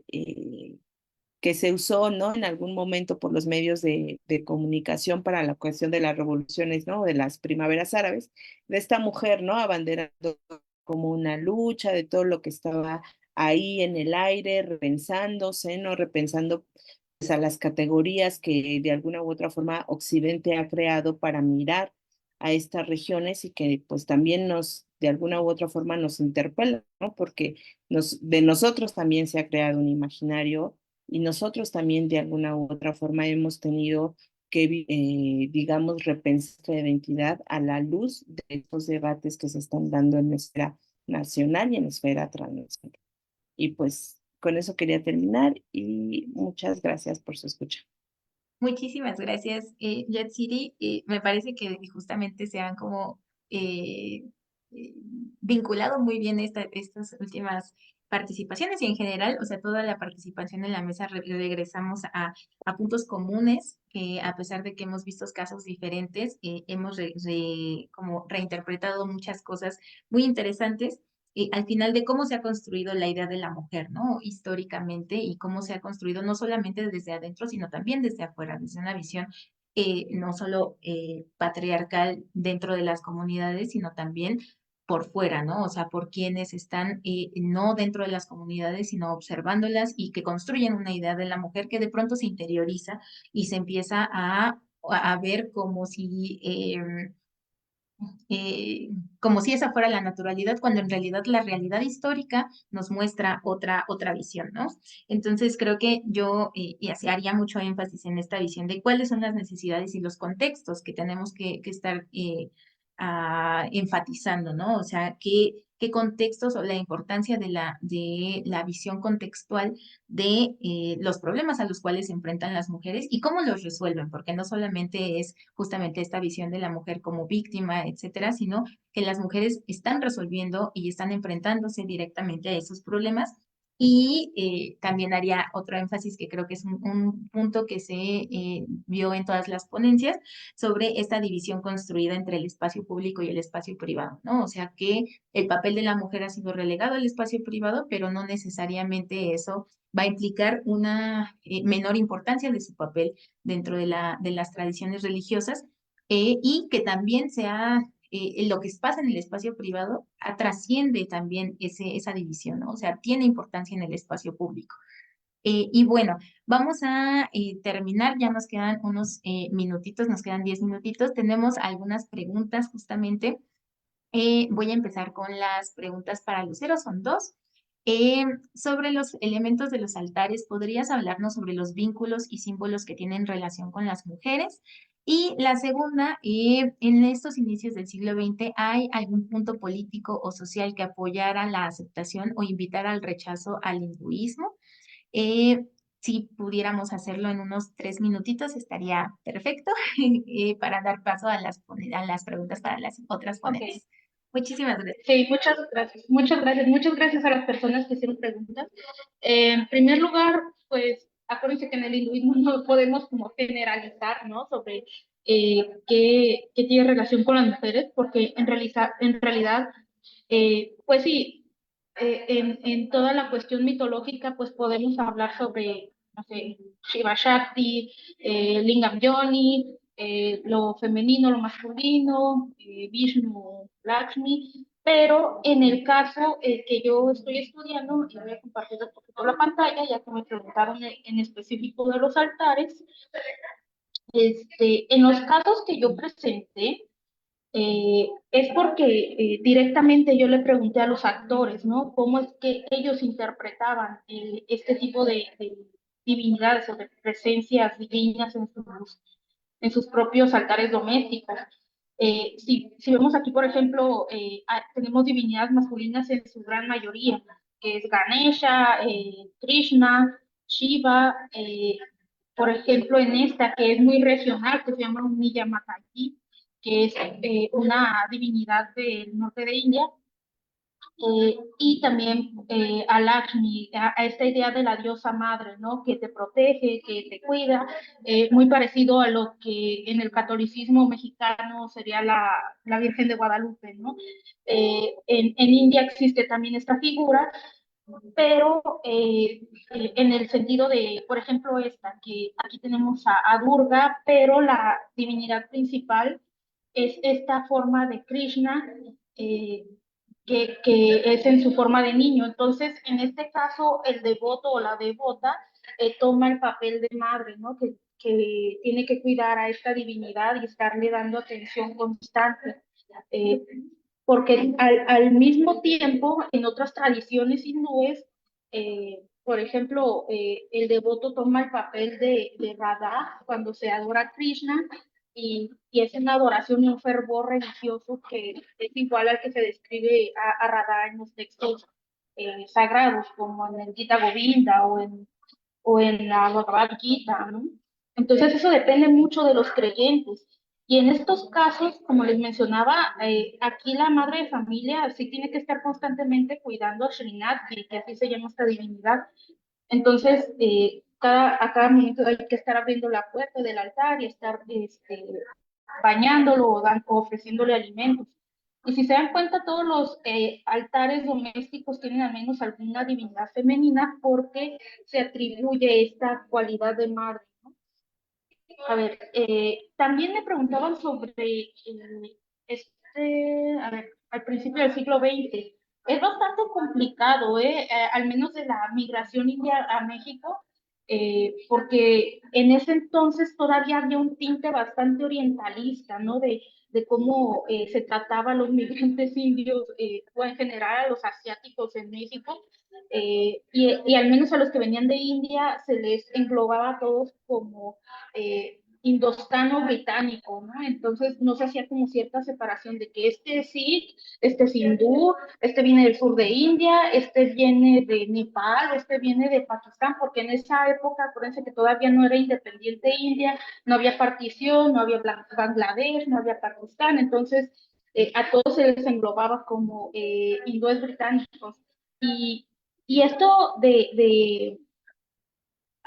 que se usó, ¿no? En algún momento por los medios de comunicación para la cuestión de las revoluciones, ¿no? De las primaveras árabes, de esta mujer, ¿no? Abanderando como una lucha de todo lo que estaba ahí en el aire, repensándose, ¿no? Repensando pues, a las categorías que de alguna u otra forma Occidente ha creado para mirar a estas regiones y que pues también nos, de alguna u otra forma nos interpela, ¿no? Porque de nosotros también se ha creado un imaginario y nosotros también de alguna u otra forma hemos tenido que, digamos, repensar la identidad a la luz de estos debates que se están dando en la esfera nacional y en la esfera transnacional. Y pues con eso quería terminar y muchas gracias por su escucha. Muchísimas gracias, Yatsiri. Me parece que justamente se han como eh, vinculado muy bien estas últimas participaciones y en general, o sea, toda la participación en la mesa regresamos a puntos comunes, que a pesar de que hemos visto casos diferentes, hemos como reinterpretado muchas cosas muy interesantes al final de cómo se ha construido la idea de la mujer, ¿no? Históricamente y cómo se ha construido no solamente desde adentro, sino también desde afuera, desde una visión no solo patriarcal dentro de las comunidades, sino también por fuera, ¿no? O sea, por quienes están no dentro de las comunidades, sino observándolas y que construyen una idea de la mujer que de pronto se interioriza y se empieza a ver como si esa fuera la naturalidad, cuando en realidad la realidad histórica nos muestra otra visión, ¿no? Entonces creo que yo y así haría mucho énfasis en esta visión de cuáles son las necesidades y los contextos que tenemos que estar enfatizando, ¿no? O sea, qué qué contextos o la importancia de la visión contextual de los problemas a los cuales se enfrentan las mujeres y cómo los resuelven, porque no solamente es justamente esta visión de la mujer como víctima, etcétera, sino que las mujeres están resolviendo y están enfrentándose directamente a esos problemas. Y también haría otro énfasis que creo que es un punto que se vio en todas las ponencias sobre esta división construida entre el espacio público y el espacio privado, ¿no? O sea que el papel de la mujer ha sido relegado al espacio privado, pero no necesariamente eso va a implicar una menor importancia de su papel dentro de las tradiciones religiosas y que también lo que pasa en el espacio privado trasciende también esa división, ¿no? O sea, tiene importancia en el espacio público. Y bueno, vamos a terminar, ya nos quedan unos minutitos, nos quedan 10 minutitos, tenemos algunas preguntas justamente. Voy a empezar con las preguntas para Lucero, son dos. Sobre los elementos de los altares, ¿podrías hablarnos sobre los vínculos y símbolos que tienen relación con las mujeres? Y la segunda, en estos inicios del siglo XX, ¿hay algún punto político o social que apoyara la aceptación o invitara al rechazo al hinduismo? Si pudiéramos hacerlo en unos 3 minutitos, estaría perfecto para dar paso a las preguntas para las otras Ok, ponentes. Muchísimas gracias. sí, muchas gracias, muchas gracias a las personas que hicieron preguntas. En primer lugar, pues acuérdense que en el hinduismo no podemos como generalizar, ¿no? Sobre qué tiene relación con las mujeres, porque en realidad pues sí, en toda la cuestión mitológica, pues podemos hablar sobre, no sé, Shiva Shakti, Lingam Yoni, lo femenino, lo masculino, Vishnu, Lakshmi, pero en el caso que yo estoy estudiando, y voy a compartir un poquito la pantalla, ya que me preguntaron en específico de los altares, en los casos que yo presenté, es porque directamente yo le pregunté a los actores, ¿no? Cómo es que ellos interpretaban este tipo de divinidades o de presencias divinas en sus propios altares domésticos. Si vemos aquí, por ejemplo, tenemos divinidades masculinas en su gran mayoría, que es Ganesha, Krishna, Shiva, por ejemplo, en esta que es muy regional, que se llama Unilla Mataji, que es una divinidad del norte de India, y también a Lakshmi, a esta idea de la diosa madre, ¿no? Que te protege, que te cuida, muy parecido a lo que en el catolicismo mexicano sería la Virgen de Guadalupe, ¿no? En India existe también esta figura, pero en el sentido de, por ejemplo, esta, que aquí tenemos a Durga, pero la divinidad principal es esta forma de Krishna, eh, que es en su forma de niño. Entonces, en este caso, el devoto o la devota toma el papel de madre, ¿no? Que tiene que cuidar a esta divinidad y estarle dando atención constante. Eh, Porque al mismo tiempo, en otras tradiciones hindúes, por ejemplo, el devoto toma el papel de Radha cuando se adora a Krishna y es una adoración y un fervor religioso que es igual al que se describe a Radha en los textos sagrados, como en el Gita Govinda o en la Bhagavad Gita, ¿no? Entonces eso depende mucho de los creyentes. Y en estos casos, como les mencionaba, aquí la madre de familia sí tiene que estar constantemente cuidando a Srinath, que así se llama esta divinidad. Entonces, a cada momento hay que estar abriendo la puerta del altar y estar bañándolo o ofreciéndole alimentos. Y si se dan cuenta, todos los altares domésticos tienen al menos alguna divinidad femenina porque se atribuye esta cualidad de madre, ¿no? A ver, también me preguntaban sobre a ver, al principio del siglo XX. Es bastante complicado, al menos de la migración india a México, porque en ese entonces todavía había un tinte bastante orientalista, ¿no? De cómo se trataba a los migrantes indios o en general a los asiáticos en México. Y al menos a los que venían de India se les englobaba a todos como indostano-británico, ¿no? Entonces no se hacía como cierta separación de que este es Sikh, este es hindú, este viene del sur de India, este viene de Nepal, este viene de Pakistán, porque en esa época, acuérdense que todavía no era independiente India, no había partición, no había Bangladesh, no había Pakistán, entonces a todos se les englobaba como hindúes británicos. Y, y esto de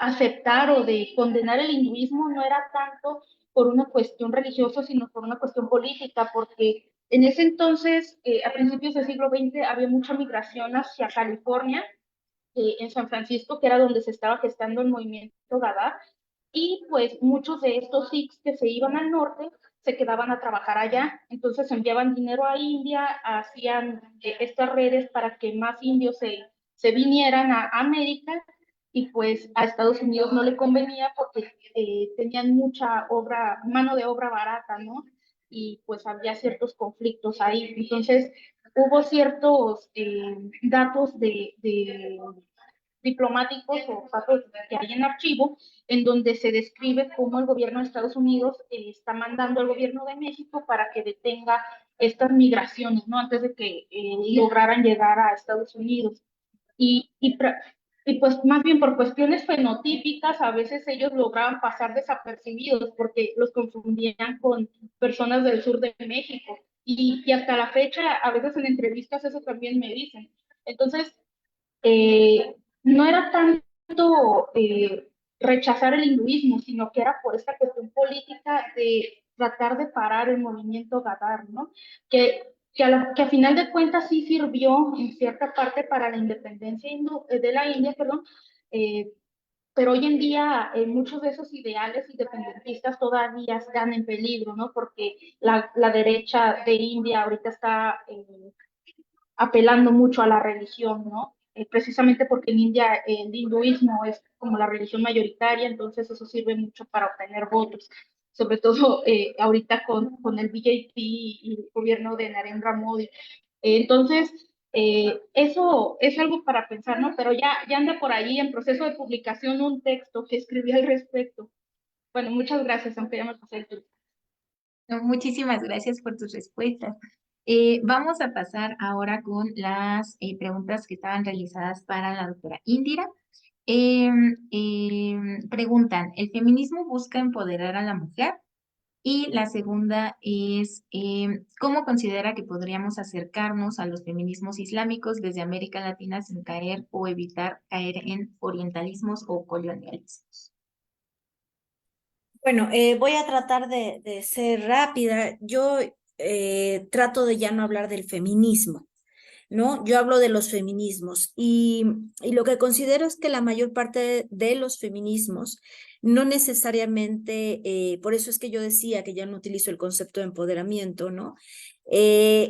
aceptar o de condenar el hinduismo no era tanto por una cuestión religiosa, sino por una cuestión política, porque en ese entonces, a principios del siglo XX, había mucha migración hacia California, en San Francisco, que era donde se estaba gestando el movimiento Dada, y pues muchos de estos Sikhs que se iban al norte se quedaban a trabajar allá, entonces enviaban dinero a India, hacían estas redes para que más indios se vinieran a América, y pues a Estados Unidos no le convenía porque tenían mucha mano de obra barata, ¿no? Y pues había ciertos conflictos ahí. Entonces hubo ciertos datos de diplomáticos o datos que hay en archivo, en donde se describe cómo el gobierno de Estados Unidos está mandando al gobierno de México para que detenga estas migraciones, ¿no? Antes de que lograran llegar a Estados Unidos. Y, y, y pues más bien por cuestiones fenotípicas, a veces ellos lograban pasar desapercibidos porque los confundían con personas del sur de México. Y hasta la fecha, a veces en entrevistas eso también me dicen. Entonces, no era tanto rechazar el hinduismo, sino que era por esta cuestión política de tratar de parar el movimiento Gadar, ¿no? Que a final de cuentas sí sirvió en cierta parte para la independencia de la India, perdón, eh, pero hoy en día muchos de esos ideales independentistas todavía están en peligro, ¿no? Porque la derecha de India ahorita está apelando mucho a la religión, ¿no? Precisamente porque en India el hinduismo es como la religión mayoritaria, entonces eso sirve mucho para obtener votos, sobre todo ahorita con el BJP y el gobierno de Narendra Modi. Entonces, eso es algo para pensar, ¿no? Pero ya anda por ahí en proceso de publicación un texto que escribí al respecto. Bueno, muchas gracias, aunque ya me pasé el tiempo. No, muchísimas gracias por tus respuestas. Vamos a pasar ahora con las preguntas que estaban realizadas para la doctora Indira. Preguntan, ¿el feminismo busca empoderar a la mujer? Y la segunda es, ¿cómo considera que podríamos acercarnos a los feminismos islámicos desde América Latina sin caer o evitar caer en orientalismos o colonialismos? Bueno, voy a tratar de ser rápida. Yo trato de ya no hablar del feminismo, ¿no? Yo hablo de los feminismos y lo que considero es que la mayor parte de los feminismos no necesariamente, por eso es que yo decía que ya no utilizo el concepto de empoderamiento, ¿no?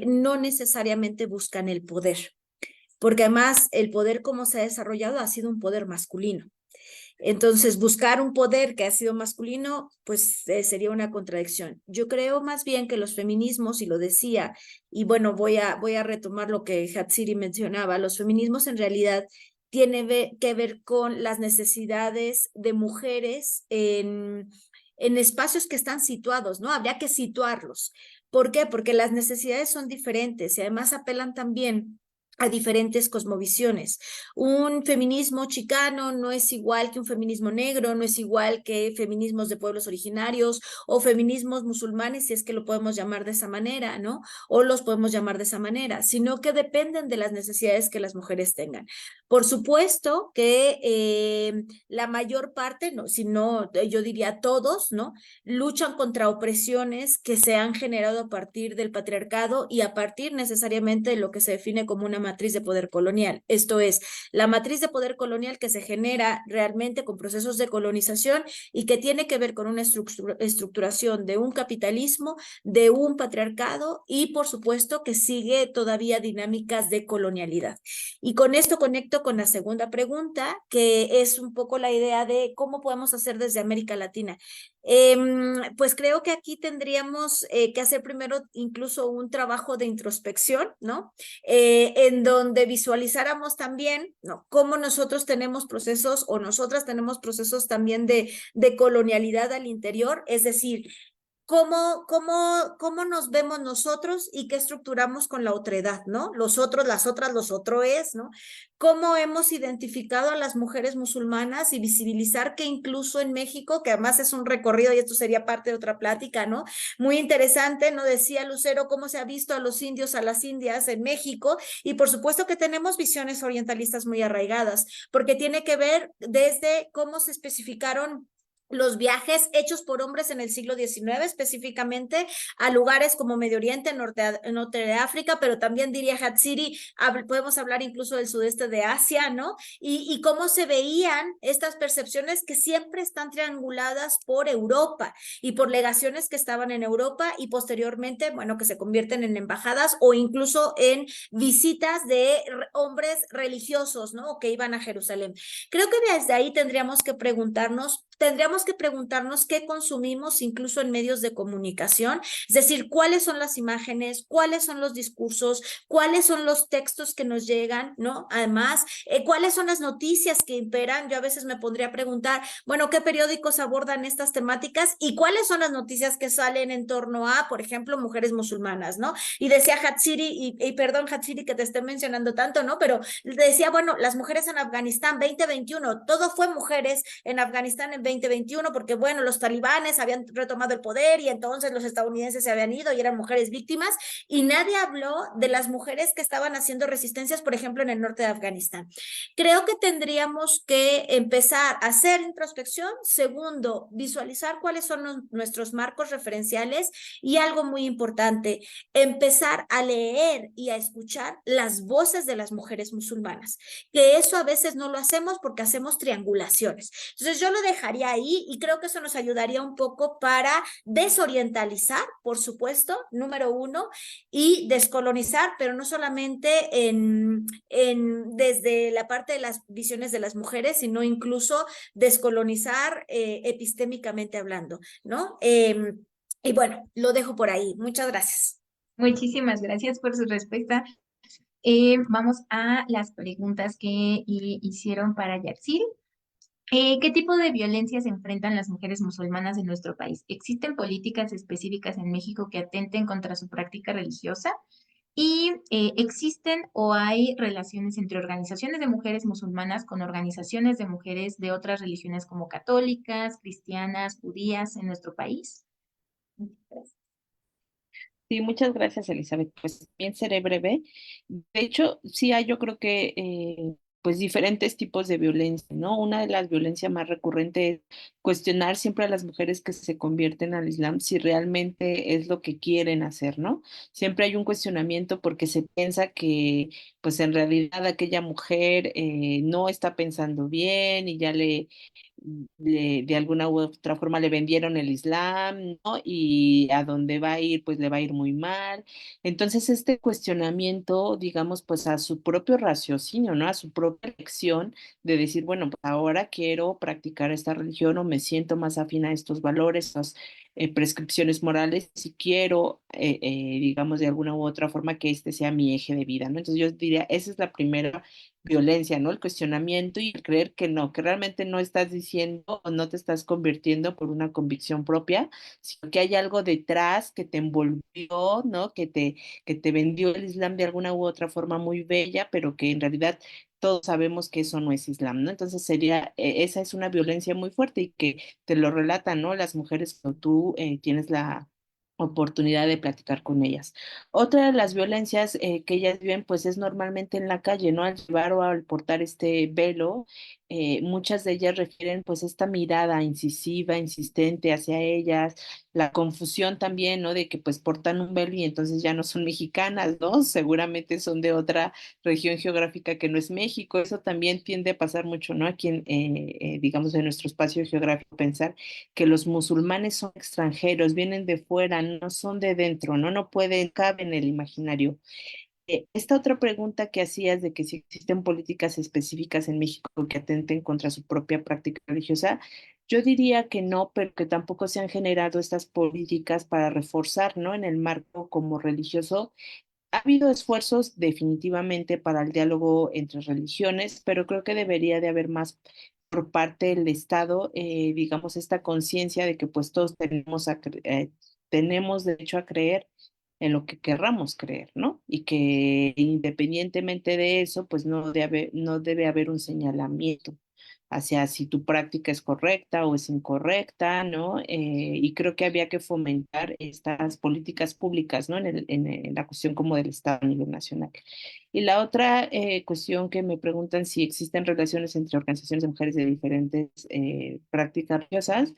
No necesariamente buscan el poder, porque además el poder como se ha desarrollado ha sido un poder masculino. Entonces, buscar un poder que ha sido masculino, pues sería una contradicción. Yo creo más bien que los feminismos, y lo decía, y bueno, voy a retomar lo que Hatsiri mencionaba, los feminismos en realidad tienen que ver con las necesidades de mujeres en espacios que están situados, ¿no? Habría que situarlos. ¿Por qué? Porque las necesidades son diferentes y además apelan también a diferentes cosmovisiones. Un feminismo chicano no es igual que un feminismo negro, no es igual que feminismos de pueblos originarios o feminismos musulmanes, si es que lo podemos llamar de esa manera, ¿no? O los podemos llamar de esa manera, sino que dependen de las necesidades que las mujeres tengan. Por supuesto que la mayor parte, no, si no, yo diría todos, ¿no? Luchan contra opresiones que se han generado a partir del patriarcado y a partir necesariamente de lo que se define como una matriz de poder colonial. Esto es, la matriz de poder colonial que se genera realmente con procesos de colonización y que tiene que ver con una estructuración de un capitalismo, de un patriarcado y por supuesto que sigue todavía dinámicas de colonialidad. Y con esto conecto con la segunda pregunta, que es un poco la idea de cómo podemos hacer desde América Latina. pues creo que aquí tendríamos que hacer primero incluso un trabajo de introspección, ¿no? En donde visualizáramos también, ¿no? Cómo nosotros tenemos procesos o nosotras tenemos procesos también de colonialidad al interior, es decir, cómo nos vemos nosotros y qué estructuramos con la otredad, ¿no? Los otros, las otras, los otros, ¿no? Cómo hemos identificado a las mujeres musulmanas y visibilizar que incluso en México, que además es un recorrido y esto sería parte de otra plática, ¿no? Muy interesante, ¿no? Decía Lucero cómo se ha visto a los indios, a las indias en México y por supuesto que tenemos visiones orientalistas muy arraigadas, porque tiene que ver desde cómo se especificaron los viajes hechos por hombres en el siglo XIX, específicamente a lugares como Medio Oriente, norte de África, pero también diría Hatsiri, podemos hablar incluso del sudeste de Asia, ¿no? Y cómo se veían estas percepciones que siempre están trianguladas por Europa y por legaciones que estaban en Europa y posteriormente, bueno, que se convierten en embajadas o incluso en visitas de hombres religiosos, ¿no? O que iban a Jerusalén. Creo que desde ahí tendríamos que preguntarnos qué consumimos incluso en medios de comunicación, es decir, cuáles son las imágenes, cuáles son los discursos, cuáles son los textos que nos llegan, ¿no? Además, cuáles son las noticias que imperan. Yo a veces me pondría a preguntar, bueno, ¿qué periódicos abordan estas temáticas y cuáles son las noticias que salen en torno a, por ejemplo, mujeres musulmanas, ¿no? Y decía Hatsiri, y perdón Hatsiri que te esté mencionando tanto, ¿no? Pero decía, bueno, las mujeres en Afganistán 2021, todo fue mujeres en Afganistán en 2021, porque bueno, los talibanes habían retomado el poder y entonces los estadounidenses se habían ido y eran mujeres víctimas y nadie habló de las mujeres que estaban haciendo resistencias, por ejemplo, en el norte de Afganistán. Creo que tendríamos que empezar a hacer introspección. Segundo, visualizar cuáles son nuestros marcos referenciales y algo muy importante, empezar a leer y a escuchar las voces de las mujeres musulmanas, que eso a veces no lo hacemos porque hacemos triangulaciones. Entonces yo lo dejaría ahí y creo que eso nos ayudaría un poco para desorientalizar, por supuesto, número uno, y descolonizar, pero no solamente desde la parte de las visiones de las mujeres, sino incluso descolonizar epistémicamente hablando, ¿no? Y bueno, lo dejo por ahí. Muchas gracias. Muchísimas gracias por su respuesta. Vamos a las preguntas que hicieron para Yatsir. ¿Qué tipo de violencia se enfrentan las mujeres musulmanas en nuestro país? ¿Existen políticas específicas en México que atenten contra su práctica religiosa? ¿Y existen o hay relaciones entre organizaciones de mujeres musulmanas con organizaciones de mujeres de otras religiones como católicas, cristianas, judías en nuestro país? Sí, muchas gracias, Elizabeth. Pues bien seré breve. De hecho, sí hay, yo creo que pues diferentes tipos de violencia, ¿no? Una de las violencias más recurrentes es cuestionar siempre a las mujeres que se convierten al Islam si realmente es lo que quieren hacer, ¿no? Siempre hay un cuestionamiento porque se piensa que pues en realidad aquella mujer no está pensando bien y ya de alguna u otra forma le vendieron el Islam, ¿no? Y a dónde va a ir, pues le va a ir muy mal. Entonces, este cuestionamiento, digamos, pues a su propio raciocinio, ¿no? A su propia elección de decir, bueno, pues ahora quiero practicar esta religión o me siento más afín a estos valores, estas prescripciones morales, si quiero, digamos, de alguna u otra forma que este sea mi eje de vida, ¿no? Entonces, yo diría, esa es la primera violencia, ¿no? El cuestionamiento y el creer que no, que realmente no estás diciendo o no te estás convirtiendo por una convicción propia, sino que hay algo detrás que te envolvió, ¿no? Que te vendió el Islam de alguna u otra forma muy bella, pero que en realidad todos sabemos que eso no es Islam, ¿no? Entonces sería, esa es una violencia muy fuerte y que te lo relatan, ¿no? Las mujeres cuando tú tienes la oportunidad de platicar con ellas. Otra de las violencias que ellas viven, pues es normalmente en la calle, ¿no? Al llevar o al portar este velo, muchas de ellas refieren pues esta mirada incisiva, insistente hacia ellas, la confusión también, ¿no? De que pues portan un velo y entonces ya no son mexicanas, ¿no? Seguramente son de otra región geográfica que no es México. Eso también tiende a pasar mucho, ¿no? Aquí digamos, en nuestro espacio geográfico, pensar que los musulmanes son extranjeros, vienen de fuera, no son de dentro, ¿no? No pueden, caben en el imaginario. Esta otra pregunta que hacías de que si existen políticas específicas en México que atenten contra su propia práctica religiosa, Yo diría que no, pero que tampoco se han generado estas políticas para reforzar, ¿no? En el marco como religioso. Ha habido esfuerzos definitivamente para el diálogo entre religiones, pero creo que debería de haber más por parte del Estado, digamos, esta conciencia de que pues todos tenemos derecho a creer en lo que querramos creer, ¿no? Y que independientemente de eso, pues no debe haber un señalamiento hacia si tu práctica es correcta o es incorrecta, ¿no? Y creo que había que fomentar estas políticas públicas, ¿no? En la cuestión como del Estado a nivel nacional. Y la otra cuestión que me preguntan si existen relaciones entre organizaciones de mujeres de diferentes prácticas religiosas.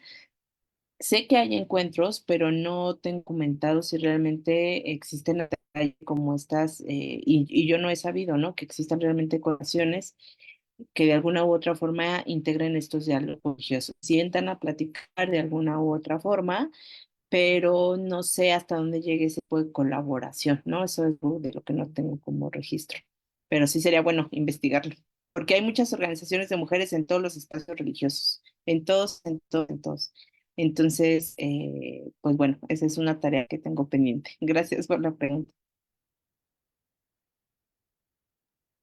Sé que hay encuentros, pero no tengo comentado si realmente existen como estas, y yo no he sabido, ¿no? Que existan realmente colaboraciones que de alguna u otra forma integren estos diálogos religiosos, sientan a platicar de alguna u otra forma, pero no sé hasta dónde llegue ese tipo de colaboración, ¿no? Eso es algo de lo que no tengo como registro, pero sí sería bueno investigarlo, porque hay muchas organizaciones de mujeres en todos los espacios religiosos, en todos, en todos, en todos. Entonces, pues bueno, esa es una tarea que tengo pendiente. Gracias por la pregunta.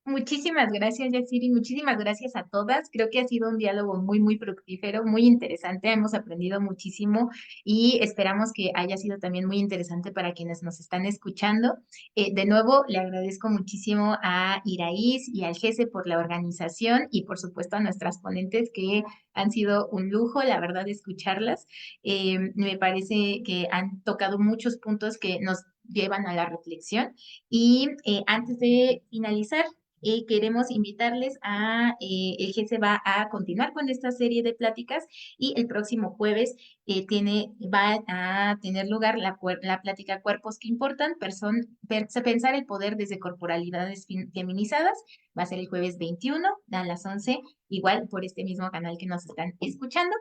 Muchísimas gracias, Yatsiri. Muchísimas gracias a todas. Creo que ha sido un diálogo muy, muy fructífero, muy interesante. Hemos aprendido muchísimo y esperamos que haya sido también muy interesante para quienes nos están escuchando. De nuevo, le agradezco muchísimo a Iraís y al GESE por la organización y por supuesto a nuestras ponentes que han sido un lujo, la verdad, escucharlas. Me parece que han tocado muchos puntos que nos llevan a la reflexión. Y antes de finalizar, queremos invitarles a, el GESE va a continuar con esta serie de pláticas y el próximo jueves va a tener lugar la plática Cuerpos que importan, pensar el poder desde corporalidades feminizadas. Va a ser el jueves 21 a las 11, igual por este mismo canal que nos están escuchando.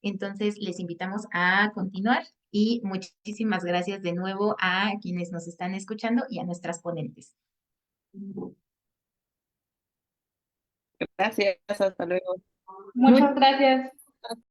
Entonces, les invitamos a continuar y muchísimas gracias de nuevo a quienes nos están escuchando y a nuestras ponentes. Gracias, hasta luego. Muchas gracias.